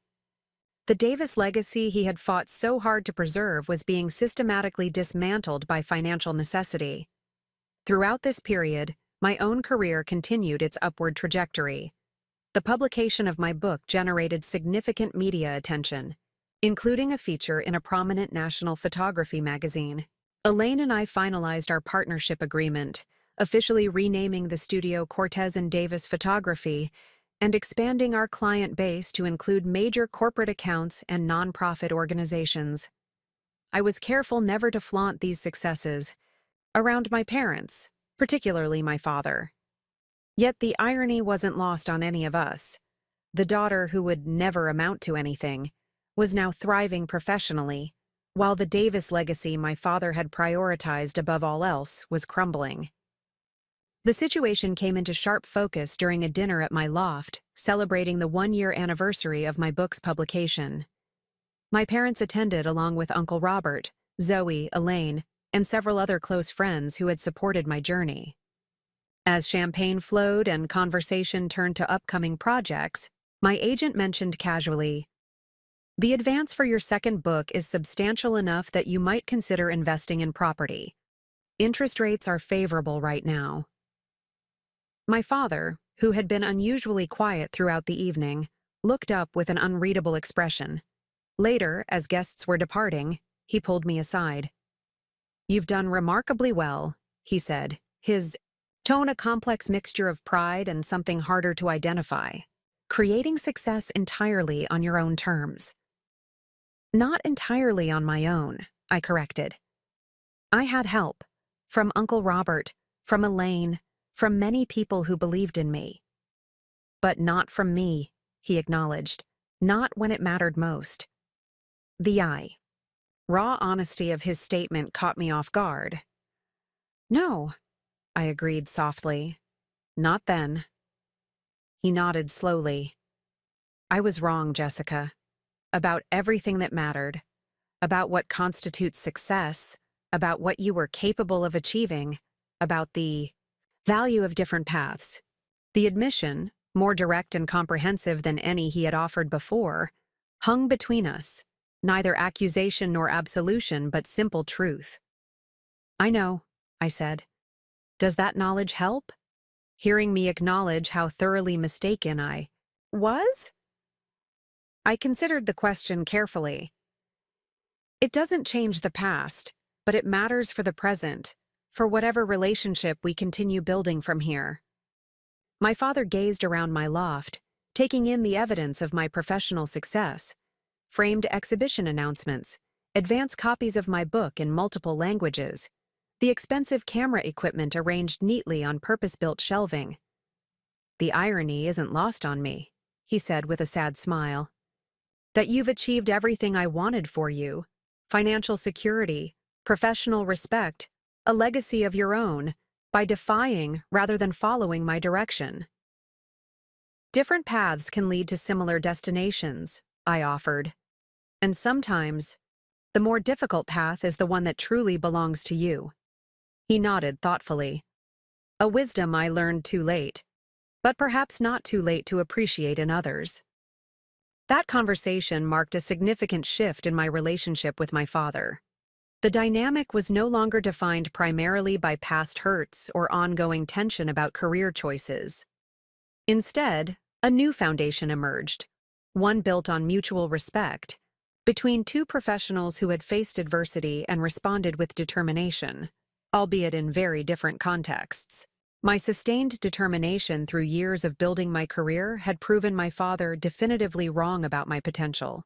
The Davis legacy he had fought so hard to preserve was being systematically dismantled by financial necessity. Throughout this period, my own career continued its upward trajectory. The publication of my book generated significant media attention, including a feature in a prominent national photography magazine. Elaine and I finalized our partnership agreement, officially renaming the studio Cortez and Davis Photography and expanding our client base to include major corporate accounts and nonprofit organizations. I was careful never to flaunt these successes around my parents, particularly my father. Yet the irony wasn't lost on any of us. The daughter who would never amount to anything was now thriving professionally, while the Davis legacy my father had prioritized above all else was crumbling. The situation came into sharp focus during a dinner at my loft, celebrating the one-year anniversary of my book's publication. My parents attended along with Uncle Robert, Zoe, Elaine, and several other close friends who had supported my journey. As champagne flowed and conversation turned to upcoming projects, my agent mentioned casually, "The advance for your second book is substantial enough that you might consider investing in property. Interest rates are favorable right now." My father, who had been unusually quiet throughout the evening, looked up with an unreadable expression. Later, as guests were departing, he pulled me aside. "You've done remarkably well," he said, his tone a complex mixture of pride and something harder to identify. "Creating success entirely on your own terms." "Not entirely on my own," I corrected. "I had help. From Uncle Robert, from Elaine, from many people who believed in me." "But not from me," he acknowledged. "Not when it mattered most." Raw honesty of his statement caught me off guard. "No," I agreed softly. "Not then." He nodded slowly. "I was wrong, Jessica. About everything that mattered. About what constitutes success. About what you were capable of achieving. About the value of different paths." The admission, more direct and comprehensive than any he had offered before, hung between us. Neither accusation nor absolution, but simple truth. "I know," I said. "Does that knowledge help?" Hearing me acknowledge how thoroughly mistaken I was? I considered the question carefully. "It doesn't change the past, but it matters for the present, for whatever relationship we continue building from here." My father gazed around my loft, taking in the evidence of my professional success. Framed exhibition announcements, advance copies of my book in multiple languages, the expensive camera equipment arranged neatly on purpose-built shelving. "The irony isn't lost on me," he said with a sad smile. "That you've achieved everything I wanted for you: financial security, professional respect, a legacy of your own, by defying rather than following my direction." "Different paths can lead to similar destinations," I offered. "And sometimes, the more difficult path is the one that truly belongs to you." He nodded thoughtfully. A wisdom I learned too late, but perhaps not too late to appreciate in others. That conversation marked a significant shift in my relationship with my father. The dynamic was no longer defined primarily by past hurts or ongoing tension about career choices. Instead, a new foundation emerged, one built on mutual respect, between two professionals who had faced adversity and responded with determination, albeit in very different contexts. My sustained determination through years of building my career had proven my father definitively wrong about my potential.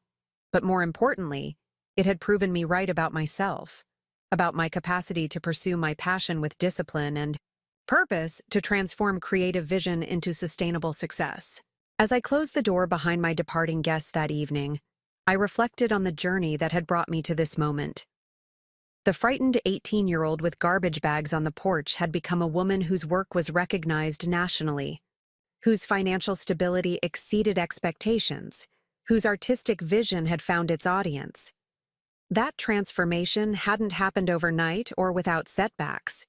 But more importantly, it had proven me right about myself, about my capacity to pursue my passion with discipline and purpose to transform creative vision into sustainable success. As I closed the door behind my departing guests that evening, I reflected on the journey that had brought me to this moment. The frightened 18-year-old with garbage bags on the porch had become a woman whose work was recognized nationally, whose financial stability exceeded expectations, whose artistic vision had found its audience. That transformation hadn't happened overnight or without setbacks.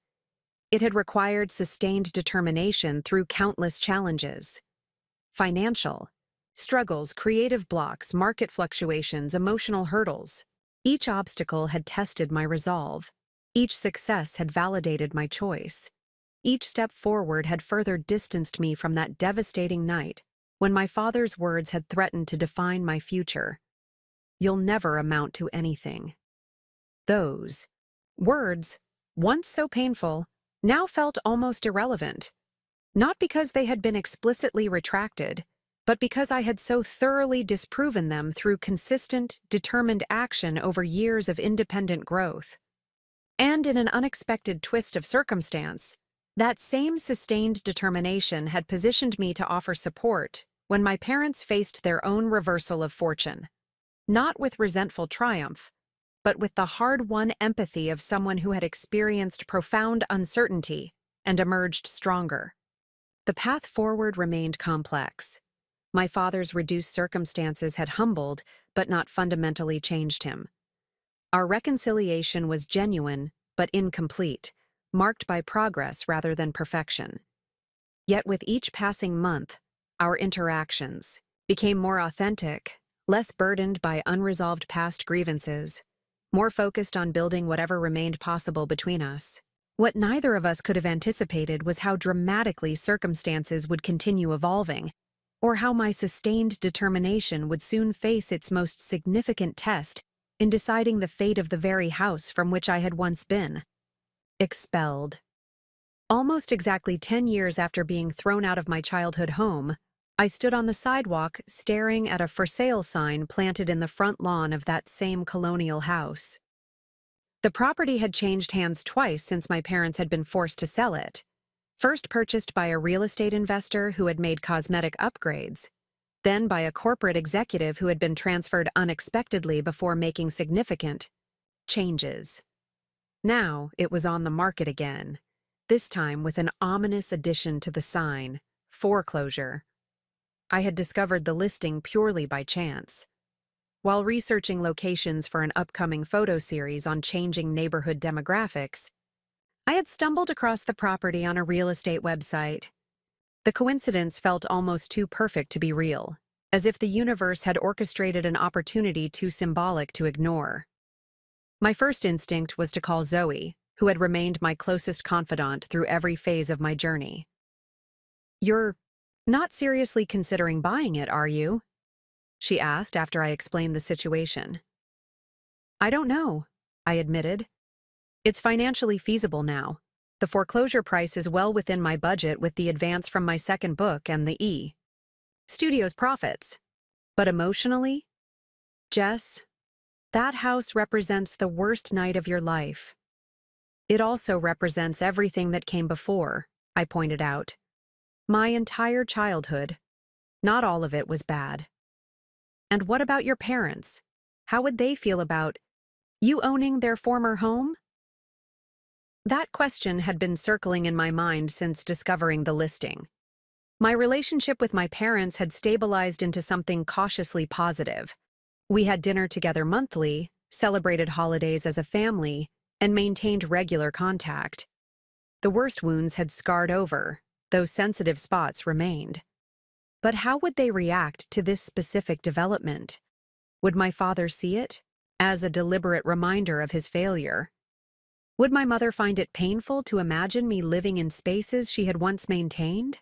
It had required sustained determination through countless challenges. Financial struggles, creative blocks, market fluctuations, emotional hurdles. Each obstacle had tested my resolve. Each success had validated my choice. Each step forward had further distanced me from that devastating night when my father's words had threatened to define my future. "You'll never amount to anything." Those words, once so painful, now felt almost irrelevant. Not because they had been explicitly retracted, but because I had so thoroughly disproven them through consistent, determined action over years of independent growth. And in an unexpected twist of circumstance, that same sustained determination had positioned me to offer support when my parents faced their own reversal of fortune. Not with resentful triumph, but with the hard-won empathy of someone who had experienced profound uncertainty and emerged stronger. The path forward remained complex. My father's reduced circumstances had humbled, but not fundamentally changed him. Our reconciliation was genuine, but incomplete, marked by progress rather than perfection. Yet with each passing month, our interactions became more authentic, less burdened by unresolved past grievances, more focused on building whatever remained possible between us. What neither of us could have anticipated was how dramatically circumstances would continue evolving, or how my sustained determination would soon face its most significant test in deciding the fate of the very house from which I had once been. Expelled. Almost exactly 10 years after being thrown out of my childhood home, I stood on the sidewalk staring at a for sale sign planted in the front lawn of that same colonial house. The property had changed hands twice since my parents had been forced to sell it. First purchased by a real estate investor who had made cosmetic upgrades, then by a corporate executive who had been transferred unexpectedly before making significant changes. Now it was on the market again, this time with an ominous addition to the sign: foreclosure. I had discovered the listing purely by chance. While researching locations for an upcoming photo series on changing neighborhood demographics, I had stumbled across the property on a real estate website. The coincidence felt almost too perfect to be real, as if the universe had orchestrated an opportunity too symbolic to ignore. My first instinct was to call Zoe, who had remained my closest confidant through every phase of my journey. "You're not seriously considering buying it, are you?" she asked after I explained the situation. "I don't know," I admitted. "It's financially feasible now. The foreclosure price is well within my budget with the advance from my second book and the studio's profits. But emotionally, Jess, that house represents the worst night of your life. It also represents everything that came before," I pointed out. "My entire childhood. Not all of it was bad." "And what about your parents? How would they feel about you owning their former home?" That question had been circling in my mind since discovering the listing. My relationship with my parents had stabilized into something cautiously positive. We had dinner together monthly, celebrated holidays as a family, and maintained regular contact. The worst wounds had scarred over, though sensitive spots remained. But how would they react to this specific development? Would my father see it as a deliberate reminder of his failure? Would my mother find it painful to imagine me living in spaces she had once maintained?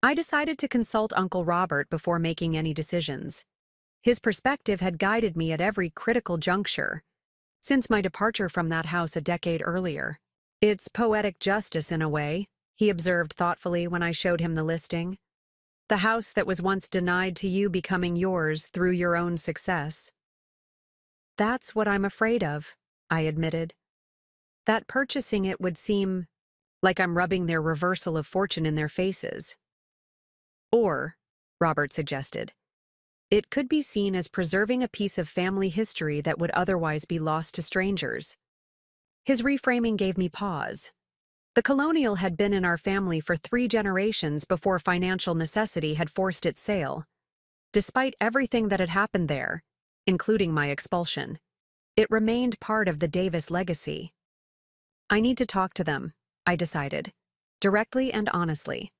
I decided to consult Uncle Robert before making any decisions. His perspective had guided me at every critical juncture since my departure from that house a decade earlier. "It's poetic justice in a way," he observed thoughtfully when I showed him the listing. "The house that was once denied to you becoming yours through your own success." "That's what I'm afraid of," I admitted. "That purchasing it would seem like I'm rubbing their reversal of fortune in their faces." "Or," Robert suggested, "it could be seen as preserving a piece of family history that would otherwise be lost to strangers." His reframing gave me pause. The colonial had been in our family for 3 generations before financial necessity had forced its sale. Despite everything that had happened there, including my expulsion, it remained part of the Davis legacy. I need to talk to them, I decided, directly and honestly.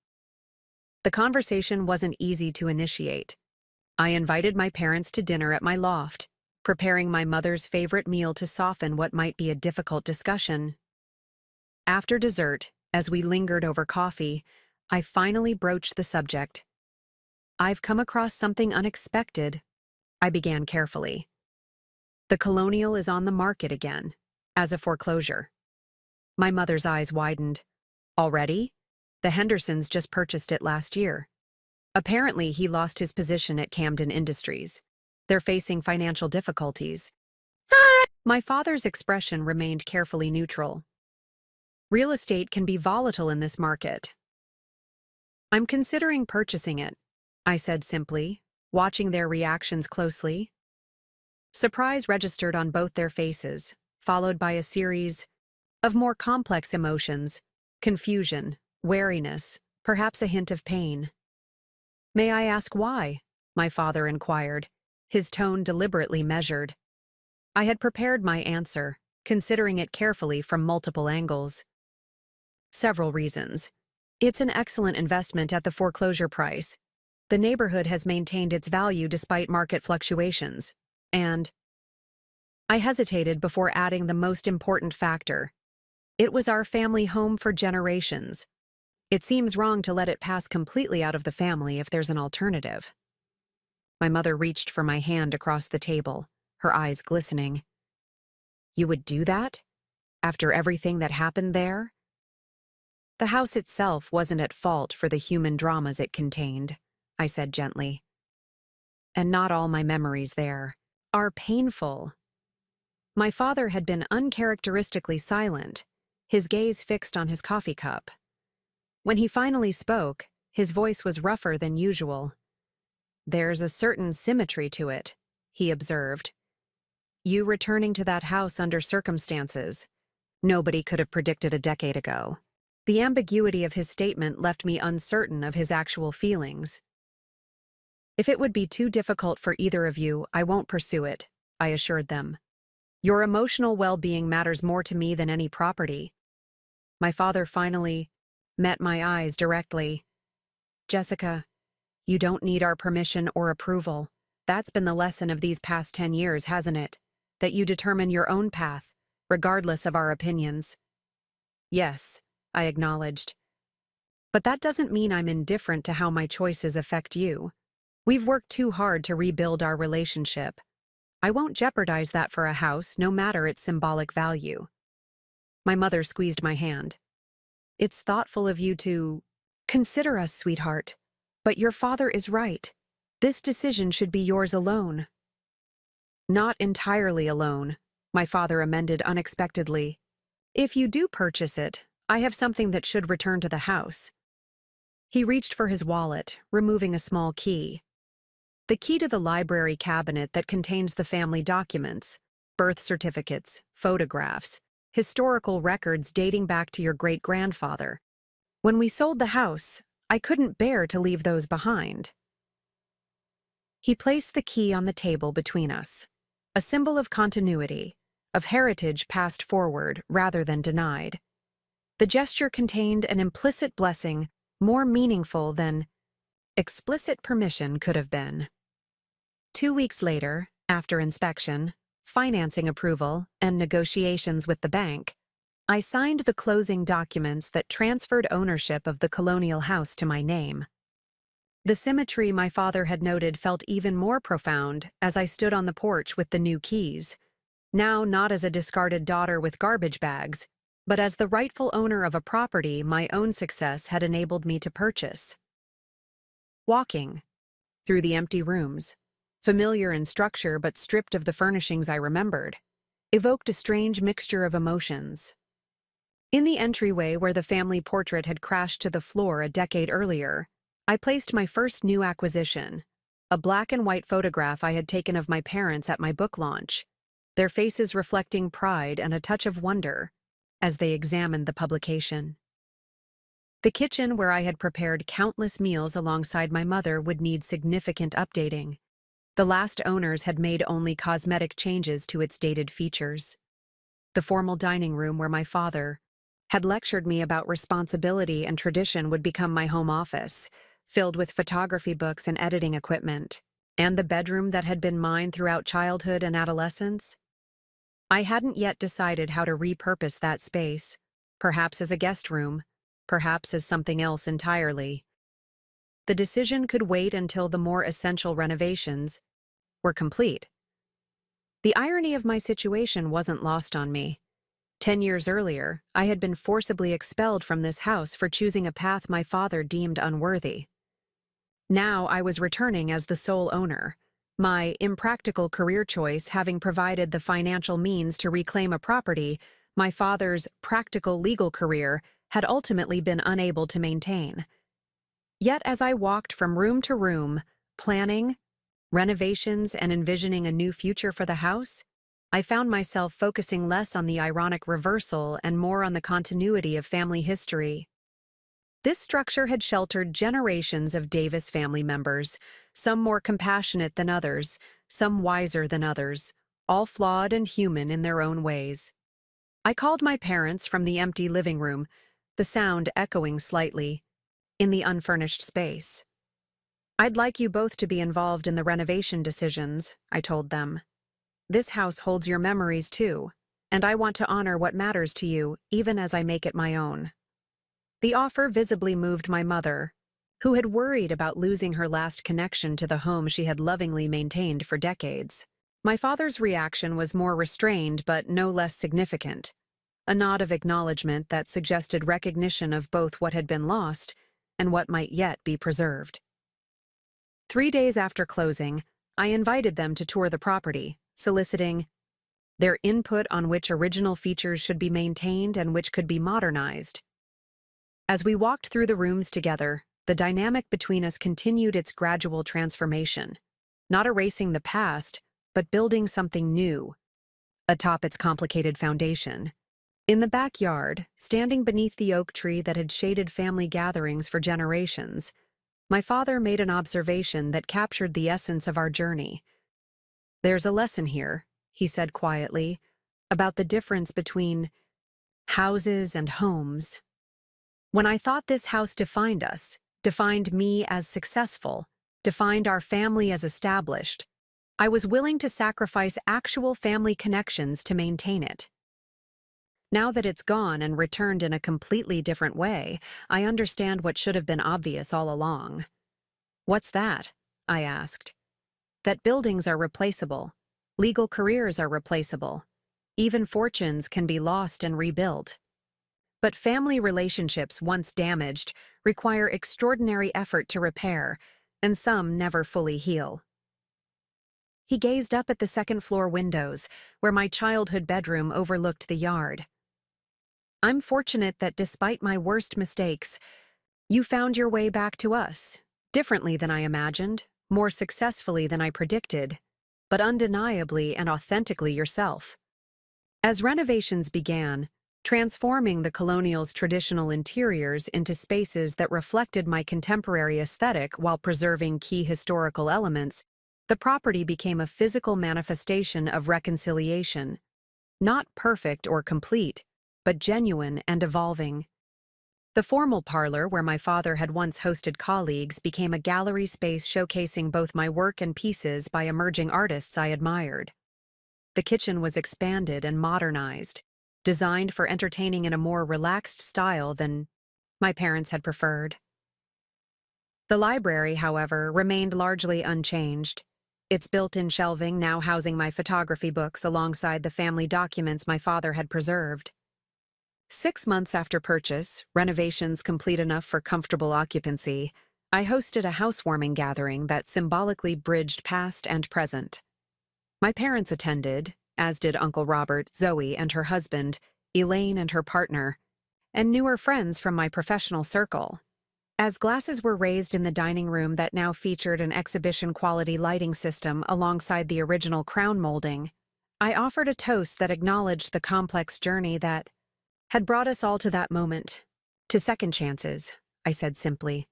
The conversation wasn't easy to initiate. I invited my parents to dinner at my loft, preparing my mother's favorite meal to soften what might be a difficult discussion. After dessert, As we lingered over coffee, I finally broached the subject. "I've come across something unexpected," I began carefully. "The Colonial is on the market again, as a foreclosure." My mother's eyes widened. "Already? The Hendersons just purchased it last year. Apparently, he lost his position at Camden Industries. They're facing financial difficulties." My father's expression remained carefully neutral. "Real estate can be volatile in this market." "I'm considering purchasing it," I said simply, watching their reactions closely. Surprise registered on both their faces, followed by a series of more complex emotions: confusion, wariness, perhaps a hint of pain. "May I ask why?" my father inquired, his tone deliberately measured. I had prepared my answer, considering it carefully from multiple angles. "Several reasons. It's an excellent investment at the foreclosure price. The neighborhood has maintained its value despite market fluctuations. And—" I hesitated before adding the most important factor. "It was our family home for generations. It seems wrong to let it pass completely out of the family if there's an alternative." My mother reached for my hand across the table, her eyes glistening. "You would do that? After everything that happened there?" "The house itself wasn't at fault for the human dramas it contained," I said gently. "And not all my memories there are painful." My father had been uncharacteristically silent, his gaze fixed on his coffee cup. When he finally spoke, his voice was rougher than usual. "There's a certain symmetry to it," he observed. "You returning to that house under circumstances nobody could have predicted a decade ago." The ambiguity of his statement left me uncertain of his actual feelings. "If it would be too difficult for either of you, I won't pursue it," I assured them. "Your emotional well-being matters more to me than any property." My father finally met my eyes directly. "Jessica, you don't need our permission or approval. That's been the lesson of these past 10 years, hasn't it? That you determine your own path, regardless of our opinions." "Yes," I acknowledged. "But that doesn't mean I'm indifferent to how my choices affect you. We've worked too hard to rebuild our relationship. I won't jeopardize that for a house, no matter its symbolic value." My mother squeezed my hand. "It's thoughtful of you to consider us, sweetheart. But your father is right. This decision should be yours alone." "Not entirely alone," my father amended unexpectedly. "If you do purchase it, I have something that should return to the house." He reached for his wallet, removing a small key. The key to the library cabinet that contains the family documents: birth certificates, photographs, historical records dating back to your great-grandfather. When we sold the house, I couldn't bear to leave those behind. He placed the key on the table between us, a symbol of continuity, of heritage passed forward rather than denied. The gesture contained an implicit blessing more meaningful than explicit permission could have been. 2 weeks later, after inspection, financing approval, and negotiations with the bank, I signed the closing documents that transferred ownership of the Colonial House to my name. The symmetry my father had noted felt even more profound as I stood on the porch with the new keys, now not as a discarded daughter with garbage bags, but as the rightful owner of a property my own success had enabled me to purchase. Walking through the empty rooms, familiar in structure but stripped of the furnishings I remembered, evoked a strange mixture of emotions. In the entryway where the family portrait had crashed to the floor a decade earlier, I placed my first new acquisition, a black and white photograph I had taken of my parents at my book launch, their faces reflecting pride and a touch of wonder as they examined the publication. The kitchen where I had prepared countless meals alongside my mother would need significant updating. The last owners had made only cosmetic changes to its dated features. The formal dining room where my father had lectured me about responsibility and tradition would become my home office, filled with photography books and editing equipment. And the bedroom that had been mine throughout childhood and adolescence? I hadn't yet decided how to repurpose that space, perhaps as a guest room, perhaps as something else entirely. The decision could wait until the more essential renovations were complete. The irony of my situation wasn't lost on me. 10 years earlier, I had been forcibly expelled from this house for choosing a path my father deemed unworthy. Now I was returning as the sole owner, my impractical career choice having provided the financial means to reclaim a property my father's practical legal career had ultimately been unable to maintain. Yet as I walked from room to room, planning, renovations, and envisioning a new future for the house, I found myself focusing less on the ironic reversal and more on the continuity of family history. This structure had sheltered generations of Davis family members, some more compassionate than others, some wiser than others, all flawed and human in their own ways. I called my parents from the empty living room, the sound echoing slightly in the unfurnished space. "I'd like you both to be involved in the renovation decisions," I told them. "This house holds your memories too, and I want to honor what matters to you, even as I make it my own." The offer visibly moved my mother, who had worried about losing her last connection to the home she had lovingly maintained for decades. My father's reaction was more restrained but no less significant, a nod of acknowledgement that suggested recognition of both what had been lost and what might yet be preserved. 3 days after closing, I invited them to tour the property, soliciting their input on which original features should be maintained and which could be modernized. As we walked through the rooms together, the dynamic between us continued its gradual transformation, not erasing the past, but building something new atop its complicated foundation. In the backyard, standing beneath the oak tree that had shaded family gatherings for generations, my father made an observation that captured the essence of our journey. "There's a lesson here," he said quietly, "about the difference between houses and homes. When I thought this house defined us, defined me as successful, defined our family as established, I was willing to sacrifice actual family connections to maintain it. Now that it's gone and returned in a completely different way, I understand what should have been obvious all along." "What's that?" I asked. "That buildings are replaceable. Legal careers are replaceable. Even fortunes can be lost and rebuilt. But family relationships, once damaged, require extraordinary effort to repair, and some never fully heal." He gazed up at the second-floor windows, where my childhood bedroom overlooked the yard. "I'm fortunate that despite my worst mistakes, you found your way back to us, differently than I imagined, more successfully than I predicted, but undeniably and authentically yourself." As renovations began, transforming the Colonial's traditional interiors into spaces that reflected my contemporary aesthetic while preserving key historical elements, the property became a physical manifestation of reconciliation. Not perfect or complete, but genuine and evolving. The formal parlor where my father had once hosted colleagues became a gallery space showcasing both my work and pieces by emerging artists I admired. The kitchen was expanded and modernized, designed for entertaining in a more relaxed style than my parents had preferred. The library, however, remained largely unchanged, its built-in shelving now housing my photography books alongside the family documents my father had preserved. 6 months after purchase, renovations complete enough for comfortable occupancy, I hosted a housewarming gathering that symbolically bridged past and present. My parents attended, as did Uncle Robert, Zoe and her husband, Elaine and her partner, and newer friends from my professional circle. As glasses were raised in the dining room that now featured an exhibition-quality lighting system alongside the original crown molding, I offered a toast that acknowledged the complex journey that had brought us all to that moment. "To second chances," I said simply.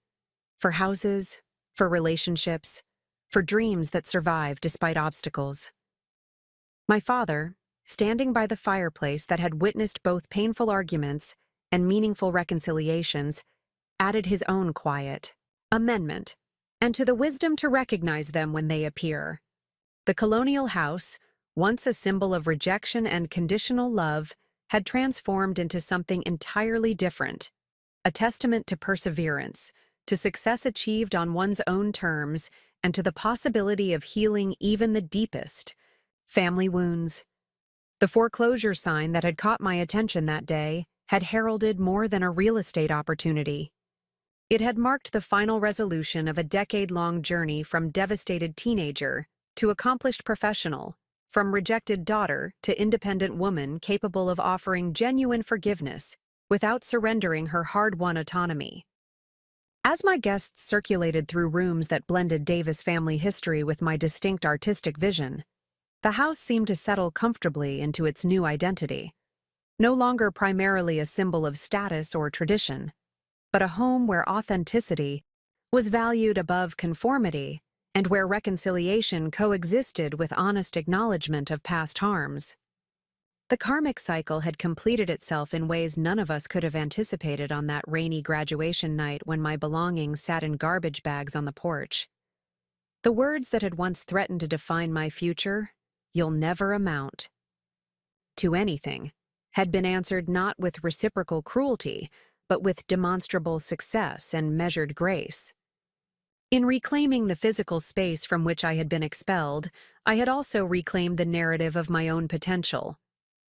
"For houses, for relationships, for dreams that survive despite obstacles." My father, standing by the fireplace that had witnessed both painful arguments and meaningful reconciliations, added his own quiet amendment, and to the wisdom to recognize them when they appear. The Colonial House, once a symbol of rejection and conditional love, had transformed into something entirely different, a testament to perseverance, to success achieved on one's own terms, and to the possibility of healing even the deepest family wounds. The foreclosure sign that had caught my attention that day had heralded more than a real estate opportunity. It had marked the final resolution of a decade-long journey from devastated teenager to accomplished professional, from rejected daughter to independent woman capable of offering genuine forgiveness without surrendering her hard-won autonomy. As my guests circulated through rooms that blended Davis family history with my distinct artistic vision, the house seemed to settle comfortably into its new identity, no longer primarily a symbol of status or tradition, but a home where authenticity was valued above conformity and where reconciliation coexisted with honest acknowledgement of past harms. The karmic cycle had completed itself in ways none of us could have anticipated on that rainy graduation night when my belongings sat in garbage bags on the porch. The words that had once threatened to define my future, "You'll never amount to anything," had been answered not with reciprocal cruelty, but with demonstrable success and measured grace. In reclaiming the physical space from which I had been expelled, I had also reclaimed the narrative of my own potential,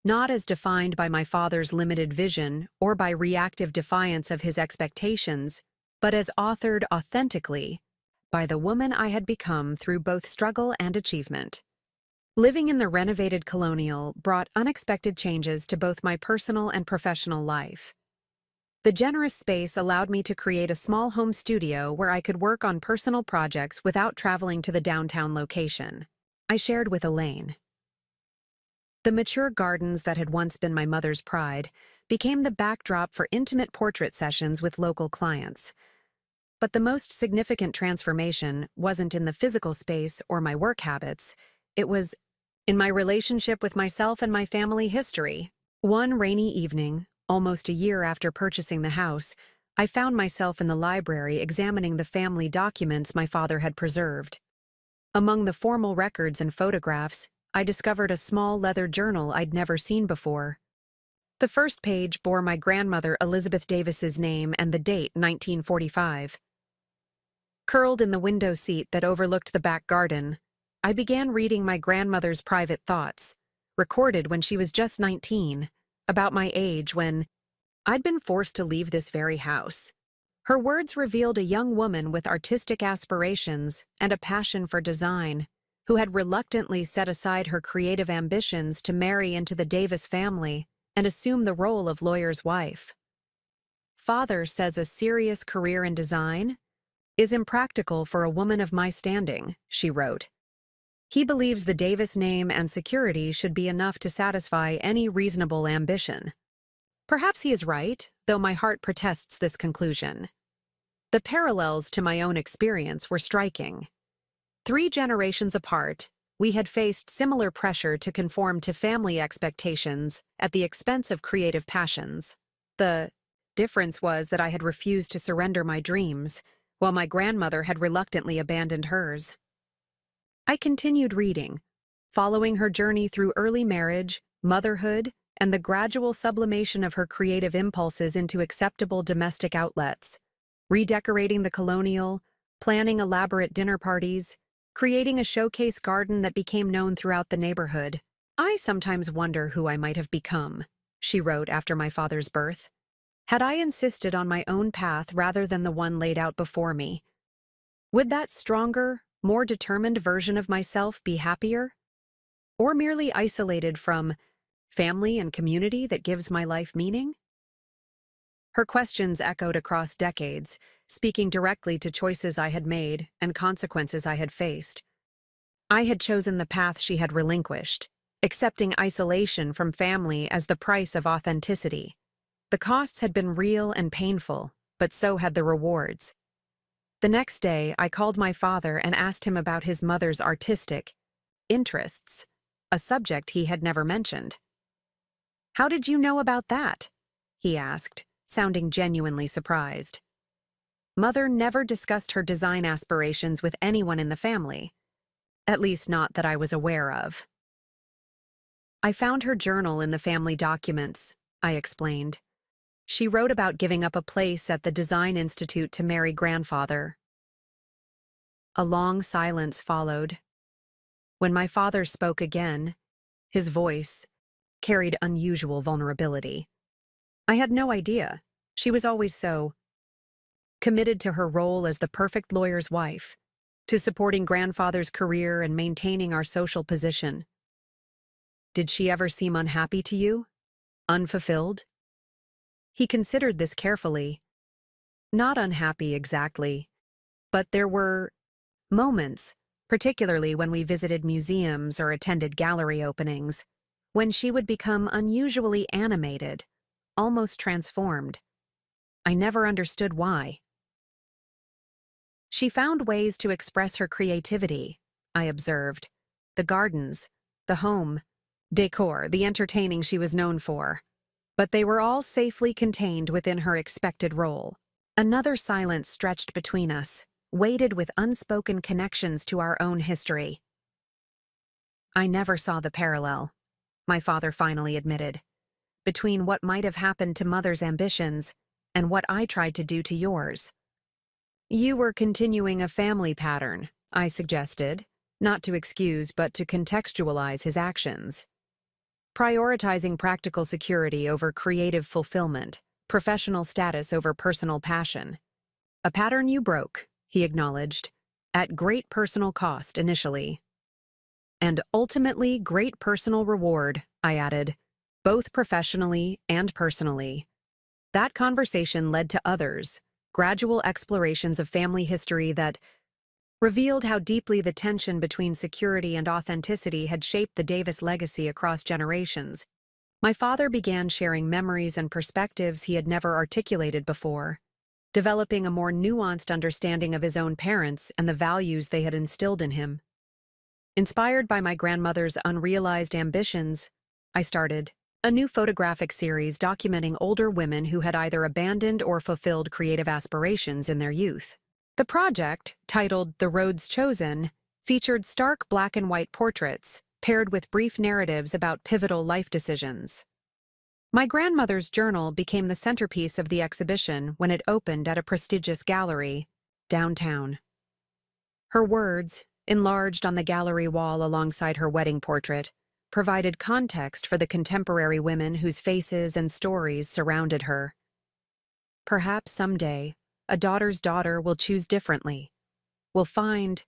not as defined by my father's limited vision or by reactive defiance of his expectations, but as authored authentically by the woman I had become through both struggle and achievement. Living in the renovated Colonial brought unexpected changes to both my personal and professional life. The generous space allowed me to create a small home studio where I could work on personal projects without traveling to the downtown location. I shared with Elaine. The mature gardens that had once been my mother's pride became the backdrop for intimate portrait sessions with local clients. But the most significant transformation wasn't in the physical space or my work habits. It was in my relationship with myself and my family history. One rainy evening, almost a year after purchasing the house, I found myself in the library examining the family documents my father had preserved. Among the formal records and photographs, I discovered a small leather journal I'd never seen before. The first page bore my grandmother Elizabeth Davis's name and the date 1945. Curled in the window seat that overlooked the back garden, I began reading my grandmother's private thoughts, recorded when she was just 19, about my age when I'd been forced to leave this very house. Her words revealed a young woman with artistic aspirations and a passion for design, who had reluctantly set aside her creative ambitions to marry into the Davis family and assume the role of lawyer's wife. "Father says a serious career in design is impractical for a woman of my standing," she wrote. "He believes the Davis name and security should be enough to satisfy any reasonable ambition." Perhaps he is right, though my heart protests this conclusion. The parallels to my own experience were striking. 3 generations apart, we had faced similar pressure to conform to family expectations at the expense of creative passions. The difference was that I had refused to surrender my dreams, while my grandmother had reluctantly abandoned hers. I continued reading, following her journey through early marriage, motherhood, and the gradual sublimation of her creative impulses into acceptable domestic outlets, redecorating the Colonial, planning elaborate dinner parties, creating a showcase garden that became known throughout the neighborhood. "I sometimes wonder who I might have become," she wrote after my father's birth, "had I insisted on my own path rather than the one laid out before me. Would that stronger, more determined version of myself be happier? Or merely isolated from family and community that gives my life meaning?" Her questions echoed across decades, speaking directly to choices I had made and consequences I had faced. I had chosen the path she had relinquished, accepting isolation from family as the price of authenticity. The costs had been real and painful, but so had the rewards. The next day, I called my father and asked him about his mother's artistic interests, a subject he had never mentioned. "How did you know about that?" he asked, sounding genuinely surprised. "Mother never discussed her design aspirations with anyone in the family, at least not that I was aware of." "I found her journal in the family documents," I explained. She wrote about giving up a place at the Design Institute to marry grandfather. A long silence followed. When my father spoke again, his voice carried unusual vulnerability. I had no idea. She was always so committed to her role as the perfect lawyer's wife, to supporting grandfather's career and maintaining our social position. Did she ever seem unhappy to you? Unfulfilled? He considered this carefully. Not unhappy exactly, but there were moments, particularly when we visited museums or attended gallery openings, when she would become unusually animated, almost transformed. I never understood why. She found ways to express her creativity, I observed. The gardens, the home, decor, the entertaining she was known for. But they were all safely contained within her expected role. Another silence stretched between us, weighted with unspoken connections to our own history. I never saw the parallel, my father finally admitted, between what might have happened to Mother's ambitions and what I tried to do to yours. You were continuing a family pattern, I suggested, not to excuse but to contextualize his actions. Prioritizing practical security over creative fulfillment, professional status over personal passion. A pattern you broke, he acknowledged, at great personal cost initially. And ultimately great personal reward, I added, both professionally and personally. That conversation led to others, gradual explorations of family history that revealed how deeply the tension between security and authenticity had shaped the Davis legacy across generations. My father began sharing memories and perspectives he had never articulated before, developing a more nuanced understanding of his own parents and the values they had instilled in him. Inspired by my grandmother's unrealized ambitions, I started a new photographic series documenting older women who had either abandoned or fulfilled creative aspirations in their youth. The project, titled The Roads Chosen, featured stark black and white portraits, paired with brief narratives about pivotal life decisions. My grandmother's journal became the centerpiece of the exhibition when it opened at a prestigious gallery downtown. Her words, enlarged on the gallery wall alongside her wedding portrait, provided context for the contemporary women whose faces and stories surrounded her. Perhaps someday, a daughter's daughter will choose differently, will find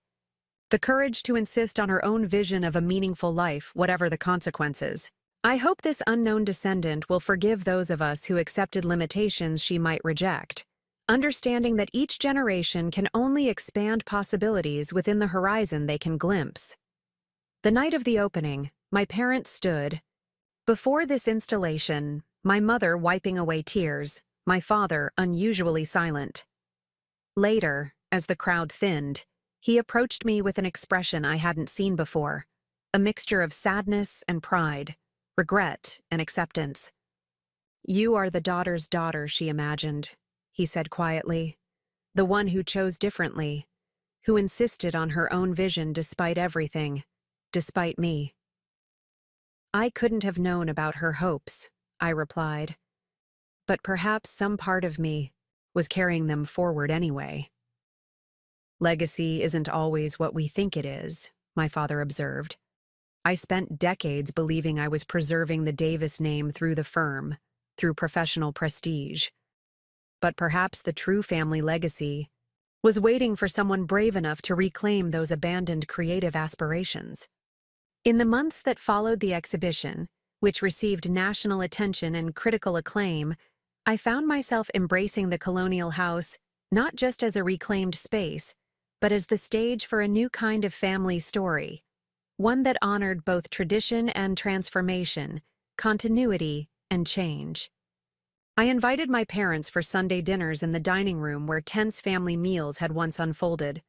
the courage to insist on her own vision of a meaningful life, whatever the consequences. I hope this unknown descendant will forgive those of us who accepted limitations she might reject, understanding that each generation can only expand possibilities within the horizon they can glimpse. The night of the opening, my parents stood before this installation, my mother wiping away tears, my father unusually silent. Later, as the crowd thinned, he approached me with an expression I hadn't seen before, a mixture of sadness and pride, regret and acceptance. "You are the daughter's daughter," she imagined, he said quietly, "the one who chose differently, who insisted on her own vision despite everything, despite me." I couldn't have known about her hopes, I replied. But perhaps some part of me was carrying them forward anyway. Legacy isn't always what we think it is, my father observed. I spent decades believing I was preserving the Davis name through the firm, through professional prestige. But perhaps the true family legacy was waiting for someone brave enough to reclaim those abandoned creative aspirations. In the months that followed the exhibition, which received national attention and critical acclaim, I found myself embracing the Colonial House not just as a reclaimed space, but as the stage for a new kind of family story, one that honored both tradition and transformation, continuity and change. I invited my parents for Sunday dinners in the dining room where tense family meals had once unfolded.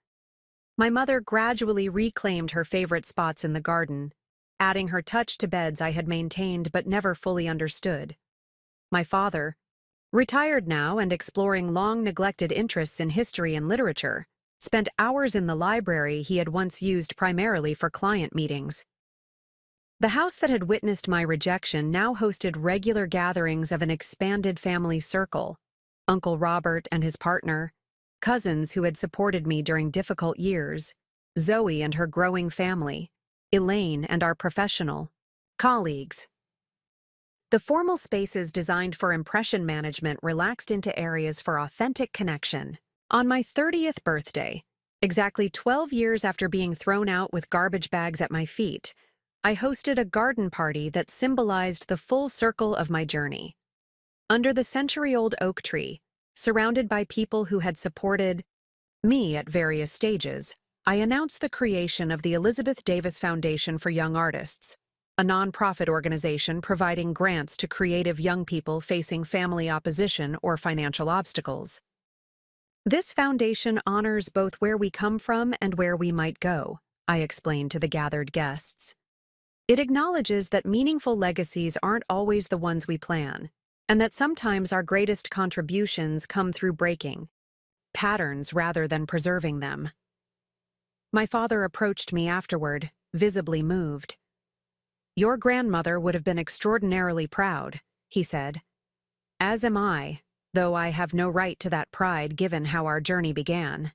My mother gradually reclaimed her favorite spots in the garden, adding her touch to beds I had maintained but never fully understood. My father, retired now and exploring long-neglected interests in history and literature, spent hours in the library he had once used primarily for client meetings. The house that had witnessed my rejection now hosted regular gatherings of an expanded family circle: Uncle Robert and his partner, cousins who had supported me during difficult years, Zoe and her growing family, Elaine and our professional colleagues. The formal spaces designed for impression management relaxed into areas for authentic connection. On my 30th birthday, exactly 12 years after being thrown out with garbage bags at my feet, I hosted a garden party that symbolized the full circle of my journey. Under the century-old oak tree, surrounded by people who had supported me at various stages, I announced the creation of the Elizabeth Davis Foundation for Young Artists, a nonprofit organization providing grants to creative young people facing family opposition or financial obstacles. This foundation honors both where we come from and where we might go, I explained to the gathered guests. It acknowledges that meaningful legacies aren't always the ones we plan, and that sometimes our greatest contributions come through breaking patterns rather than preserving them. My father approached me afterward, visibly moved. "Your grandmother would have been extraordinarily proud," he said. "As am I, though I have no right to that pride given how our journey began."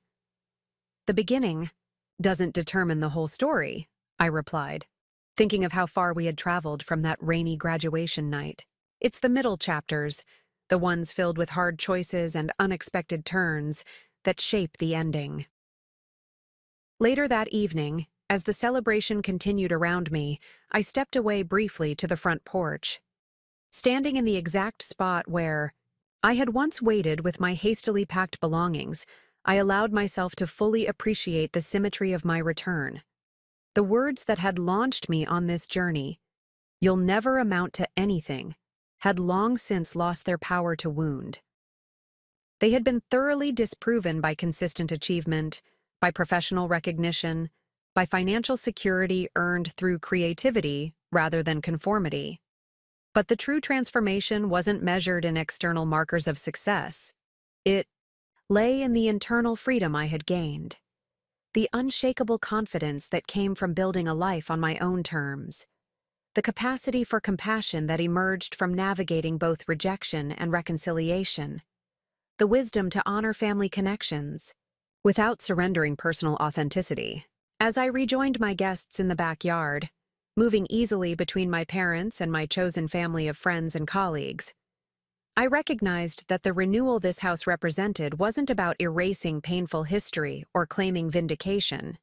"The beginning doesn't determine the whole story," I replied, thinking of how far we had traveled from that rainy graduation night. "It's the middle chapters, the ones filled with hard choices and unexpected turns, that shape the ending." Later that evening, as the celebration continued around me, I stepped away briefly to the front porch. Standing in the exact spot where I had once waited with my hastily packed belongings, I allowed myself to fully appreciate the symmetry of my return. The words that had launched me on this journey, "You'll never amount to anything," had long since lost their power to wound. They had been thoroughly disproven by consistent achievement, by professional recognition, by financial security earned through creativity rather than conformity. But the true transformation wasn't measured in external markers of success. It lay in the internal freedom I had gained, the unshakable confidence that came from building a life on my own terms, the capacity for compassion that emerged from navigating both rejection and reconciliation, the wisdom to honor family connections without surrendering personal authenticity. As I rejoined my guests in the backyard, moving easily between my parents and my chosen family of friends and colleagues, I recognized that the renewal this house represented wasn't about erasing painful history or claiming vindication.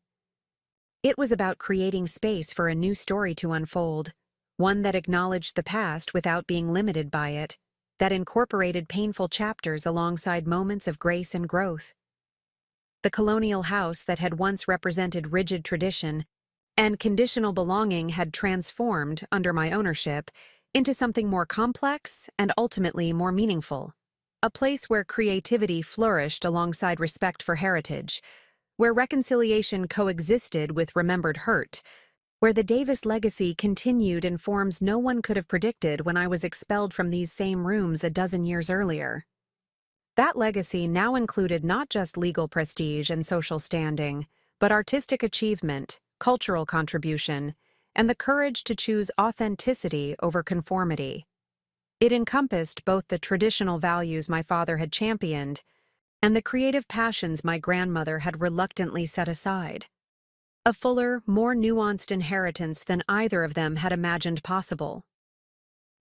It was about creating space for a new story to unfold, one that acknowledged the past without being limited by it, that incorporated painful chapters alongside moments of grace and growth. The colonial house that had once represented rigid tradition and conditional belonging had transformed, under my ownership, into something more complex and ultimately more meaningful. A place where creativity flourished alongside respect for heritage, where reconciliation coexisted with remembered hurt, where the Davis legacy continued in forms no one could have predicted when I was expelled from these same rooms a dozen years earlier. That legacy now included not just legal prestige and social standing, but artistic achievement, cultural contribution, and the courage to choose authenticity over conformity. It encompassed both the traditional values my father had championed and the creative passions my grandmother had reluctantly set aside. A fuller, more nuanced inheritance than either of them had imagined possible.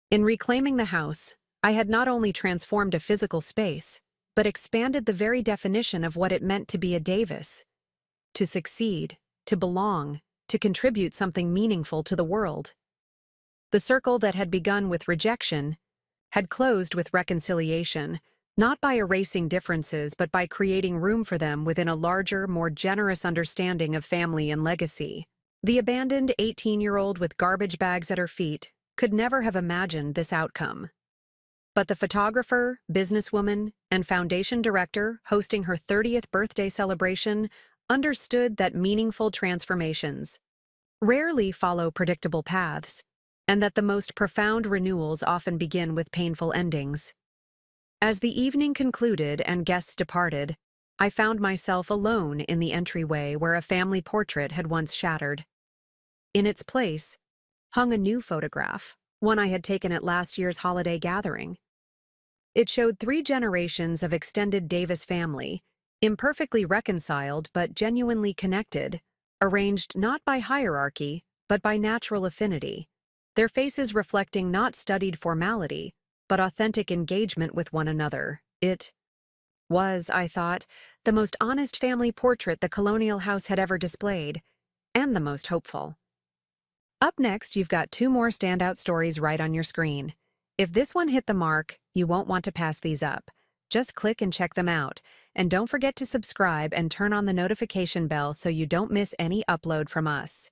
In reclaiming the house, I had not only transformed a physical space, but expanded the very definition of what it meant to be a Davis, to succeed, to belong, to contribute something meaningful to the world. The circle that had begun with rejection had closed with reconciliation, not by erasing differences but by creating room for them within a larger, more generous understanding of family and legacy. The abandoned 18-year-old with garbage bags at her feet could never have imagined this outcome. But the photographer, businesswoman, and foundation director hosting her 30th birthday celebration understood that meaningful transformations rarely follow predictable paths, and that the most profound renewals often begin with painful endings. As the evening concluded and guests departed, I found myself alone in the entryway where a family portrait had once shattered. In its place, hung a new photograph, one I had taken at last year's holiday gathering. It showed 3 generations of extended Davis family, imperfectly reconciled but genuinely connected, arranged not by hierarchy, but by natural affinity, their faces reflecting not studied formality, but authentic engagement with one another. It was, I thought, the most honest family portrait the Colonial House had ever displayed, and the most hopeful. Up next, you've got 2 more standout stories right on your screen. If this one hit the mark, you won't want to pass these up. Just click and check them out, and don't forget to subscribe and turn on the notification bell so you don't miss any upload from us.